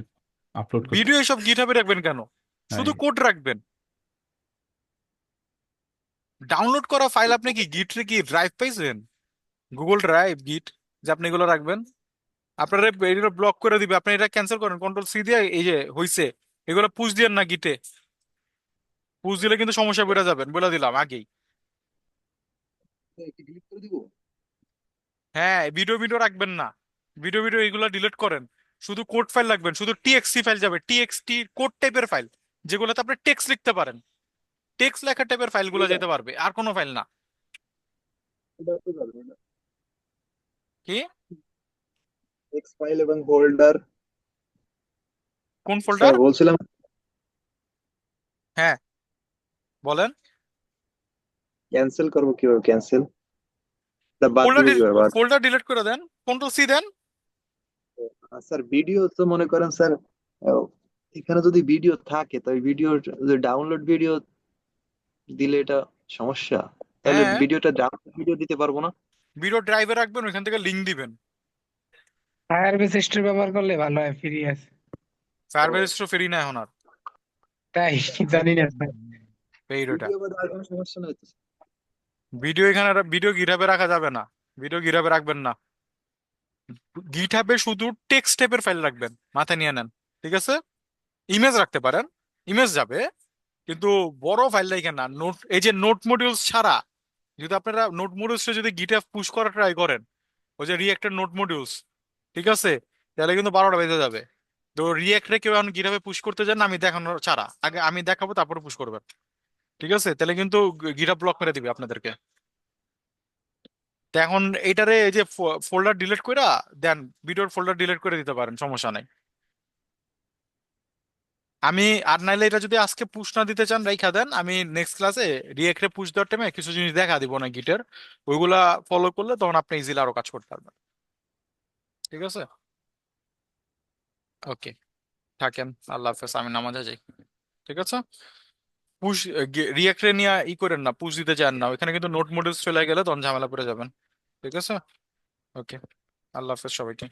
Speaker 2: আপলোড করতে।
Speaker 1: ভিডিও এসব গিটহাবে রাখবেন কেন? শুধু
Speaker 2: হ্যাঁ,
Speaker 1: কোড রাখবেন। ডাউনলোড করা ফাইল আপনি কি গিটরে কি ড্রাইভ পাইছেন? গুগল ড্রাইভ গিট, যে আপনি এগুলো রাখবেন। আপনারা এগুলো ব্লক করে দিবে, আপনি এটা ক্যান্সেল করেন কন্ট্রোল সি দিয়ে, এই যে হইছে, এগুলো পুশ দিয়েন না গিটে। পুশ দিলে কিন্তু সমস্যা বেড়ে যাবেন বলে দিলাম আগেই।
Speaker 5: ডিলিট করে দিব।
Speaker 1: হ্যাঁ ভিডিও ভিডিও রাখবেন না, ভিডিও ভিডিও এগুলো ডিলিট করেন। শুধু কোড ফাইল রাখবেন, শুধু টিএক্সটি ফাইল যাবে, টিএক্সটি কোড টাইপের ফাইল, যেগুলোতে আপনি টেক্সট লিখতে পারেন। টেক্সট লেখা টাইপের ফাইলগুলো
Speaker 5: এটা
Speaker 1: যেতে পারবে, আর কোনো ফাইল না।
Speaker 5: এটা তো যাবে না।
Speaker 1: কি?
Speaker 5: টেক্সট ফাইল এবং হোল্ডার।
Speaker 1: কোন
Speaker 5: স্যার
Speaker 1: ফোল্ডার?
Speaker 5: বলছিলাম
Speaker 1: হ্যাঁ বলেন।
Speaker 5: ক্যান্সেল করবো কিভাবে? ক্যান্সেল বাদ
Speaker 1: ফোল্ডার,
Speaker 5: দিব কিভাবে বাদ?
Speaker 1: ফোল্ডার ডিলিট করে দেন, কন্ট্রোল সি দেন।
Speaker 5: স্যার ভিডিও তো মনে করেন স্যার, আহ, এখানে যদি ভিডিও থাকে তো ভিডিও ডাউনলোড ভিডিও দিলে এটা সমস্যা, তাহলে
Speaker 1: হ্যাঁ
Speaker 5: ভিডিওটা ডাউনলোড ভিডিও দিতে পারবো না।
Speaker 1: ভিডিও ড্রাইভে রাখবেন, ওইখান থেকে লিঙ্ক দিবেন।
Speaker 3: ফায়ারবেস স্টোর ব্যবহার করলে ভালো হয়, ফ্রি আছে।
Speaker 1: ফায়ারবেস তো ফ্রি না এখন আর,
Speaker 3: তাই জানি না ভাই।
Speaker 1: পেইড ওটা।
Speaker 5: ভিডিও বা কোনো সমস্যা নাই তো।
Speaker 1: ভিডিও এখানে ভিডিও গিটহাবে রাখা যাবে না, ভিডিও গিটহাবে রাখবেন না। গিটহাবে শুধু টেক্সট টাইপের ফাইল রাখবেন, মাথায় নিয়ে নেন, ঠিক আছে? ইমেজ রাখতে পারেন, ইমেজ যাবে, কিন্তু বড় ফাইল রাখেন না। নোট, এই যে নোট মডিউলস ছাড়া যদি আপনারা নোট মডিউলসটা যদি গিটহাব পুশ করা ট্রাই করেন, ওই যে রিয়েক্টের নোট মডিউলস, ঠিক আছে, তাহলে কিন্তু 12টা বেজে যাবে। তো রিয়েক্টরে কেউ এখন গিটহাবে পুশ করতে যান না, আমি দেখানোর ছাড়া, আগে আমি দেখাবো তারপরে পুশ করবেন, ঠিক আছে? তাহলে কিন্তু গিটহাব ব্লক মেরে দিবে আপনাদেরকে। তো এখন এইটারে এই যে ফোল্ডার ডিলিট কইরা দেন, ভিডিওর ফোল্ডার ডিলিট করে দিতে পারেন, সমস্যা নাই। আমি আর নাইলে এটা যদি আজকে পুশ না দিতে চান রাইখা দেন, আমি নেক্সট ক্লাসে রিয়েক্টে পুশ দেওয়ার টাইমে কিছু জিনিস দেখা দিব না গিটের, ওইগুলা ফলো করলে তখন আপনি ইজিলি আরো কাজ করতে পারবেন, ঠিক আছে? ওকে, থাকেন, আল্লাহ হাফেজ, আমি নামাজে যাই, ঠিক আছে? পুশ রিয়েক্টে নিয়ে ই করেন না, পুশ দিতে চান না, ওইখানে কিন্তু নোট মডিউলস চলে গেলে তখন ঝামেলা পড়ে যাবেন, ঠিক আছে? ওকে, আল্লাহ হাফেজ সবাইকে।